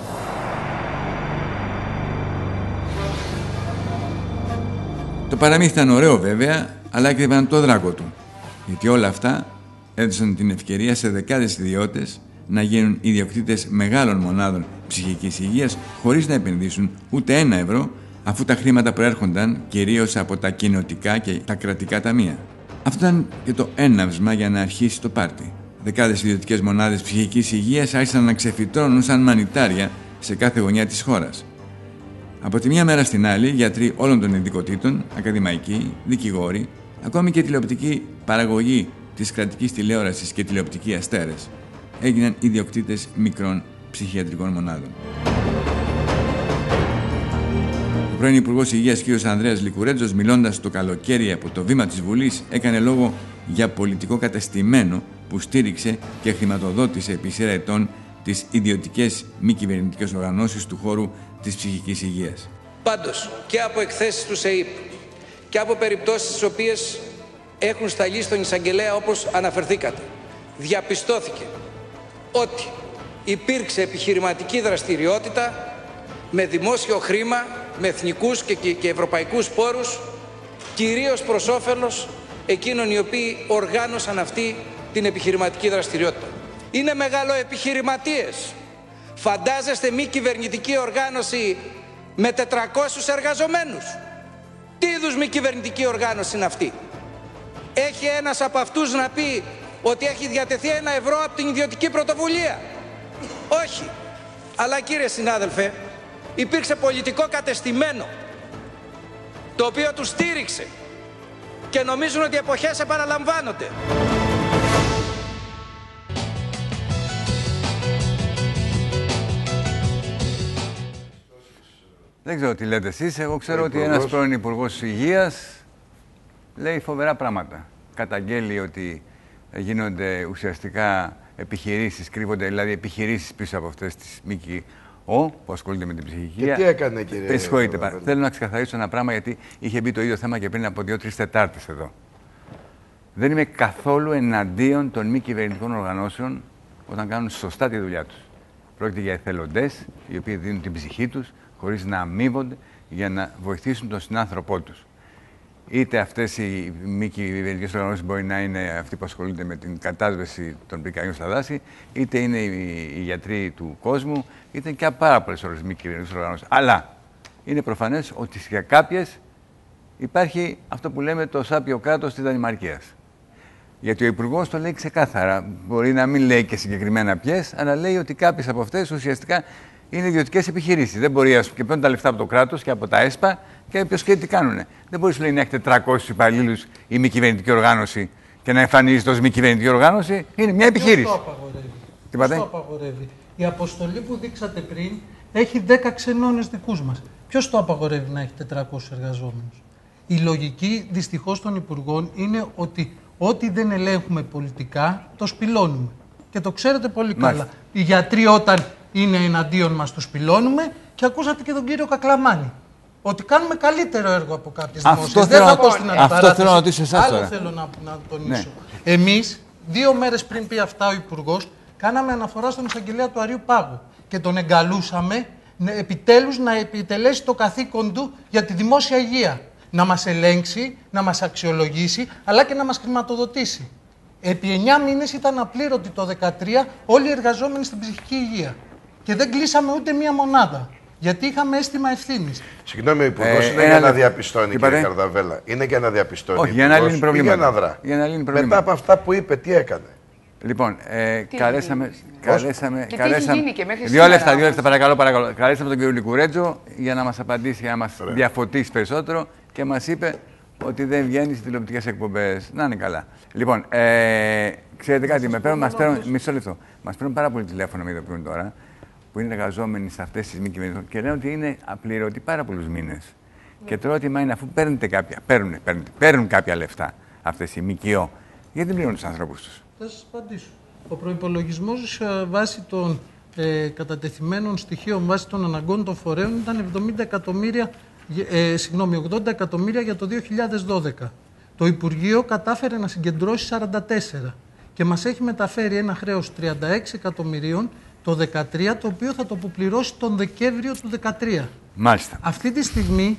Το παραμύθι ήταν ωραίο βέβαια, αλλά έκρυβαν το δράκο του. Γιατί όλα αυτά έδωσαν την ευκαιρία σε δεκάδες ιδιώτες να γίνουν ιδιοκτήτες μεγάλων μονάδων ψυχικής υγείας χωρίς να επενδύσουν ούτε ένα ευρώ, αφού τα χρήματα προέρχονταν κυρίως από τα κοινοτικά και τα κρατικά ταμεία. Αυτό ήταν και το έναυσμα για να αρχίσει το πάρτι. Δεκάδες ιδιωτικές μονάδες ψυχικής υγείας άρχισαν να ξεφυτρώνουν σαν μανιτάρια σε κάθε γωνιά της χώρας. Από τη μία μέρα στην άλλη, γιατροί όλων των ειδικοτήτων, ακαδημαϊκοί, δικηγόροι, ακόμη και τηλεοπτική παραγωγή της κρατικής τηλεόρασης και τηλεοπτικοί αστέρες, έγιναν ιδιοκτήτες μικρών ψυχιατρικών μονάδων. Ο πρώην Υπουργός Υγείας κ. Ανδρέας Λικουρέτζος, μιλώντας το καλοκαίρι από το βήμα της Βουλής, έκανε λόγο για πολιτικό κατεστημένο που στήριξε και χρηματοδότησε επί σειρά ετών τις ιδιωτικές μη κυβερνητικές οργανώσεις του χώρου της ψυχικής υγείας. Πάντως, και από εκθέσεις του ΣΕΙΠ και από περιπτώσεις τις οποίες έχουν σταλεί στον εισαγγελέα όπως αναφερθήκατε, διαπιστώθηκε ότι υπήρξε επιχειρηματική δραστηριότητα με δημόσιο χρήμα, με εθνικούς και ευρωπαϊκούς πόρους, κυρίως προς όφελος εκείνων οι οποίοι οργάνωσαν αυτή την επιχειρηματική δραστηριότητα. Είναι μεγαλοεπιχειρηματίες. Φαντάζεστε μη κυβερνητική οργάνωση με 400 εργαζομένους. Τι είδους μη κυβερνητική οργάνωση είναι αυτή? Έχει ένας από αυτούς να πει ότι έχει διατεθεί 1 ευρώ από την ιδιωτική πρωτοβουλία? Όχι. Αλλά κύριε συνάδελφε, υπήρξε πολιτικό κατεστημένο το οποίο τους στήριξε και νομίζουν ότι οι εποχές επαναλαμβάνονται. Δεν ξέρω τι λέτε εσείς. Εγώ ξέρω ότι ένας πρώην Υπουργός Υγείας λέει φοβερά πράγματα. Καταγγέλει ότι γίνονται ουσιαστικά επιχειρήσεις, κρύβονται δηλαδή επιχειρήσεις πίσω από αυτές τις ΜΚΟ που ασχολούνται με την ψυχική υγεία. Και τι έκανε, κύριε? Συγχωρείτε. Θέλω να ξεκαθαρίσω ένα πράγμα, γιατί είχε μπει το ίδιο θέμα και πριν από 2-3 Τετάρτες εδώ. Δεν είμαι καθόλου εναντίον των μη κυβερνητικών οργανώσεων όταν κάνουν σωστά τη δουλειά τους. Πρόκειται για εθελοντές οι οποίοι δίνουν την ψυχή τους χωρίς να αμείβονται για να βοηθήσουν τον συνάνθρωπό τους. Είτε αυτές οι μη κυβερνητικές οργανώσεις μπορεί να είναι αυτοί που ασχολούνται με την κατάσβεση των πυρκαγιών στα δάση, είτε είναι οι γιατροί του κόσμου, είτε και πάρα πολλές μη κυβερνητικές οργανώσεις. Αλλά είναι προφανές ότι για κάποιες υπάρχει αυτό που λέμε το σάπιο κράτος της Δανημαρκίας. Γιατί ο Υπουργός το λέει ξεκάθαρα. Μπορεί να μην λέει και συγκεκριμένα ποιες, αλλά λέει ότι κάποιες από αυτές ουσιαστικά είναι ιδιωτικές επιχειρήσεις. Δεν μπορεί και παίρνουν τα λεφτά από το κράτος και από τα ΕΣΠΑ και ποιος ξέρει τι κάνουνε. Δεν μπορεί να έχετε 300 υπαλλήλους ή μη κυβερνητική οργάνωση και να εμφανίζεται ως μη κυβερνητική οργάνωση. Είναι μια επιχείρηση. Ποιος το απαγορεύει? Η αποστολή που δείξατε πριν έχει 10 ξενώνες δικούς μας. Ποιος το απαγορεύει να έχει 400 εργαζόμενους? Η λογική δυστυχώς των υπουργών είναι ότι ό,τι δεν ελέγχουμε πολιτικά το σπηλώνουμε. Και το ξέρετε πολύ καλά. Οι γιατροί όταν είναι εναντίον μας τους σπηλώνουμε, και ακούσατε και τον κύριο Κακλαμάνη ότι κάνουμε καλύτερο έργο από κάποιες δημόσιες. Δεν θα πω στην αντιπαράθεση. Αυτό θέλω να ρωτήσω εσάς τώρα. Άλλο θέλω να τονίσω. Ναι. Εμείς, 2 μέρες πριν πει αυτά ο Υπουργός, κάναμε αναφορά στον εισαγγελέα του Αριού Πάγου και τον εγκαλούσαμε επιτέλους να επιτελέσει το καθήκον του για τη δημόσια υγεία. Να μας ελέγξει, να μας αξιολογήσει, αλλά και να μας χρηματοδοτήσει. Επί 9 μήνες ήταν απλήρωτοι το 2013 όλοι οι εργαζόμενοι στην ψυχική υγεία. Και δεν κλείσαμε ούτε μία μονάδα. Γιατί είχαμε αίσθημα ευθύνης. Συγγνώμη, ο Υπουργός είναι για να διαπιστώνει, κύριε Καρδαβέλα. Είναι για να διαπιστώνει. Όχι, για να λύνει προβλήματα. Για να δρά. Για να λύνει προβλήματα. Μετά από αυτά που είπε, τι έκανε? Λοιπόν, καλέσαμε. Και τι έχει γίνει και μέχρι 2 λεπτά, παρακαλώ. Καλέσαμε τον κύριο Λικουρέτζο για να μας απαντήσει, για να μας διαφωτίσει περισσότερο και μας είπε ότι δεν βγαίνει στις τηλεοπτικές εκπομπές. Να είναι καλά. Λοιπόν, ξέρετε κάτι, μισό λεπτό. Μας παίρνουν πάρα πολύ τηλέφωνο, με ειδοποιούν τώρα, που είναι εργαζόμενοι σε αυτές τις μη κυβερνητικές και λένε ότι είναι απλήρωτοι πάρα πολλούς μήνες. Και το ερώτημα είναι, αφού παίρνουν κάποια λεφτά αυτές οι ΜΚΟ, γιατί δεν πληρώνουν τους ανθρώπους τους? Θα σας απαντήσω. Ο προϋπολογισμός βάσει των κατατεθειμένων στοιχείων, βάσει των αναγκών των φορέων, ήταν 80 εκατομμύρια για το 2012. Το Υπουργείο κατάφερε να συγκεντρώσει 44 και μας έχει μεταφέρει ένα χρέος 36 εκατομμυρίων το 2013, το οποίο θα το αποπληρώσει τον Δεκέμβριο του 2013. Μάλιστα. Αυτή τη στιγμή,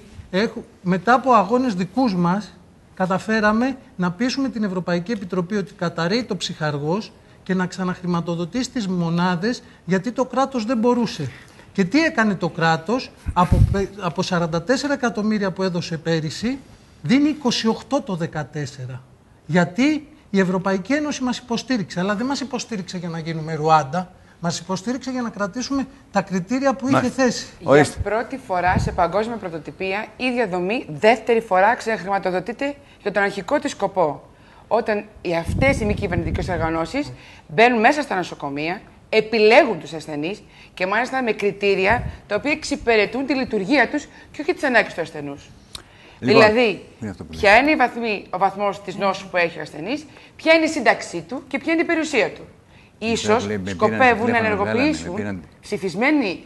μετά από αγώνες δικούς μας, καταφέραμε να πείσουμε την Ευρωπαϊκή Επιτροπή ότι καταρρέει το ψυχαργός και να ξαναχρηματοδοτήσει τις μονάδες, γιατί το κράτος δεν μπορούσε. Και τι έκανε το κράτος? Από 44 εκατομμύρια που έδωσε πέρυσι, δίνει 28 το 2014. Γιατί η Ευρωπαϊκή Ένωση μας υποστήριξε, αλλά δεν μας υποστήριξε για να γίνουμε Ρουάντα, μας υποστήριξε για να κρατήσουμε τα κριτήρια που είχε θέσει. Για πρώτη φορά σε παγκόσμια πρωτοτυπία, ίδια δομή, δεύτερη φορά ξαναχρηματοδοτείται για τον αρχικό της σκοπό. Όταν αυτές οι μη κυβερνητικές οργανώσεις μπαίνουν μέσα στα νοσοκομεία, επιλέγουν τους ασθενείς και μάλιστα με κριτήρια τα οποία εξυπηρετούν τη λειτουργία τους και όχι τις ανάγκες του ασθενούς. Λοιπόν, δηλαδή, ποια είναι ο βαθμός της νόσου που έχει ο ασθενής, ποια είναι η σύνταξή του και ποια είναι η περιουσία του. Ίσως σκοπεύουν να ενεργοποιήσουν ψηφισμένη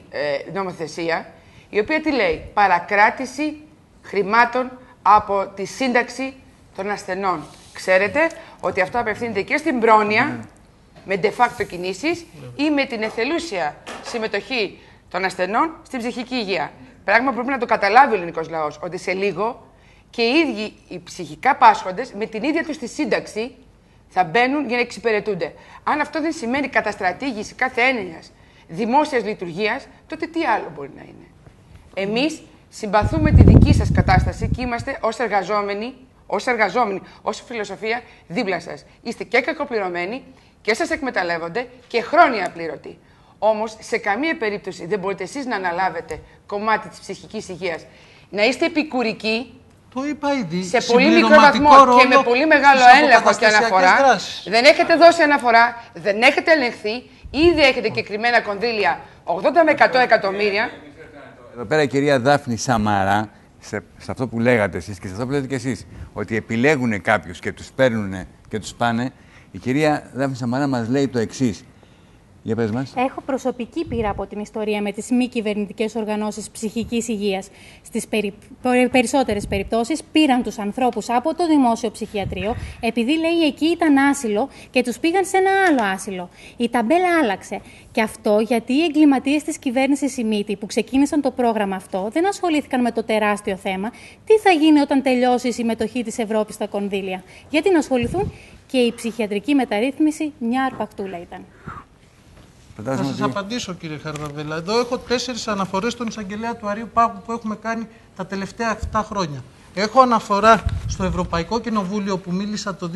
νομοθεσία, η οποία τι λέει? Παρακράτηση χρημάτων από τη σύνταξη των ασθενών. Ξέρετε ότι αυτό απευθύνεται και στην πρόνοια, με de facto κινήσεις ή με την εθελούσια συμμετοχή των ασθενών στην ψυχική υγεία. Πράγμα που πρέπει να το καταλάβει ο ελληνικός λαός, ότι σε λίγο και οι ίδιοι οι ψυχικά πάσχοντες με την ίδια τους τη σύνταξη θα μπαίνουν για να εξυπηρετούνται. Αν αυτό δεν σημαίνει καταστρατήγηση κάθε έννοιας δημόσιας λειτουργίας, τότε τι άλλο μπορεί να είναι? Εμείς συμπαθούμε τη δική σας κατάσταση και είμαστε ως εργαζόμενοι, ως φιλοσοφία δίπλα σας. Είστε και κακοπληρωμένοι και σας εκμεταλλεύονται και χρόνια απλήρωτοι. Όμως, σε καμία περίπτωση δεν μπορείτε εσείς να αναλάβετε κομμάτι της ψυχικής υγείας. Να είστε επικουρικοί, το είπα ήδη, σε πολύ μικρό βαθμό και με πολύ μεγάλο έλεγχο και αναφορά. Δεν έχετε δώσει αναφορά, δεν έχετε ελεγχθεί, ήδη έχετε κεκριμένα κονδύλια 80 με 100 εκατομμύρια. Εδώ πέρα η κυρία Δάφνη Σαμαρά, σε αυτό που λέγατε εσείς και σε αυτό που λέτε και εσείς, ότι επιλέγουν κάποιους και τους παίρνουν και τους πάνε, η κυρία Δάφνη Σαμαρά μας λέει το εξής. Για πες μας. Έχω προσωπική πείρα από την ιστορία με τις μη κυβερνητικές οργανώσεις ψυχικής υγείας. Στις περισσότερες περιπτώσεις πήραν τους ανθρώπους από το δημόσιο ψυχιατρίο, επειδή λέει εκεί ήταν άσυλο και τους πήγαν σε ένα άλλο άσυλο. Η ταμπέλα άλλαξε. Και αυτό γιατί οι εγκληματίες της κυβέρνησης Σιμίτη που ξεκίνησαν το πρόγραμμα αυτό δεν ασχολήθηκαν με το τεράστιο θέμα. Τι θα γίνει όταν τελειώσει η συμμετοχή της Ευρώπης στα κονδύλια? Γιατί να ασχοληθούν? Και η ψυχιατρική μεταρρύθμιση μια αρπακτούλα ήταν. Θα σας απαντήσω, κύριε Χαρδαβέλα. Εδώ έχω 4 αναφορές στον εισαγγελέα του Αρείου Πάγου που έχουμε κάνει τα τελευταία 7 χρόνια. Έχω αναφορά στο Ευρωπαϊκό Κοινοβούλιο που μίλησα το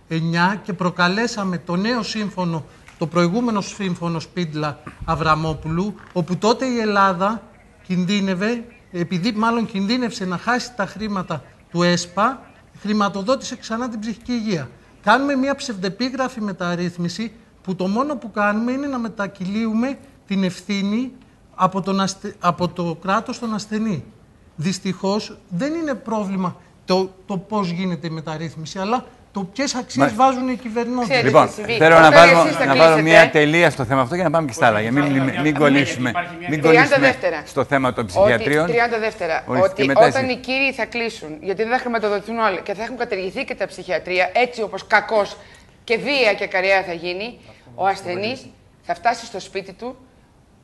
2009 και προκαλέσαμε το νέο σύμφωνο, το προηγούμενο σύμφωνο Σπίτλα Αβραμόπουλου, όπου τότε η Ελλάδα κινδύνευε, επειδή μάλλον κινδύνευσε να χάσει τα χρήματα του ΕΣΠΑ, χρηματοδότησε ξανά την ψυχική υγεία. Κάνουμε μια ψευδεπίγραφη μεταρρύθμιση που το μόνο που κάνουμε είναι να μετακυλίουμε την ευθύνη από το κράτος στον ασθενή. Δυστυχώς δεν είναι πρόβλημα το πώς γίνεται η μεταρρύθμιση, αλλά το ποιες αξίες βάζουν οι κυβερνώντες. Λοιπόν, θέλω να βάλω μια τελεία στο θέμα αυτό για να πάμε και στα άλλα. Για μην κολλήσουμε στο θέμα των ψυχιατρίων. 30 δεύτερα. Ότι όταν οι κύριοι θα κλείσουν, γιατί δεν θα χρηματοδοτηθούν όλοι και θα έχουν καταργηθεί και τα ψυχιατρία, έτσι όπως κακώς και βία και καριέρα θα γίνει, ο ασθενής θα φτάσει στο σπίτι του,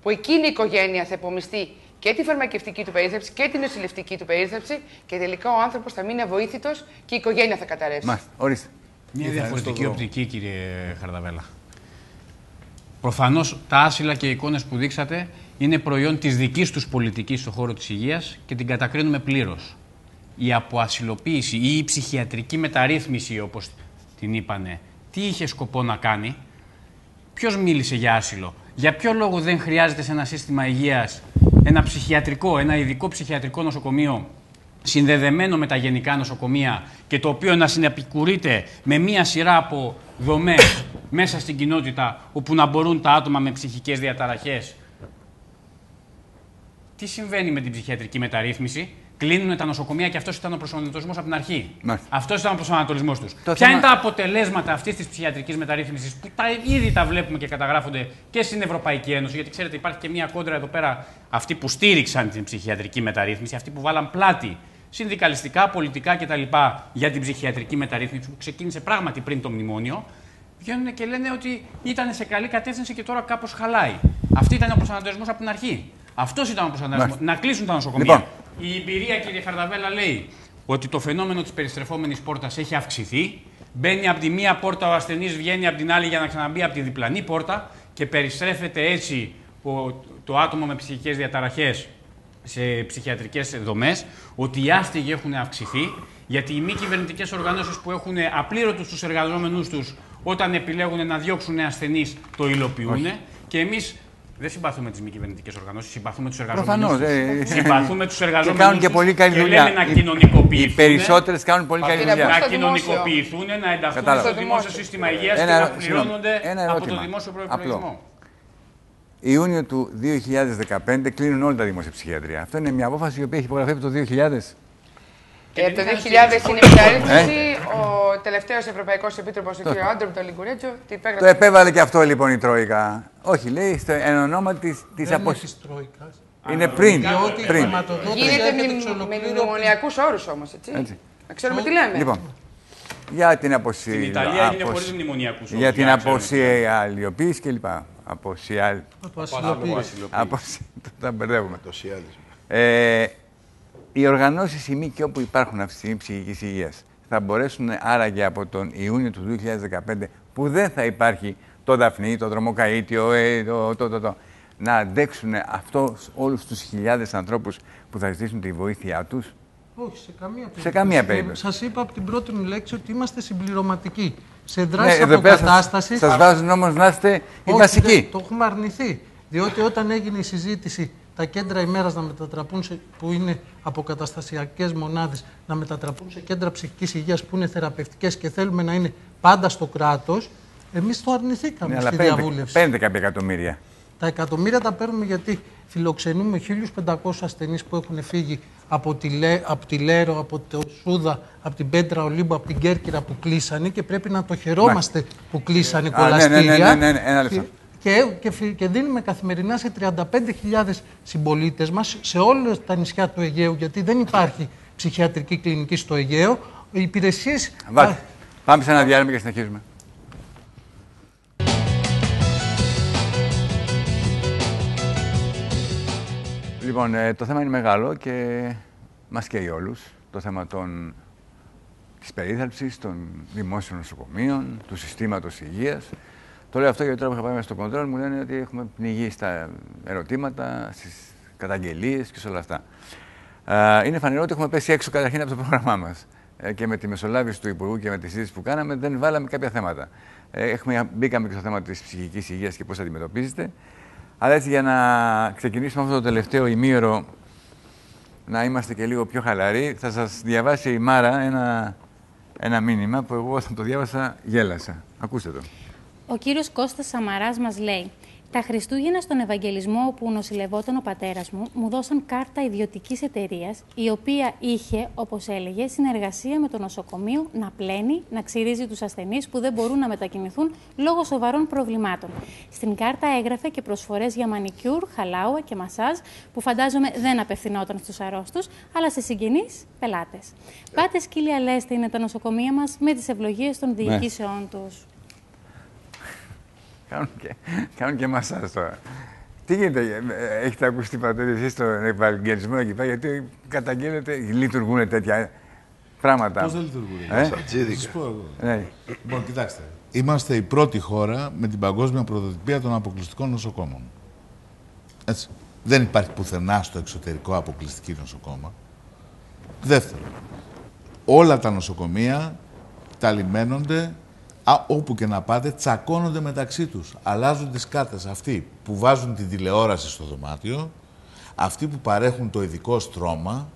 που εκείνη η οικογένεια θα υπομειστεί και τη φαρμακευτική του περίθαλψη και την νοσηλευτική του περίθαλψη και τελικά ο άνθρωπος θα μείνει αβοήθητος και η οικογένεια θα καταρρεύσει. Μάλιστα, ορίστε. Μια διαφορετική οπτική, κύριε Χαρδαβέλα. Προφανώς τα άσυλα και οι εικόνες που δείξατε είναι προϊόν της δικής τους πολιτικής στον χώρο της υγείας και την κατακρίνουμε πλήρως. Η αποασυλοποίηση ή η ψυχιατρική μεταρρύθμιση, όπως την είπανε, τι είχε σκοπό να κάνει? Ποιος μίλησε για άσυλο? Για ποιο λόγο δεν χρειάζεται σε ένα σύστημα υγείας ένα ειδικό ψυχιατρικό νοσοκομείο συνδεδεμένο με τα γενικά νοσοκομεία και το οποίο να συνεπικουρείται με μία σειρά από δομές μέσα στην κοινότητα όπου να μπορούν τα άτομα με ψυχικές διαταραχές? Τι συμβαίνει με την ψυχιατρική μεταρρύθμιση? Κλείνουν τα νοσοκομεία και αυτός ήταν ο προσανατολισμός από την αρχή. Αυτός ήταν ο προσανατολισμός τους. Ποια είναι τα αποτελέσματα αυτής της ψυχιατρικής μεταρρύθμισης που ήδη τα βλέπουμε και καταγράφονται και στην Ευρωπαϊκή Ένωση? Γιατί ξέρετε, υπάρχει και μια κόντρα εδώ πέρα. Αυτοί που στήριξαν την ψυχιατρική μεταρρύθμιση, αυτοί που βάλαν πλάτη συνδικαλιστικά, πολιτικά κτλ. Για την ψυχιατρική μεταρρύθμιση που ξεκίνησε πράγματι πριν το μνημόνιο, βγαίνουν και λένε ότι ήταν σε καλή κατεύθυνση και τώρα κάπως χαλάει. Αυτή ήταν ο προσανατολισμός από την αρχή. Αυτός ήταν ο προσανατολισμός. Να κλείσουν τα νοσοκομεία. Λοιπόν. Η εμπειρία, κύριε Χαρδαβέλα, λέει ότι το φαινόμενο της περιστρεφόμενης πόρτας έχει αυξηθεί. Μπαίνει από τη μία πόρτα ο ασθενής, βγαίνει από την άλλη για να ξαναμπεί από τη διπλανή πόρτα και περιστρέφεται έτσι το άτομο με ψυχικές διαταραχές σε ψυχιατρικές δομές, ότι οι άστεγοι έχουν αυξηθεί, γιατί οι μη κυβερνητικές οργανώσεις που έχουν απλήρωτους τους εργαζόμενους τους όταν επιλέγουν να διώξουν ασθενείς το υλοποιούν. Και εμείς δεν συμπαθούμε τις μη κυβερνητικές οργανώσεις, συμπαθούμε τους εργαζόμενους. Συμπαθούμε τους εργαζόμενους. Και κάνουν και πολύ καλή δουλειά. Και λέμε να κοινωνικοποιηθούν. Οι περισσότερες κάνουν πολύ καλή δουλειά. Να κοινωνικοποιηθούν, να ενταχθούν στο δημόσιο σύστημα υγείας και να πληρώνονται από το δημόσιο προϋπολογισμό. Ιούνιο του 2015 κλείνουν όλα τα δημόσια ψυχιατρία. Αυτό είναι μια απόφαση η οποία έχει υπογραφεί από το 2000. Και το 2000 είναι μεταρρύθμιση. Ο τελευταίος Ευρωπαϊκός Επίτροπος, ο κ. Άντρομ το Λιγκουρέτζο, τι υπέγραψε. Το επέβαλε και αυτό λοιπόν η Τρόικα. Όχι, λέει εν ονόμα της αποσύσεως. Είναι πριν. Γίνεται με μνημονιακούς όρους όμως, έτσι. Να ξέρουμε τι λέμε. Λοιπόν, για την αποσύωση. Στην Ιταλία είναι χωρίς μνημονιακούς όρους. Για την αποσυαλλιοποίηση κλπ. Τα μπερδεύουμε. Οι οργανώσεις οι ΜΚΟ που υπάρχουν αυτή τη στιγμή ψυχικής υγείας θα μπορέσουν άραγε από τον Ιούνιο του 2015, που δεν θα υπάρχει το Δαφνί, το Δρομοκαΐτιο, να αντέξουν όλους τους χιλιάδες ανθρώπους που θα ζητήσουν τη βοήθειά τους? Όχι, σε καμία περίπτωση. Σας είπα από την πρώτη μου λέξη ότι είμαστε συμπληρωματικοί. Σε δράσεις αποκατάστασης. Σας βάζουν όμως να είστε οι βασικοί. Το έχουμε αρνηθεί. Διότι όταν έγινε η συζήτηση τα κέντρα ημέρας να μετατραπούν που είναι αποκαταστασιακές μονάδες, να μετατραπούν σε κέντρα ψυχικής υγείας που είναι θεραπευτικές και θέλουμε να είναι πάντα στο κράτος, εμείς το αρνηθήκαμε στη διαβούλευση. Παίρνετε κάποια εκατομμύρια. Τα εκατομμύρια τα παίρνουμε γιατί φιλοξενούμε 1.500 ασθενείς που έχουν φύγει από τη Λέρο, από το Σούδα, από την Πέτρα Ολύμπου, από την Κέρκυρα που κλείσανε και πρέπει να το χαιρόμαστε που κλείσανε κολαστήρια. Και δίνουμε καθημερινά σε 35.000 συμπολίτες μας σε όλα τα νησιά του Αιγαίου, γιατί δεν υπάρχει ψυχιατρική κλινική στο Αιγαίο. Οι υπηρεσίες... Πάμε σε ένα διάλειμμα και συνεχίζουμε. Λοιπόν, το θέμα είναι μεγάλο και μας καίει όλους. Το θέμα της περίθαλψης, των δημόσιων νοσοκομείων, του συστήματος υγείας. Το λέω αυτό γιατί τώρα που είχα πάει μέσα στο κοντρόλ μου λένε ότι έχουμε πνιγεί στα ερωτήματα, στις καταγγελίες και σε όλα αυτά. Είναι φανερό ότι έχουμε πέσει έξω καταρχήν από το πρόγραμμά μας. Και με τη μεσολάβηση του Υπουργού και με τη συζήτηση που κάναμε δεν βάλαμε κάποια θέματα. Μπήκαμε και στο θέμα της ψυχικής υγείας και πώς αντιμετωπίζεται. Αλλά έτσι για να ξεκινήσουμε αυτό το τελευταίο ημίωρο, να είμαστε και λίγο πιο χαλαροί, θα σας διαβάσει η Μάρα ένα μήνυμα που εγώ όταν το διάβασα γέλασα. Ακούστε το. Ο κύριος Κώστας Σαμαράς μας λέει: τα Χριστούγεννα στον Ευαγγελισμό όπου νοσηλευόταν ο πατέρας μου, μου δώσαν κάρτα ιδιωτικής εταιρείας, η οποία είχε, όπως έλεγε, συνεργασία με το νοσοκομείο να πλένει, να ξυρίζει τους ασθενείς που δεν μπορούν να μετακινηθούν λόγω σοβαρών προβλημάτων. Στην κάρτα έγραφε και προσφορές για μανικιούρ, χαλάουα και μασάζ, που φαντάζομαι δεν απευθυνόταν στους αρρώστους, αλλά σε συγγενείς πελάτες. Πάτε σκύλια λέστε είναι τα νοσοκομεία μας με τις ευλογίες των διοικήσεών τους. Κάνουν και μασάζ τώρα. Τι γίνεται, έχετε ακούσει πατέρα εσείς στον Ευαγγελισμό εκεί πέρα, γιατί καταγγέλλετε, λειτουργούν τέτοια πράγματα. Πώς δεν λειτουργούν, σας πω εγώ. Λοιπόν, κοιτάξτε, είμαστε η πρώτη χώρα με την παγκόσμια πρωτοτυπία των αποκλειστικών νοσοκόμων. Έτσι. Δεν υπάρχει πουθενά στο εξωτερικό αποκλειστική νοσοκόμα. Δεύτερον, όλα τα νοσοκομεία τα λιμένονται. Όπου και να πάτε, τσακώνονται μεταξύ τους. Αλλάζουν τις κάρτες. Αυτοί που βάζουν την τηλεόραση στο δωμάτιο, αυτοί που παρέχουν το ειδικό στρώμα,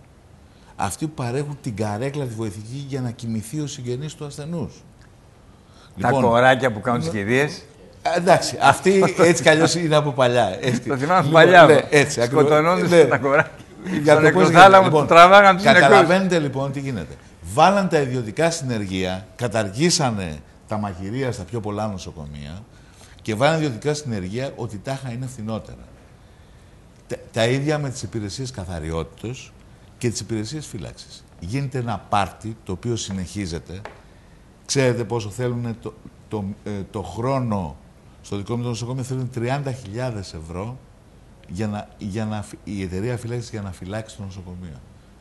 αυτοί που παρέχουν την καρέκλα τη βοηθητική για να κοιμηθεί ο συγγενής του ασθενούς. Τα κοράκια που κάνουν τις κηδείες. Εντάξει, αυτοί έτσι κι αλλιώς είναι από παλιά. Το θυμάμαι από παλιά. Σκοτωνόντουσαν τα κοράκια. Στον εκροθάλαμο του τραβάγαν τους νεκρούς. Καταλαβαίνετε λοιπόν τι γίνεται. Βάλαν τα ιδιωτικά συνεργεία, καταργήσανε τα μαγειρία στα πιο πολλά νοσοκομεία και βάλανε ιδιωτικά συνεργεία ότι τάχα είναι φθηνότερα. Τα ίδια με τις υπηρεσίες καθαριότητος και τις υπηρεσίες φύλαξης. Γίνεται ένα πάρτι το οποίο συνεχίζεται. Ξέρετε πόσο θέλουν το χρόνο στο δικό μου το νοσοκομείο, θέλουν 30.000 ευρώ η εταιρεία φύλαξης για να φυλάξει το νοσοκομείο.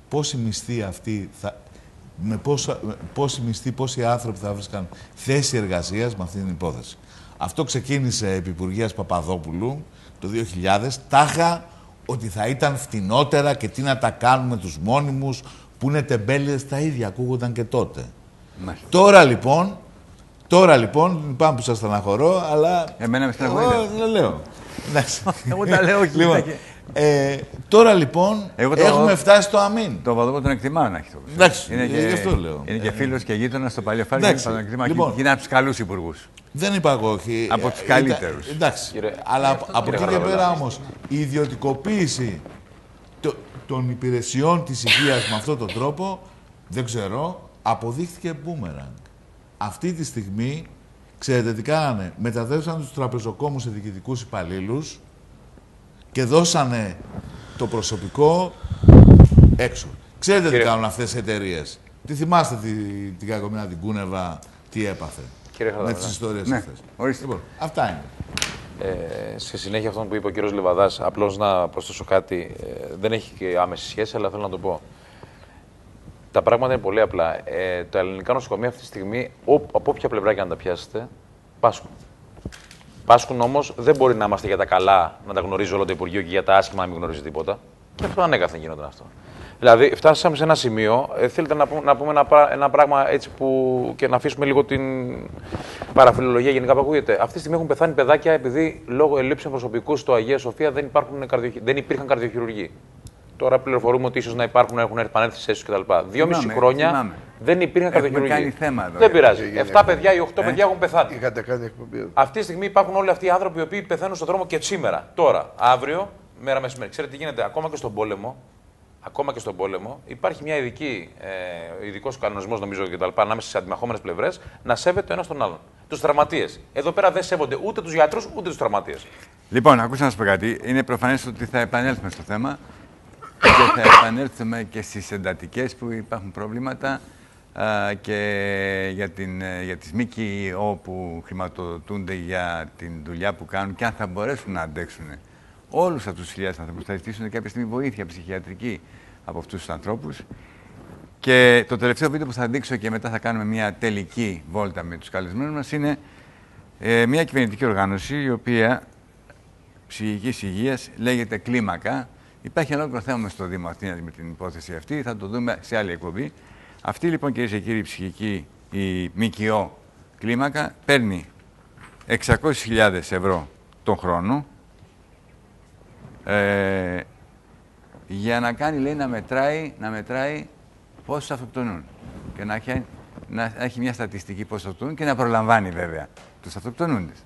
Πόση μισθή αυτή με πόσοι μισθοί, πόσοι άνθρωποι θα βρίσκαν θέση εργασίας με αυτή την υπόθεση. Αυτό ξεκίνησε επί Υπουργείας Παπαδόπουλου το 2000, τάχα ότι θα ήταν φτηνότερα και τι να τα κάνουμε τους μόνιμους, που είναι τεμπέληδες, τα ίδια ακούγονταν και τότε. Μάλιστα. Τώρα λοιπόν, λυπάμαι που σας στεναχωρώ, αλλά... Εμένα με στεναχωρείτε. Δεν λέω. Εγώ τα λέω, όχι. Λοιπόν, τώρα λοιπόν έχουμε φτάσει στο αμήν. Το Παπαδόπουλο τον εκτιμάω να έχει το. Εντάξει, γι' αυτό λέω. Είναι και φίλος και γείτονας στο Παλαιοφάρι και τον εκτιμάω. Λοιπόν, και είναι από τους καλούς υπουργούς. Δεν είπα εγώ όχι. Από τους καλύτερους. Εντάξει. Αλλά από εκεί και πέρα όμως η ιδιωτικοποίηση των υπηρεσιών της υγείας με αυτόν τον τρόπο, δεν ξέρω, αποδείχθηκε μπούμερανγκ. Αυτή τη στιγμή, ξέρετε τι κάνανε, μετατρέψαν τους τραπεζοκόμους σε διοικητικούς υπαλλήλους και δώσανε το προσωπικό έξω. Ξέρετε τι κάνουν αυτές οι εταιρείες. Τι θυμάστε την κακομοίρα την Κούνεβα, τι έπαθε με τις ιστορίες αυτές. Λοιπόν, αυτά είναι. Σε συνέχεια αυτόν που είπε ο κύριος Λιβαδάς, απλώς να προσθέσω κάτι, δεν έχει και άμεση σχέση, αλλά θέλω να το πω. Τα πράγματα είναι πολύ απλά. Τα ελληνικά νοσοκομεία αυτή τη στιγμή, από όποια πλευρά και αν τα πιάσετε, πάσχουν. Πάσχουν όμως, δεν μπορεί να είμαστε για τα καλά, να τα γνωρίζει όλο το Υπουργείο και για τα άσχημα να μην γνωρίζει τίποτα. Και αυτό ανέκαθεν γινόταν αυτό. Δηλαδή, φτάσαμε σε ένα σημείο, θέλετε να πούμε ένα πράγμα έτσι που και να αφήσουμε λίγο την παραφιλολογία γενικά που ακούγεται. Αυτή τη στιγμή έχουν πεθάνει παιδάκια επειδή λόγω ελλείψεων προσωπικού στο Αγία Σοφία δεν υπήρχαν καρδιοχειρουργοί. Τώρα πληροφορούμε ότι ίσως να έχουν επανέλθει σε αίθουσες κτλ. 2,5 χρόνια δεν υπήρχαν καρδιοχειρουργοί. Δεν πειράζει. 7 παιδιά ή 8 παιδιά έχουν πεθάνει. Αυτή τη στιγμή υπάρχουν όλοι αυτοί οι άνθρωποι οι οποίοι πεθαίνουν στον δρόμο και σήμερα, τώρα, αύριο, μέρα μεσημέρι. Ξέρετε τι γίνεται, ακόμα και στον πόλεμο. Ακόμα και στον πόλεμο υπάρχει μια ειδικός κανονισμός, νομίζω, ανάμεσα σε αντιμαχόμενες πλευρές να σέβεται ο ένας τον άλλον. Τους τραυματίες. Εδώ πέρα δεν σέβονται ούτε τους γιατρούς ούτε τους τραυματίες. Λοιπόν, ακούστε να σας πω κάτι. Είναι προφανές ότι θα επανέλθουμε στο θέμα και θα επανέλθουμε και στις εντατικές που υπάρχουν προβλήματα και για τις ΜΚΟ που χρηματοδοτούνται για την δουλειά που κάνουν και αν θα μπορέσουν να αντέξουν. Όλους αυτούς τους χιλιάδες ανθρώπους θα ζητήσουν κάποια στιγμή βοήθεια ψυχιατρική από αυτούς τους ανθρώπους. Και το τελευταίο βίντεο που θα δείξω και μετά θα κάνουμε μια τελική βόλτα με τους καλεσμένους μας είναι μια κυβερνητική οργάνωση η οποία ψυχικής υγείας λέγεται Κλίμακα. Υπάρχει ολόκληρο θέμα στο Δήμο Αθήνας με την υπόθεση αυτή, θα το δούμε σε άλλη εκπομπή. Αυτή λοιπόν, κυρίες και κύριοι, ψυχική, η ΜΚΟ Κλίμακα, παίρνει 600.000 ευρώ τον χρόνο για να κάνει, λέει, να μετράει πόσους αυτοκτονούν και να έχει μια στατιστική πόσους αυτοκτονούν και να προλαμβάνει βέβαια τους αυτοκτονούντες.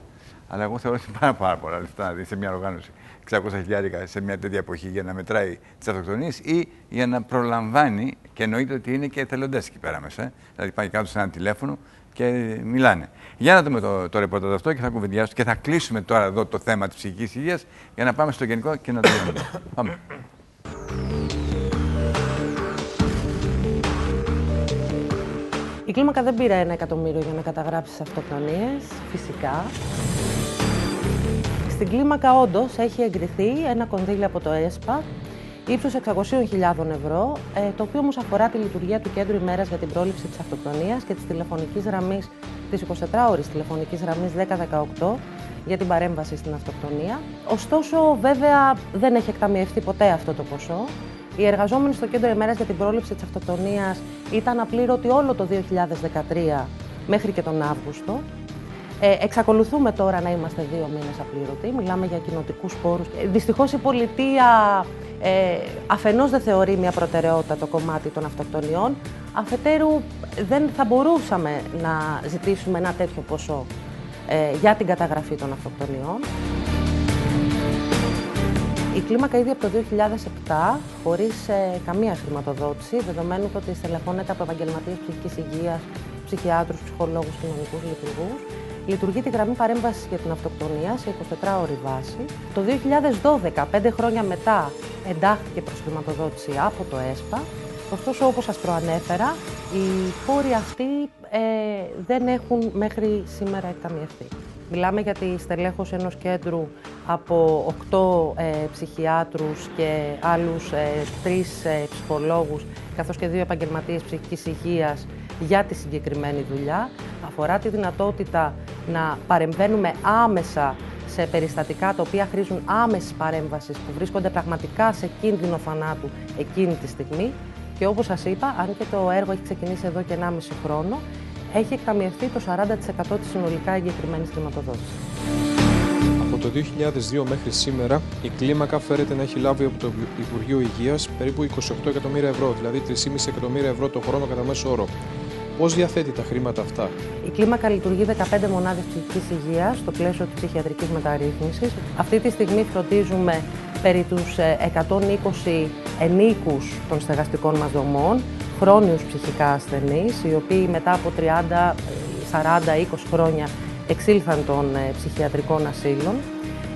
Αλλά εγώ θεωρώ ότι είναι πάρα πολλά λεφτά σε μια οργάνωση 600.000 σε μια τέτοια εποχή για να μετράει τις αυτοκτονίες ή για να προλαμβάνει, και εννοείται ότι είναι και εθελοντές εκεί πέρα μέσα. Δηλαδή πάει κάτω σε ένα τηλέφωνο και μιλάνε. Για να δούμε το ρεπορτάζ αυτό και θα κουβεντιάσουμε και θα κλείσουμε τώρα εδώ το θέμα της ψυχικής υγείας για να πάμε στο γενικό και να το δούμε. Πάμε. Η Κλίμακα δεν πήρε 1 εκατομμύριο για να καταγράψει τις αυτοκτονίες, φυσικά. Στην Κλίμακα όντως έχει εγκριθεί ένα κονδύλι από το ΕΣΠΑ ύψους 600.000 ευρώ, το οποίο όμως αφορά τη λειτουργία του Κέντρου ημέρας για την πρόληψη της αυτοκτονίας και της τηλεφωνικής γραμμής, της 24ωρης τηλεφωνικής γραμμής 1018 για την παρέμβαση στην αυτοκτονία. Ωστόσο, βέβαια, δεν έχει εκταμιευτεί ποτέ αυτό το ποσό. Οι εργαζόμενοι στο Κέντρο ημέρας για την πρόληψη της αυτοκτονίας ήταν απλήρωτοι όλο το 2013 μέχρι και τον Αύγουστο. Εξακολουθούμε τώρα να είμαστε 2 μήνες απλήρωτοι, μιλάμε για κοινοτικούς πόρους. Δυστυχώς η πολιτεία αφενός δεν θεωρεί μια προτεραιότητα το κομμάτι των αυτοκτονιών, αφετέρου δεν θα μπορούσαμε να ζητήσουμε ένα τέτοιο ποσό για την καταγραφή των αυτοκτονιών. Η Κλίμακα ήδη από το 2007, χωρίς καμία χρηματοδότηση, δεδομένου ότι στελεχώνεται από επαγγελματίες ψυχικής υγείας, ψυχιάτρους, ψυχολόγους, κοινωνικούς λειτουργούς, λειτουργεί τη γραμμή παρέμβασης για την αυτοκτονία σε 24ωρη βάση. Το 2012, 5 χρόνια μετά, εντάχθηκε προς χρηματοδότηση από το ΕΣΠΑ. Ωστόσο, όπως σας προανέφερα, οι πόροι αυτοί δεν έχουν μέχρι σήμερα εκταμιευτεί. Μιλάμε για τη στελέχωση ενός κέντρου από 8 ψυχιάτρους και άλλους 3 ψυχολόγους καθώς και 2 επαγγελματίες ψυχικής υγείας για τη συγκεκριμένη δουλειά. Αφορά τη δυνατότητα να παρεμβαίνουμε άμεσα σε περιστατικά τα οποία χρήζουν άμεσης παρέμβασης, που βρίσκονται πραγματικά σε κίνδυνο θανάτου εκείνη τη στιγμή. Και όπως σας είπα, αν και το έργο έχει ξεκινήσει εδώ και 1,5 χρόνο, έχει εκταμιευθεί το 40% της συνολικά εγκεκριμένης χρηματοδότησης. Από το 2002 μέχρι σήμερα, η κλίμακα φέρεται να έχει λάβει από το Υπουργείο Υγείας περίπου 28 εκατομμύρια ευρώ, δηλαδή 3,5 εκατομμύρια ευρώ το χρόνο κατά μέσο όρο. Πώς διαθέτει τα χρήματα αυτά? Η κλίμακα λειτουργεί 15 μονάδες ψυχικής υγείας στο πλαίσιο της ψυχιατρικής μεταρρύθμισης. Αυτή τη στιγμή φροντίζουμε περί τους 120 ενίκους των στεγαστικών μας δομών, χρόνιους ψυχικά ασθενείς, οι οποίοι μετά από 30, 40, 20 χρόνια εξήλθαν των ψυχιατρικών ασύλων.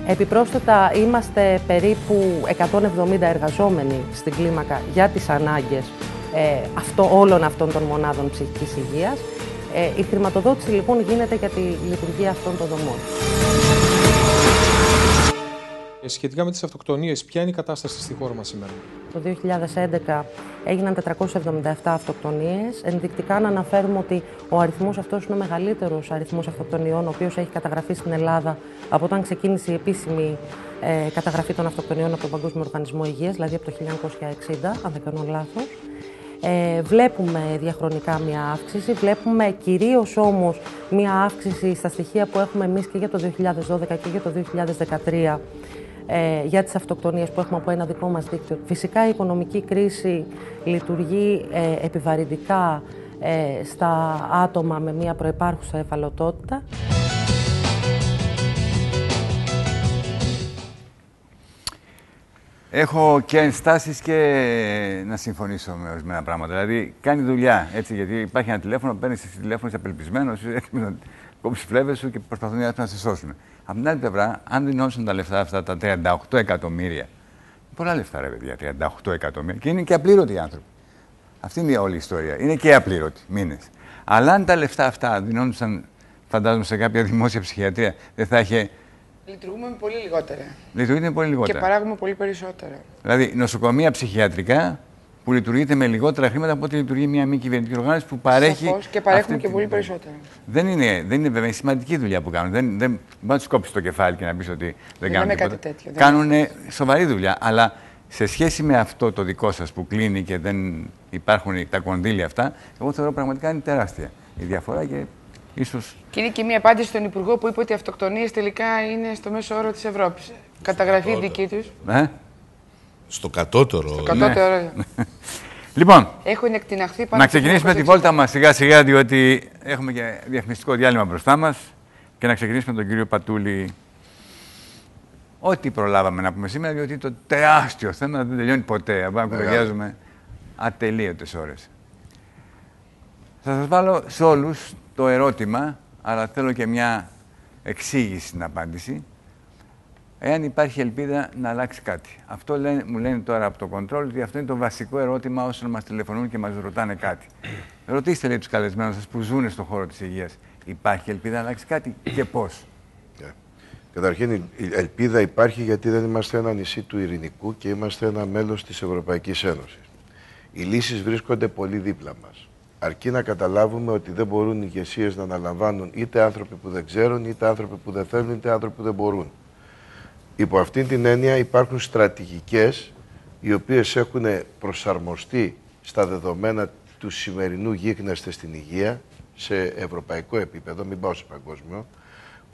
Επιπρόσθετα, είμαστε περίπου 170 εργαζόμενοι στην κλίμακα για τις ανάγκες όλων αυτών των μονάδων ψυχικής υγείας. Η χρηματοδότηση λοιπόν γίνεται για τη λειτουργία αυτών των δομών. Σχετικά με τις αυτοκτονίες, ποια είναι η κατάσταση στη χώρα μας σήμερα? Το 2011 έγιναν 477 αυτοκτονίες. Ενδεικτικά να αναφέρουμε ότι ο αριθμός αυτός είναι ο μεγαλύτερος αριθμός αυτοκτονιών, ο οποίος έχει καταγραφεί στην Ελλάδα από όταν ξεκίνησε η επίσημη καταγραφή των αυτοκτονιών από τον Παγκόσμιο Οργανισμό Υγείας, δηλαδή από το 1960, αν δεν κάνω λάθος. Βλέπουμε διαχρονικά μια αύξηση, βλέπουμε κυρίως όμως μια αύξηση στα στοιχεία που έχουμε εμείς και για το 2012 και για το 2013 για τις αυτοκτονίες που έχουμε από ένα δικό μας δίκτυο. Φυσικά η οικονομική κρίση λειτουργεί επιβαρυντικά στα άτομα με μια προϋπάρχουσα ευαλωτότητα. Έχω και ενστάσεις και να συμφωνήσω με ορισμένα πράγματα. Δηλαδή, κάνει δουλειά, έτσι, γιατί υπάρχει ένα τηλέφωνο, παίρνεις τηλέφωνο, είσαι απελπισμένος, έτοιμος να κόψεις φλέβες σου και προσπαθούν να σε σώσουν. Από την άλλη πλευρά, αν δινόντουσαν τα λεφτά αυτά, τα 38 εκατομμύρια, πολλά λεφτά, ρε παιδιά, 38 εκατομμύρια, και είναι και απλήρωτοι οι άνθρωποι. Αυτή είναι όλη η ιστορία. Είναι και απλήρωτοι μήνες. Αλλά αν τα λεφτά αυτά δινόντουσαν, φαντάζομαι, σε κάποια δημόσια ψυχιατρία, δεν θα είχε. Λειτουργούμε πολύ λιγότερα. Λειτουργείται πολύ λιγότερα. Και παράγουμε πολύ περισσότερα. Δηλαδή, νοσοκομεία ψυχιατρικά που λειτουργείται με λιγότερα χρήματα από ό,τι λειτουργεί μια μη κυβερνητική οργάνωση που παρέχει. Σαφώς, και παρέχουμε και πολύ περισσότερα. Δεν είναι βέβαια. Είναι σημαντική δουλειά που κάνουν. Δεν μπορεί να του κόψει το κεφάλι και να πει ότι δεν κάνουν τίποτα. Κάτι τέτοιο. Κάνουν σοβαρή δουλειά. Αλλά σε σχέση με αυτό το δικό σα που κλείνει και δεν υπάρχουν τα κονδύλια αυτά, εγώ θεωρώ πραγματικά είναι τεράστια η διαφορά και ίσως. Και είναι και μία απάντηση στον Υπουργό που είπε ότι οι αυτοκτονίες τελικά είναι στο μέσο όρο της Ευρώπης. Καταγραφή δική τους. Στο κατώτερο. Στο κατώτερο. Ναι. Λοιπόν, έχουν εκτιναχθεί πάνω. Να ξεκινήσουμε τη βόλτα μας σιγά σιγά, διότι έχουμε και διαφημιστικό διάλειμμα μπροστά μας, και να ξεκινήσουμε τον κύριο Πατούλη. Ό,τι προλάβαμε να πούμε σήμερα, διότι το τεράστιο θέμα δεν τελειώνει ποτέ. Αν κουβεντιάζουμε ατελείωτες ώρες. Θα σας βάλω σε όλους το ερώτημα, αλλά θέλω και μια εξήγηση στην απάντηση. Εάν υπάρχει ελπίδα να αλλάξει κάτι. Αυτό μου λένε τώρα από το control, ότι αυτό είναι το βασικό ερώτημα όσων μας τηλεφωνούν και μας ρωτάνε κάτι. Ρωτήστε, λέει, τους καλεσμένους σας που ζουν στον χώρο της υγείας. Υπάρχει ελπίδα να αλλάξει κάτι και πώς? Καταρχήν, η ελπίδα υπάρχει γιατί δεν είμαστε ένα νησί του ειρηνικού και είμαστε ένα μέλος της Ευρωπαϊκής Ένωσης. Οι λύσεις βρίσκονται πολύ δίπλα μας. Αρκεί να καταλάβουμε ότι δεν μπορούν οι ηγεσίες να αναλαμβάνουν είτε άνθρωποι που δεν ξέρουν, είτε άνθρωποι που δεν θέλουν, είτε άνθρωποι που δεν μπορούν. Υπό αυτήν την έννοια υπάρχουν στρατηγικές οι οποίες έχουν προσαρμοστεί στα δεδομένα του σημερινού γίγνεσθε στην υγεία σε ευρωπαϊκό επίπεδο, μην πάω σε παγκόσμιο,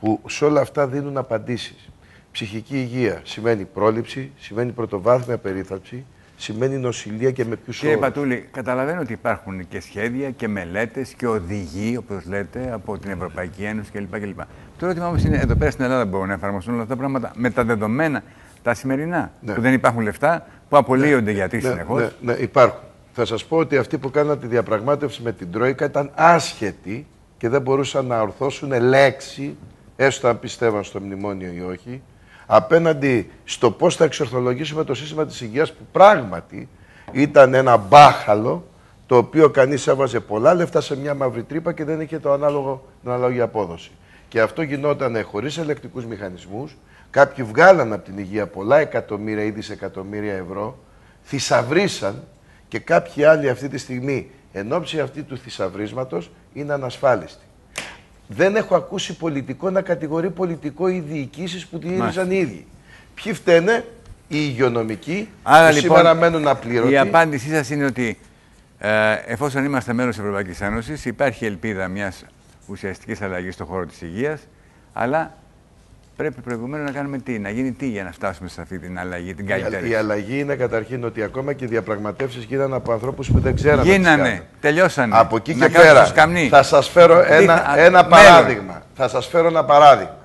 που σε όλα αυτά δίνουν απαντήσεις. Ψυχική υγεία σημαίνει πρόληψη, σημαίνει πρωτοβάθμια περίθαλψη, σημαίνει νοσηλεία και με ποιους όρους. Κύριε Πατούλη, καταλαβαίνω ότι υπάρχουν και σχέδια και μελέτες και οδηγοί, όπως λέτε, από την Ευρωπαϊκή Ένωση κλπ. Το ερώτημα όμως είναι, εδώ πέρα στην Ελλάδα μπορούν να εφαρμοστούν όλα αυτά τα πράγματα με τα δεδομένα, τα σημερινά, που δεν υπάρχουν λεφτά, που απολύονται γιατί συνεχώς. Ναι, υπάρχουν. Θα σας πω ότι αυτοί που κάναν τη διαπραγμάτευση με την Τρόικα ήταν άσχετοι και δεν μπορούσαν να ορθώσουν λέξη, έστω αν πιστεύαν στο μνημόνιο ή όχι, απέναντι στο πώς θα εξορθολογήσουμε το σύστημα της υγείας, που πράγματι ήταν ένα μπάχαλο, το οποίο κανείς έβαζε πολλά λεφτά σε μια μαύρη τρύπα και δεν είχε την ανάλογη απόδοση. Και αυτό γινόταν χωρίς ελεκτικούς μηχανισμούς. Κάποιοι βγάλαν από την υγεία πολλά εκατομμύρια ή δισεκατομμύρια ευρώ, θησαυρίσαν και κάποιοι άλλοι αυτή τη στιγμή εν ώψη αυτή του θησαυρίσματος είναι ανασφάλιστοι. Δεν έχω ακούσει πολιτικό να κατηγορεί πολιτικό οι διοικήσεις που διήριζαν οι ίδιοι. Ποιοι φταίνε? Οι υγειονομικοί, άρα, που λοιπόν, σήμερα μένουν απλήρωτοι. Η απάντησή σας είναι ότι εφόσον είμαστε μέρος της Ευρωπαϊκής Ένωσης, υπάρχει ελπίδα μιας ουσιαστικής αλλαγής στον χώρο της υγείας, αλλά πρέπει προηγουμένως να κάνουμε τι, να γίνει τι για να φτάσουμε σε αυτή την αλλαγή, την καλύτερη. Η αλλαγή είναι καταρχήν ότι ακόμα και οι διαπραγματεύσεις γίνανε από ανθρώπους που δεν ξέρανε. Γίνανε, τελειώσανε. Από εκεί και πέρα θα σας φέρω ένα παράδειγμα. Θα σας φέρω ένα παράδειγμα.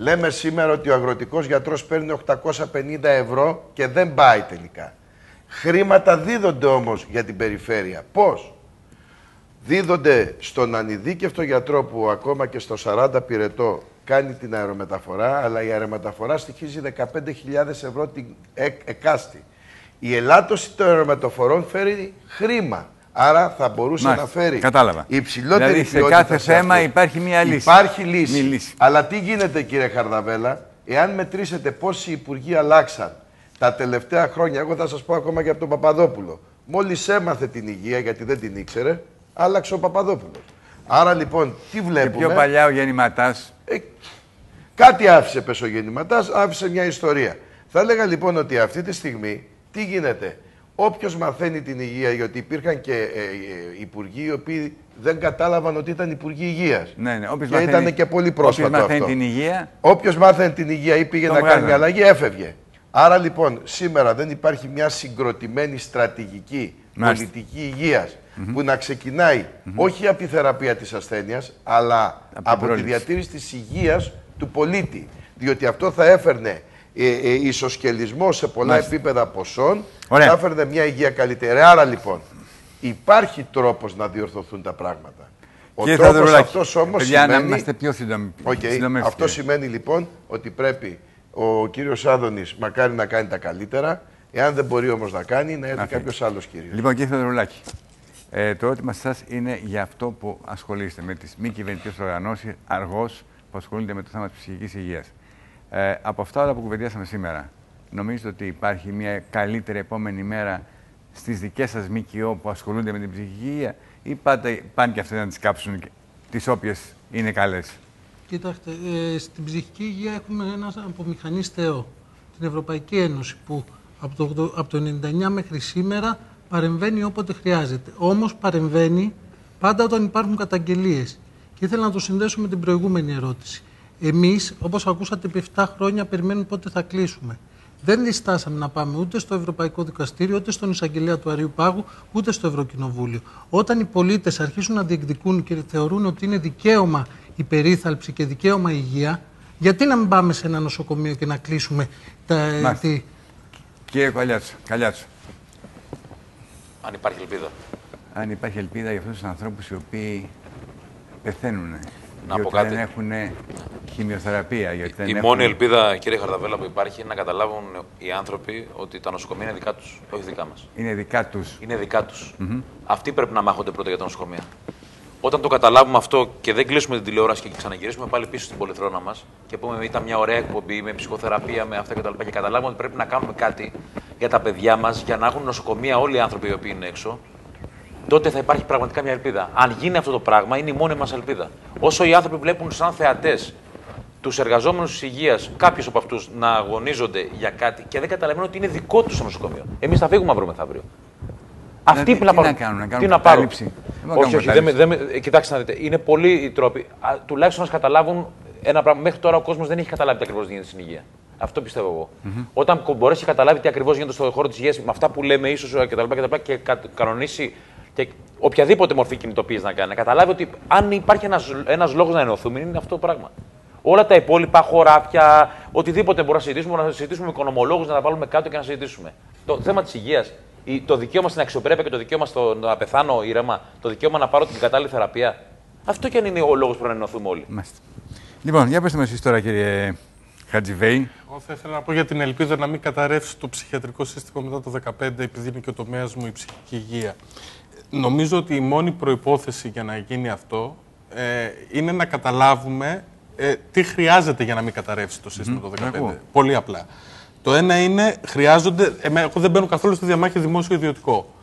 Λέμε σήμερα ότι ο αγροτικός γιατρός παίρνει 850 ευρώ και δεν πάει τελικά. Χρήματα δίδονται όμως για την περιφέρεια. Πώς? Δίδονται στον ανειδίκευτο γιατρό που ακόμα και στο 40 πυρετό κάνει την αερομεταφορά, αλλά η αερομεταφορά στοιχίζει 15.000 ευρώ την εκάστη. Η ελάττωση των αερομεταφορών φέρει χρήμα. Άρα θα μπορούσε να φέρει υψηλότερη δηλαδή, σε κάθε θέμα υπάρχει μία λύση. Υπάρχει λύση. Αλλά τι γίνεται, κύριε Χαρδαβέλα, εάν μετρήσετε πόσοι υπουργοί αλλάξαν τα τελευταία χρόνια, εγώ θα σας πω ακόμα και από τον Παπαδόπουλο. Μόλις έμαθε την υγεία, γιατί δεν την ήξερε, άλλαξε ο Παπαδόπουλος. Άρα λοιπόν, τι βλέπουμε? Και πιο παλιά ο Γεννηματάς. Κάτι άφησε πες ο Γεννηματάς, άφησε μια ιστορία. Θα έλεγα λοιπόν ότι αυτή τη στιγμή, τι γίνεται? Όποιος μαθαίνει την υγεία, γιατί υπήρχαν και υπουργοί οι οποίοι δεν κατάλαβαν ότι ήταν υπουργοί υγείας. Ναι, και ήταν και πολύ πρόσφατο αυτό. Όποιος μάθαινε την υγεία ή πήγε να κάνει μια αλλαγή, έφευγε. Άρα λοιπόν σήμερα δεν υπάρχει μια συγκροτημένη στρατηγική πολιτική υγείας που να ξεκινάει όχι από τη θεραπεία της ασθένειας, αλλά από τη διατήρηση της υγείας του πολίτη. Διότι αυτό θα έφερνε ισοσκελισμό σε πολλά επίπεδα ποσών, θα έφερνε μια υγεία καλύτερη. Άρα λοιπόν υπάρχει τρόπος να διορθωθούν τα πράγματα. Ο τρόπος αυτός όμως σημαίνει... να είμαστε πιο σύντομοι. Αυτό σημαίνει λοιπόν ότι πρέπει ο κύριος Άδωνης μακάρι να κάνει τα καλύτερα, εάν δεν μπορεί όμως να κάνει, να έρθει κάποιος άλλος κύριος. Λοιπόν, κύριε Θεοδωρουλάκη, το ερώτημα σας είναι για αυτό που ασχολείστε με τις μη κυβερνητικές οργανώσεις αργώς που ασχολούνται με το θέμα της ψυχικής υγείας. Από αυτά όλα που κουβεντιάσαμε σήμερα, νομίζετε ότι υπάρχει μια καλύτερη επόμενη μέρα στις δικές σας ΜΚΟ που ασχολούνται με την ψυχική υγεία, ή πάνε και αυτές να τις κάψουν τις όποιες είναι καλές? Κοιτάξτε, στην ψυχική υγεία έχουμε ένα απομηχανής Θεό, την Ευρωπαϊκή Ένωση, που από το 1999 μέχρι σήμερα παρεμβαίνει όποτε χρειάζεται. Όμως παρεμβαίνει πάντα όταν υπάρχουν καταγγελίες. Και ήθελα να το συνδέσω με την προηγούμενη ερώτηση. Εμείς, όπως ακούσατε, επί 7 χρόνια περιμένουμε πότε θα κλείσουμε. Δεν διστάσαμε να πάμε ούτε στο Ευρωπαϊκό Δικαστήριο, ούτε στον Εισαγγελέα του Αριού Πάγου, ούτε στο Ευρωκοινοβούλιο. Όταν οι πολίτες αρχίσουν να διεκδικούν και θεωρούν ότι είναι δικαίωμα η περίθαλψη και δικαίωμα η υγεία, γιατί να μην πάμε σε ένα νοσοκομείο και να κλείσουμε τα... Κύριε Καλιάτσο. Αν υπάρχει ελπίδα. Αν υπάρχει ελπίδα για αυτούς τους ανθρώπους οι οποίοι πεθαίνουν. Να πω κάτι. Δεν έχουν χημειοθεραπεία. Η μόνη ελπίδα, κύριε Χαρδαβέλα, που υπάρχει είναι να καταλάβουν οι άνθρωποι ότι τα νοσοκομεία είναι δικά τους, όχι δικά μας. Είναι δικά τους. Είναι δικά τους. Αυτοί πρέπει να μάχονται πρώτα για τα νοσοκομεία. Όταν το καταλάβουμε αυτό και δεν κλείσουμε την τηλεόραση και ξαναγυρίσουμε πάλι πίσω στην πολυθρόνα μας και πούμε ήταν μια ωραία εκπομπή με ψυχοθεραπεία, με αυτά κτλ. Και καταλάβουμε ότι πρέπει να κάνουμε κάτι για τα παιδιά μας, για να έχουν νοσοκομεία όλοι οι άνθρωποι οι οποίοι είναι έξω, τότε θα υπάρχει πραγματικά μια ελπίδα. Αν γίνει αυτό το πράγμα, είναι η μόνη μας ελπίδα. Όσο οι άνθρωποι βλέπουν σαν θεατές τους εργαζόμενους της υγείας, κάποιους από αυτούς να αγωνίζονται για κάτι και δεν καταλαβαίνουν ότι είναι δικό τους το νοσοκομείο. Εμείς θα φύγουμε αύριο μεθαύριο. Αυτοί τι να κάνουν, τι να πάρουν. Όχι, κοιτάξτε να δείτε. Είναι πολλοί οι τρόποι. Τουλάχιστον να καταλάβουν ένα πράγμα. Μέχρι τώρα ο κόσμος δεν έχει καταλάβει τι ακριβώς γίνεται στην υγεία. Αυτό πιστεύω εγώ. Όταν μπορέσει να καταλάβει τι ακριβώς γίνεται στον χώρο της υγείας, με αυτά που λέμε ίσως κτλ. Και κανονίσει και οποιαδήποτε μορφή κινητοποίηση να κάνει, να καταλάβει ότι αν υπάρχει ένας λόγος να ενωθούμε, είναι αυτό το πράγμα. Όλα τα υπόλοιπα, χωράφια, οτιδήποτε μπορούμε να συζητήσουμε με οικονομολόγους, να τα βάλουμε κάτω και να συζητήσουμε. Το θέμα της υγείας, το δικαίωμα στην αξιοπρέπεια και το δικαίωμα να πεθάνω ήρεμα, το δικαίωμα να πάρω την κατάλληλη θεραπεία. Αυτό και αν είναι ο λόγος που να ενωθούμε όλοι. Μάλιστα. Λοιπόν, για πετε με εσείς τώρα, κύριε Χατζηβέη. Εγώ θα ήθελα να πω για την ελπίδα να μην καταρρεύσει το ψυχιατρικό σύστημα μετά το 2015, επειδή είναι και ο τομέας μου η ψυχική υγεία. Νομίζω ότι η μόνη προϋπόθεση για να γίνει αυτό είναι να καταλάβουμε τι χρειάζεται για να μην καταρρεύσει το σύστημα το 2015. Πολύ απλά. Το ένα είναι, χρειάζονται. Εγώ δεν μπαίνω καθόλου στη διαμάχη δημόσιο-ιδιωτικό.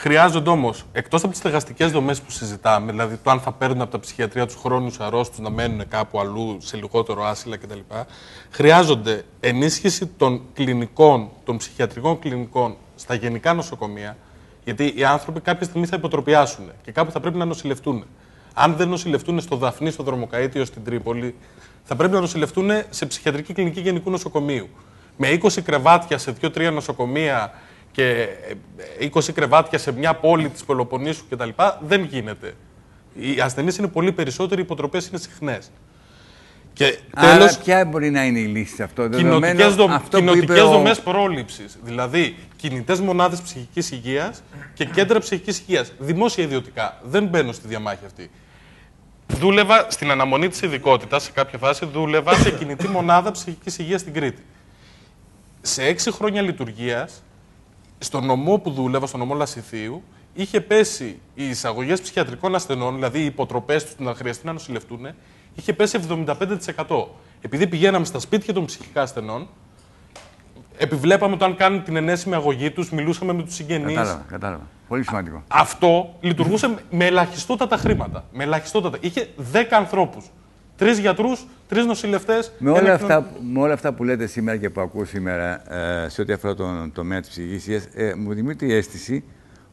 Χρειάζονται όμως, εκτός από τις στεγαστικές δομές που συζητάμε, δηλαδή το αν θα παίρνουν από τα ψυχιατρία τους χρόνους αρρώστους να μένουν κάπου αλλού σε λιγότερο άσυλα κτλ., χρειάζονται ενίσχυση των κλινικών, των ψυχιατρικών κλινικών στα γενικά νοσοκομεία, γιατί οι άνθρωποι κάποια στιγμή θα υποτροπιάσουν και κάπου θα πρέπει να νοσηλευτούν. Αν δεν νοσηλευτούν στο Δαφνί, στο Δρομοκαΐτιο, στην Τρίπολη, θα πρέπει να νοσηλευτούν σε ψυχιατρική κλινική γενικού νοσοκομείου. Με 20 κρεβάτια σε 2-3 νοσοκομεία και 20 κρεβάτια σε μια πόλη της Πελοποννήσου κτλ. Δεν γίνεται. Οι ασθενείς είναι πολύ περισσότεροι, οι υποτροπές είναι συχνές. Και άρα ποια μπορεί να είναι η λύση σε αυτό, κοινοτικές δομές πρόληψης. Δηλαδή, κινητές μονάδες ψυχικής υγείας και κέντρα ψυχικής υγείας. Δημόσια ιδιωτικά. Δεν μπαίνω στη διαμάχη αυτή. Δούλευα στην αναμονή της ειδικότητας, σε κάποια φάση, δούλευα σε κινητή μονάδα ψυχικής υγείας στην Κρήτη. Σε 6 χρόνια λειτουργίας, στο νομό που δούλευα, στο νομό Λασιθίου, είχε πέσει οι εισαγωγές ψυχιατρικών ασθενών, δηλαδή οι υποτροπές τους να χρειαστεί να νοσηλευτούν, είχε πέσει 75%. Επειδή πηγαίναμε στα σπίτια των ψυχικά ασθενών, επιβλέπαμε το αν κάνουν την ενέσιμη αγωγή τους, μιλούσαμε με τους συγγενείς. Κατάλαβα. Πολύ σημαντικό. Αυτό λειτουργούσε με ελαχιστότατα χρήματα. Με ελαχιστότατα. Είχε 10 ανθρώπους. 3 γιατρούς, 3 νοσηλευτές. Με όλα αυτά που λέτε σήμερα και που ακούω σήμερα σε ό,τι αφορά τον τομέα της ψυχικής υγείας, μου δημιουργεί η αίσθηση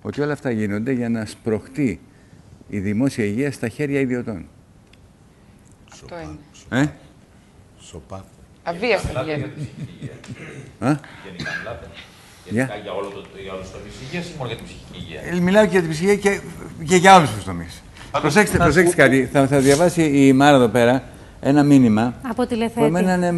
ότι όλα αυτά γίνονται για να σπρωχτεί η δημόσια υγεία στα χέρια ιδιωτών. Αυτό είναι. Σοπά. Αβίαστα βγαίνει. Γενικά μιλάτε. Γενικά για όλους τους τομείς υγείας ή μόνο για την ψυχική υγεία? Μιλάω και για την ψυχική υγεία και για όλους τους τομείς. Προσέξτε κάτι. Θα διαβάσει η Μάρα εδώ πέρα ένα μήνυμα από τηλεθέτη. Που εμένα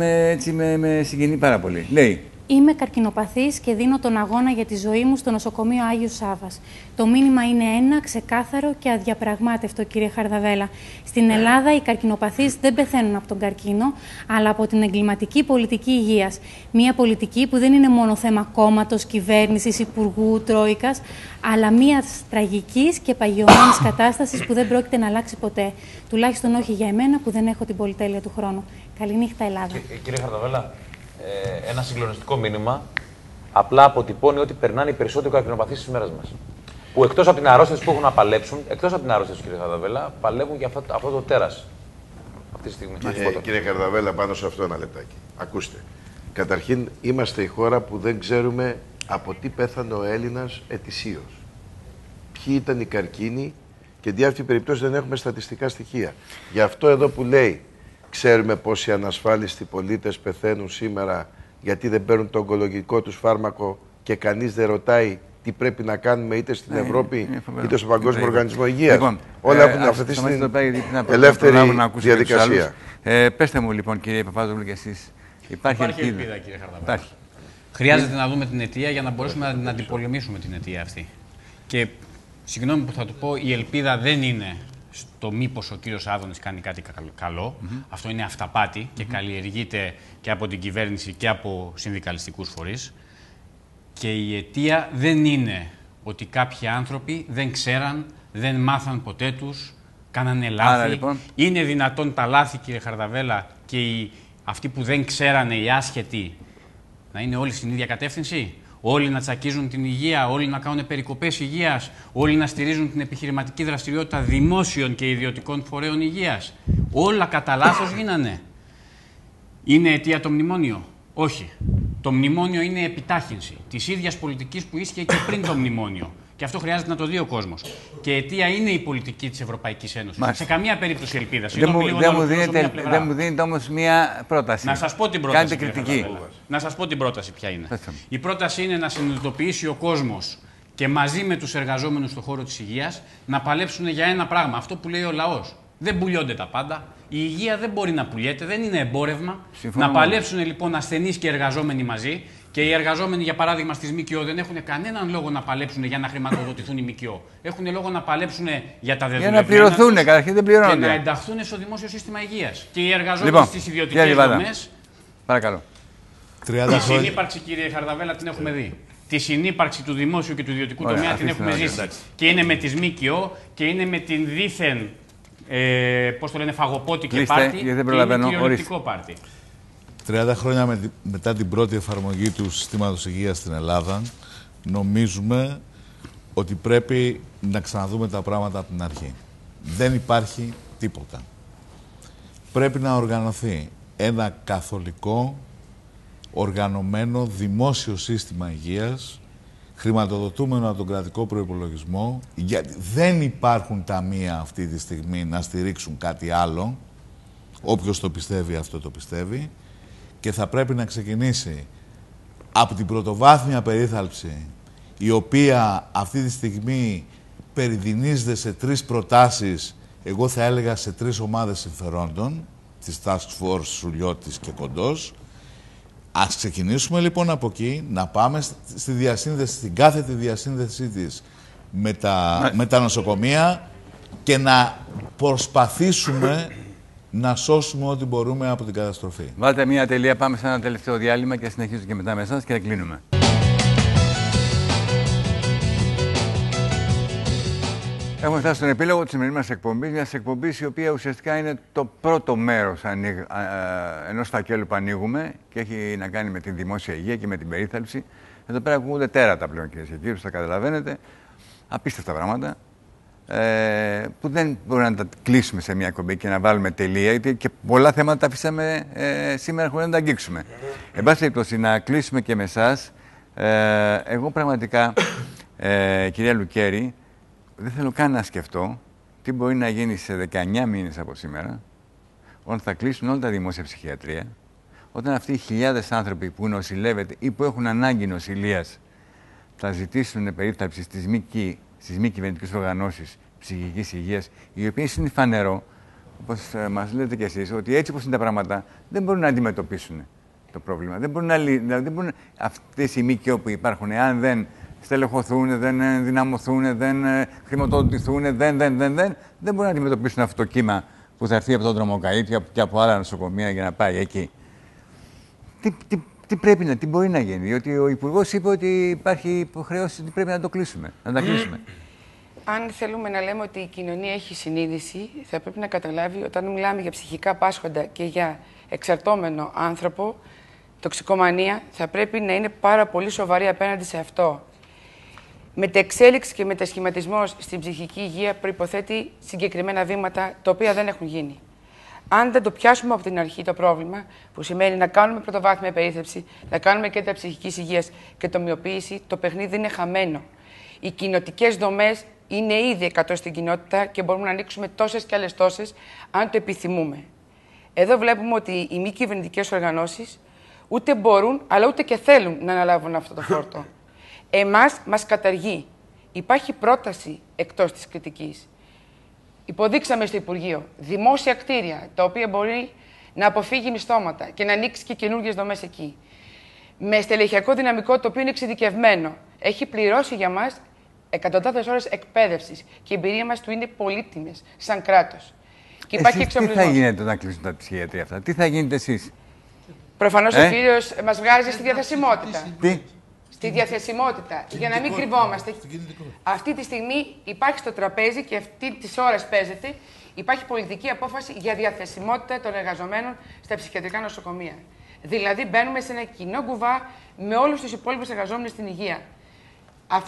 με συγκινεί πάρα πολύ. Λέει: Είμαι καρκινοπαθής και δίνω τον αγώνα για τη ζωή μου στο νοσοκομείο Άγιου Σάββας. Το μήνυμα είναι ένα, ξεκάθαρο και αδιαπραγμάτευτο, κύριε Χαρδαβέλα. Στην Ελλάδα οι καρκινοπαθείς δεν πεθαίνουν από τον καρκίνο, αλλά από την εγκληματική πολιτική υγείας. Μια πολιτική που δεν είναι μόνο θέμα κόμματος, κυβέρνησης, υπουργού, τρόικας, αλλά μια τραγικής και παγιωμένης κατάστασης που δεν πρόκειται να αλλάξει ποτέ. Τουλάχιστον όχι για εμένα που δεν έχω την πολυτέλεια του χρόνου. Καληνύχτα, Ελλάδα. Κύριε Χαρδαβέλα, ένα συγκλονιστικό μήνυμα απλά αποτυπώνει ότι περνάνε οι περισσότεροι καρκινοπαθείς της ημέρας μας. Που εκτός από την αρρώστια που έχουν να παλέψουν, κύριε Χαρδαβέλα, παλεύουν για αυτό το τέρας. Αυτή τη στιγμή. Κύριε Χαρδαβέλα, πάνω σε αυτό ένα λεπτάκι. Ακούστε. Καταρχήν, είμαστε η χώρα που δεν ξέρουμε από τι πέθανε ο Έλληνας ετησίως. Ποιοι ήταν οι καρκίνοι και δι' αυτή περιπτώσει δεν έχουμε στατιστικά στοιχεία. Γι' αυτό εδώ που λέει, ξέρουμε πόσοι ανασφάλιστοι πολίτες πεθαίνουν σήμερα γιατί δεν παίρνουν το ογκολογικό τους φάρμακο και κανείς δεν ρωτάει τι πρέπει να κάνουμε είτε στην Ευρώπη είτε στον Παγκόσμιο Οργανισμό Υγείας. Λοιπόν, όλα έχουν αφαιθεί στην ελεύθερη διαδικασία. Πέστε μου λοιπόν, κύριε Παπαδόπουλο, και εσείς. Υπάρχει ελπίδα, κύριε Χαρδαβέλα. Χρειάζεται να δούμε την αιτία για να μπορέσουμε να αντιπολεμήσουμε την αιτία αυτή. Και συγγνώμη που θα του πω, η ελπίδα δεν είναι στο μήπως ο κύριος Άδωνης κάνει κάτι καλό. Αυτό είναι αυταπάτη και καλλιεργείται και από την κυβέρνηση και από συνδικαλιστικούς φορείς. Και η αιτία δεν είναι ότι κάποιοι άνθρωποι δεν ξέραν, δεν μάθαν ποτέ τους, κάνανε λάθη. Άρα, λοιπόν, είναι δυνατόν τα λάθη, κύριε Χαρδαβέλα, και αυτοί που δεν ξέρανε, οι άσχετοι, να είναι όλοι στην ίδια κατεύθυνση? Όλοι να τσακίζουν την υγεία, όλοι να κάνουν περικοπές υγείας, όλοι να στηρίζουν την επιχειρηματική δραστηριότητα δημόσιων και ιδιωτικών φορέων υγείας? Όλα κατά λάθος γίνανε. Είναι αιτία το μνημόνιο? Όχι. Το μνημόνιο είναι επιτάχυνση της ίδιας πολιτικής που ίσχυε και πριν το μνημόνιο. Και αυτό χρειάζεται να το δει ο κόσμος. Και αιτία είναι η πολιτική της Ευρωπαϊκής Ένωσης. Σε καμία περίπτωση ελπίδα. Δεν μου δίνετε όμως μία πρόταση. Να σας πω την πρόταση. Κάντε κριτική. Να σας πω την πρόταση ποια είναι. Η πρόταση είναι να συνειδητοποιήσει ο κόσμος και μαζί με τους εργαζόμενους στον χώρο της υγείας να παλέψουν για ένα πράγμα. Αυτό που λέει ο λαός. Δεν πουλιώνται τα πάντα. Η υγεία δεν μπορεί να πουλιέται, δεν είναι εμπόρευμα. Να παλέψουν λοιπόν ασθενείς και εργαζόμενοι μαζί. Και οι εργαζόμενοι, για παράδειγμα, στις ΜΚΟ δεν έχουν κανέναν λόγο να παλέψουν για να χρηματοδοτηθούν οι ΜΚΟ. Έχουν λόγο να παλέψουν για τα δεδομένα. Για να πληρωθούν, καταρχήν δεν πληρώνονται. Και να ενταχθούν στο δημόσιο σύστημα υγείας. Και οι εργαζόμενοι στις ιδιωτικές δομές. Παρακαλώ. Τη συνύπαρξη, κύριε Χαρδαβέλα, την έχουμε δει. Τη συνύπαρξη του δημόσιου και του ιδιωτικού τομέα την έχουμε ζήσει. Και είναι με τις ΜΚΟ και είναι με την δίθεν. Πώς το λένε, φαγοπότικη πάρτι και είναι κυριολεκτικό πάρτι. 30 χρόνια μετά την πρώτη εφαρμογή του συστήματος υγείας στην Ελλάδα, νομίζουμε ότι πρέπει να ξαναδούμε τα πράγματα από την αρχή. Δεν υπάρχει τίποτα. Πρέπει να οργανωθεί ένα καθολικό, οργανωμένο, δημόσιο σύστημα υγείας, χρηματοδοτούμενο από τον κρατικό προϋπολογισμό, γιατί δεν υπάρχουν ταμεία αυτή τη στιγμή να στηρίξουν κάτι άλλο. Όποιος το πιστεύει, αυτό το πιστεύει. Και θα πρέπει να ξεκινήσει από την πρωτοβάθμια περίθαλψη, η οποία αυτή τη στιγμή περιδυνίζεται σε 3 προτάσεις, εγώ θα έλεγα σε 3 ομάδες συμφερόντων, της Task Force, Σουλιώτης και Κοντός. Ας ξεκινήσουμε λοιπόν από εκεί, να πάμε στη διασύνδεση, στην κάθετη διασύνδεσή της με τα νοσοκομεία και να προσπαθήσουμε να σώσουμε ό,τι μπορούμε από την καταστροφή. Βάλτε μία τελεία, πάμε σε ένα τελευταίο διάλειμμα και συνεχίζουμε και μετά με εσάς και θα κλείνουμε. Έχουμε φτάσει στον επίλογο της σημερινής μας εκπομπής, μιας εκπομπής η οποία ουσιαστικά είναι το πρώτο μέρος ενός φακέλου που ανοίγουμε και έχει να κάνει με την δημόσια υγεία και με την περίθαλψη. Εδώ πέρα ακούγονται τέρατα πλέον, κυρίες και κύριοι, θα καταλαβαίνετε. Απίστευτα πράγματα που δεν μπορούμε να τα κλείσουμε σε μια εκπομπή και να βάλουμε τελεία, γιατί και πολλά θέματα τα αφήσαμε σήμερα χωρίς να τα αγγίξουμε. Εν πάση περιπτώσει, να κλείσουμε και με εσάς. Εγώ πραγματικά, κυρία Λουκέρη, δεν θέλω καν να σκεφτώ τι μπορεί να γίνει σε 19 μήνες από σήμερα, όταν θα κλείσουν όλα τα δημόσια ψυχιατρία, όταν αυτοί οι χιλιάδες άνθρωποι που νοσηλεύεται ή που έχουν ανάγκη νοσηλείας θα ζητήσουν περίθαλψη στις μη κυβερνητικές οργανώσεις ψυχικής υγείας, οι οποίες είναι φανερό, όπως μας λέτε κι εσείς, ότι έτσι όπως είναι τα πράγματα δεν μπορούν να αντιμετωπίσουν το πρόβλημα. Δεν μπορούν αυτές οι ΜΚΟ που υπάρχουν, αν δεν στελεχωθούν, δεν ενδυναμωθούν, δεν χρηματοδοτηθούν, δεν μπορούν να αντιμετωπίσουν αυτό το κύμα που θα έρθει από τον Δρομοκαΐτη και από άλλα νοσοκομεία για να πάει εκεί. Τι μπορεί να γίνει, διότι ο Υπουργός είπε ότι υπάρχει υποχρέωση ότι πρέπει να το κλείσουμε, να τα κλείσουμε. Αν θέλουμε να λέμε ότι η κοινωνία έχει συνείδηση, θα πρέπει να καταλάβει όταν μιλάμε για ψυχικά πάσχοντα και για εξαρτώμενο άνθρωπο, τοξικομανία, θα πρέπει να είναι πάρα πολύ σοβαρή απέναντι σε αυτό. Μετεξέλιξη και μετασχηματισμός στην ψυχική υγεία προϋποθέτει συγκεκριμένα βήματα τα οποία δεν έχουν γίνει. Αν δεν το πιάσουμε από την αρχή το πρόβλημα, που σημαίνει να κάνουμε πρωτοβάθμια περίθαλψη, να κάνουμε κέντρα ψυχικής υγείας και τομιοποίηση, το παιχνίδι είναι χαμένο. Οι κοινοτικές δομές είναι ήδη 100 στην κοινότητα και μπορούμε να ανοίξουμε τόσες και άλλες τόσες, αν το επιθυμούμε. Εδώ βλέπουμε ότι οι μη κυβερνητικές οργανώσεις ούτε μπορούν, αλλά ούτε και θέλουν να αναλάβουν αυτό το φόρτο. Εμάς μας καταργεί. Υπάρχει πρόταση εκτός της κριτικής. Υποδείξαμε στο Υπουργείο δημόσια κτίρια, τα οποία μπορεί να αποφύγει μισθώματα και να ανοίξει και καινούργιες δομές εκεί. Με στελεχειακό δυναμικό, το οποίο είναι εξειδικευμένο. Έχει πληρώσει για μας εκατοντάδες ώρες εκπαίδευσης και η εμπειρία μας του είναι πολύτιμες, σαν κράτος. Και υπάρχει εξοπλισμός. Τι θα γίνεται όταν κλείσουν τα ψυχιατρία αυτά, τι θα γίνετε εσείς? Προφανώς ο κύριος μας βγάζει στη διαθεσιμότητα. Τι? Στη διαθεσιμότητα, για να μην κρυβόμαστε. Αυτή τη στιγμή υπάρχει στο τραπέζι και αυτή τις ώρες παίζεται, υπάρχει πολιτική απόφαση για διαθεσιμότητα των εργαζομένων στα ψυχιατρικά νοσοκομεία. Δηλαδή μπαίνουμε σε ένα κοινό κουβά με όλους τους υπόλοιπους εργαζόμενους στην υγεία.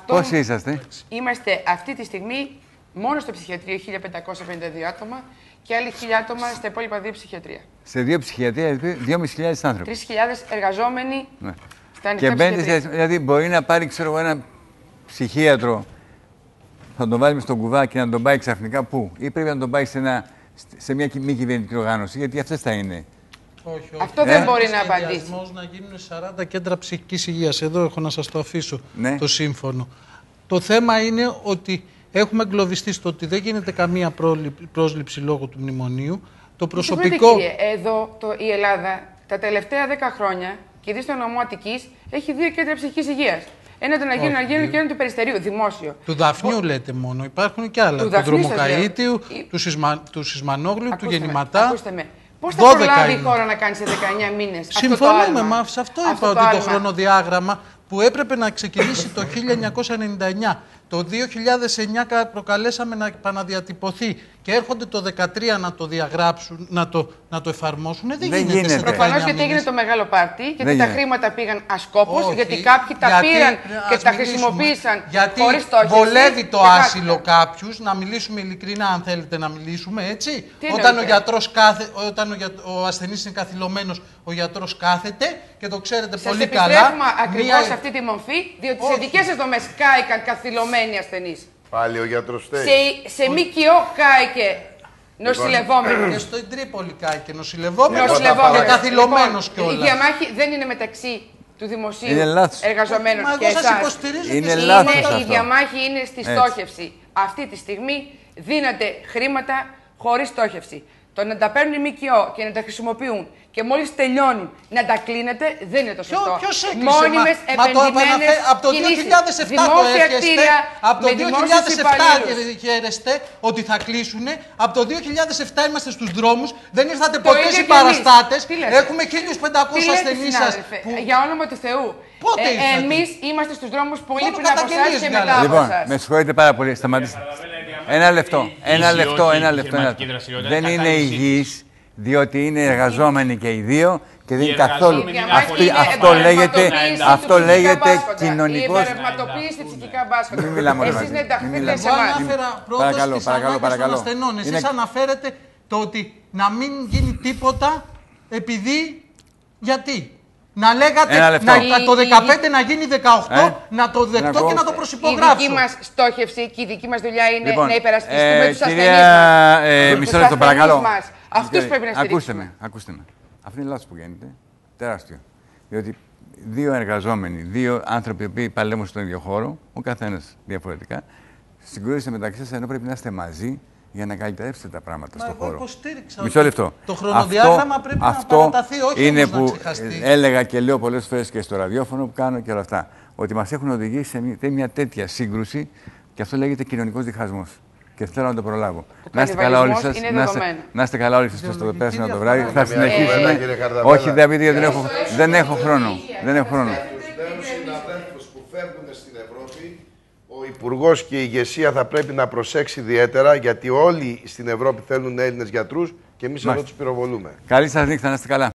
Πόσοι είσαστε? Είμαστε αυτή τη στιγμή μόνο στο ψυχιατρίο 1552 άτομα και άλλοι 1000 άτομα στα υπόλοιπα 2 ψυχιατρία. Σε 2 ψυχιατρία, 2.500 άνθρωποι. 3.000 εργαζόμενοι. Ναι. Και μπαίνετε, δηλαδή μπορεί να πάρει, ξέρω, ένα ψυχίατρο, θα τον βάλουμε στον κουβά και να τον πάει ξαφνικά πού? Ή πρέπει να τον πάει σε μια μη κυβερνητική οργάνωση, γιατί αυτές θα είναι. Όχι. Αυτό δεν μπορεί να απαντήσει. Να γίνουν 40 κέντρα ψυχικής υγείας. Εδώ έχω να σας το αφήσω, το σύμφωνο. Το θέμα είναι ότι έχουμε εγκλωβιστεί στο ότι δεν γίνεται καμία πρόσληψη λόγω του μνημονίου. Το προσωπικό... Κύριε, εδώ η Ελλάδα τα τελευταία 10 χρόνια, και δει στο νομό Αττικής, έχει 2 κέντρα ψυχικής υγείας. Ένα του Αγίου και ένα του Περιστερίου, δημόσιο. Του Δαφνιού λέτε μόνο. Υπάρχουν και άλλα. Του Δρομοκαΐτιου, του Σισμανόγλου, του Γεννηματά. Ακούστε με. Πώς θα προλάβει η χώρα να κάνει σε 19 μήνες? Συμφωνούμε, μα σε αυτό είπα ότι το χρονοδιάγραμμα που έπρεπε να ξεκινήσει το 1999, το 2009 προκαλέσαμε να επαναδιατυπωθεί και έρχονται το 2013 να το διαγράψουν, να το εφαρμόσουν. Δεν γίνεται. Προφανώς γιατί έγινε το μεγάλο πάρτι, γιατί τα χρήματα πήγαν ασκόπως, γιατί κάποιοι τα πήραν και τα χρησιμοποίησαν χωρίς στόχευση. Βολεύει το άσυλο κάποιους, να μιλήσουμε ειλικρινά, αν θέλετε να μιλήσουμε, έτσι. Όταν ο ασθενής είναι καθυλωμένος, ο γιατρός κάθεται και το ξέρετε πολύ καλά. Σας επιστρέφουμε ακριβώς σε αυτή τη μορφή, διότι σε δικές σας δομές κάηκαν καθυλωμένοι ασθενείς. Πάλι ο γιατρός φταίει. Σε ΜΚΟ κάηκε νοσηλευόμενος. Και στην Τρίπολη κάηκε νοσηλευόμενος και καθυλωμένος κιόλας. Η διαμάχη δεν είναι μεταξύ του δημοσίου εργαζομένου και εσάς. Η διαμάχη είναι στη στόχευση. Αυτή τη στιγμή δίνατε χρήματα χωρίς στόχευση. Το να τα παίρνουν οι ΜΚΟ και να τα χρησιμοποιούν και μόλις τελειώνουν να τα κλείνετε δεν είναι το σωστό. Ποιος έκλεισε? Μόνιμες επενδυμένες από το 2007 το έρχεστε, από το 2007 χαίρεστε ότι θα κλείσουν. Από το 2007 είμαστε στους δρόμους, δεν ήρθατε ποτέ οι παραστάτες. Έχουμε 1.500 ασθενείς σας. Για όνομα του Θεού. Εμείς είμαστε στους δρόμους πολύ πριν από εσάς και μετά από εσάς. εσάς. Με συγχωρείτε πάρα πολύ, σταματήστε. Ένα λεπτό. Δεν είναι υγιής, διότι είναι εργαζόμενοι και οι δύο και δεν είναι καθόλου. Αυτό λέγεται κοινωνικός. Η υπερευματοποίηση ψυχικά μπάσκετ. Μην μιλάμε όλοι Εσείς μαζί. να ενταχθείτε σε εμάς. Εγώ ανάφερα πρώτος τις ανάγκες των ασθενών. Εσείς αναφέρετε το ότι να μην γίνει τίποτα επειδή. Γιατί. Να λέγατε το 15 να γίνει 18, να το δεκτώ και να το προσυπογράψω. Η δική μας στόχευση και η δική μας δουλειά είναι να υπερασπιστούμε τους ασθενείς μας. Μισό λεπτό, παρακαλώ. Αυτούς πρέπει να στηρίξουμε. Ακούστε με. Αυτό είναι λάθος που γίνεται. Τεράστιο. Διότι δύο εργαζόμενοι, δύο άνθρωποι που παλεύουν στον ίδιο χώρο, ο καθένας διαφορετικά, συγκρούεστε μεταξύ σας ενώ πρέπει να είστε μαζί για να καλυτερεύσετε τα πράγματα στον χώρο. Μισό λεπτό. Το χρονοδιάγραμμα πρέπει να παραταθεί, όχι είναι όμως που να ξεχαστεί. έλεγα και λέω πολλές φορές και στο ραδιόφωνο που κάνω και όλα αυτά. Ότι μας έχουν οδηγήσει σε μια τέτοια σύγκρουση και αυτό λέγεται κοινωνικός διχασμός. Και θέλω να το προλάβω. Να είστε καλά όλοι σας. Να είστε καλά όλοι σας στο πέρασμα το βράδυ. Θα συνεχίσουμε. Όχι, Δαβίδη, δεν έχω χρόνο. Ο Υπουργός και η ηγεσία θα πρέπει να προσέξει ιδιαίτερα, γιατί όλοι στην Ευρώπη θέλουν Έλληνες γιατρούς και εμείς εδώ τους πυροβολούμε. Καλή σας νύχτα, να είστε καλά.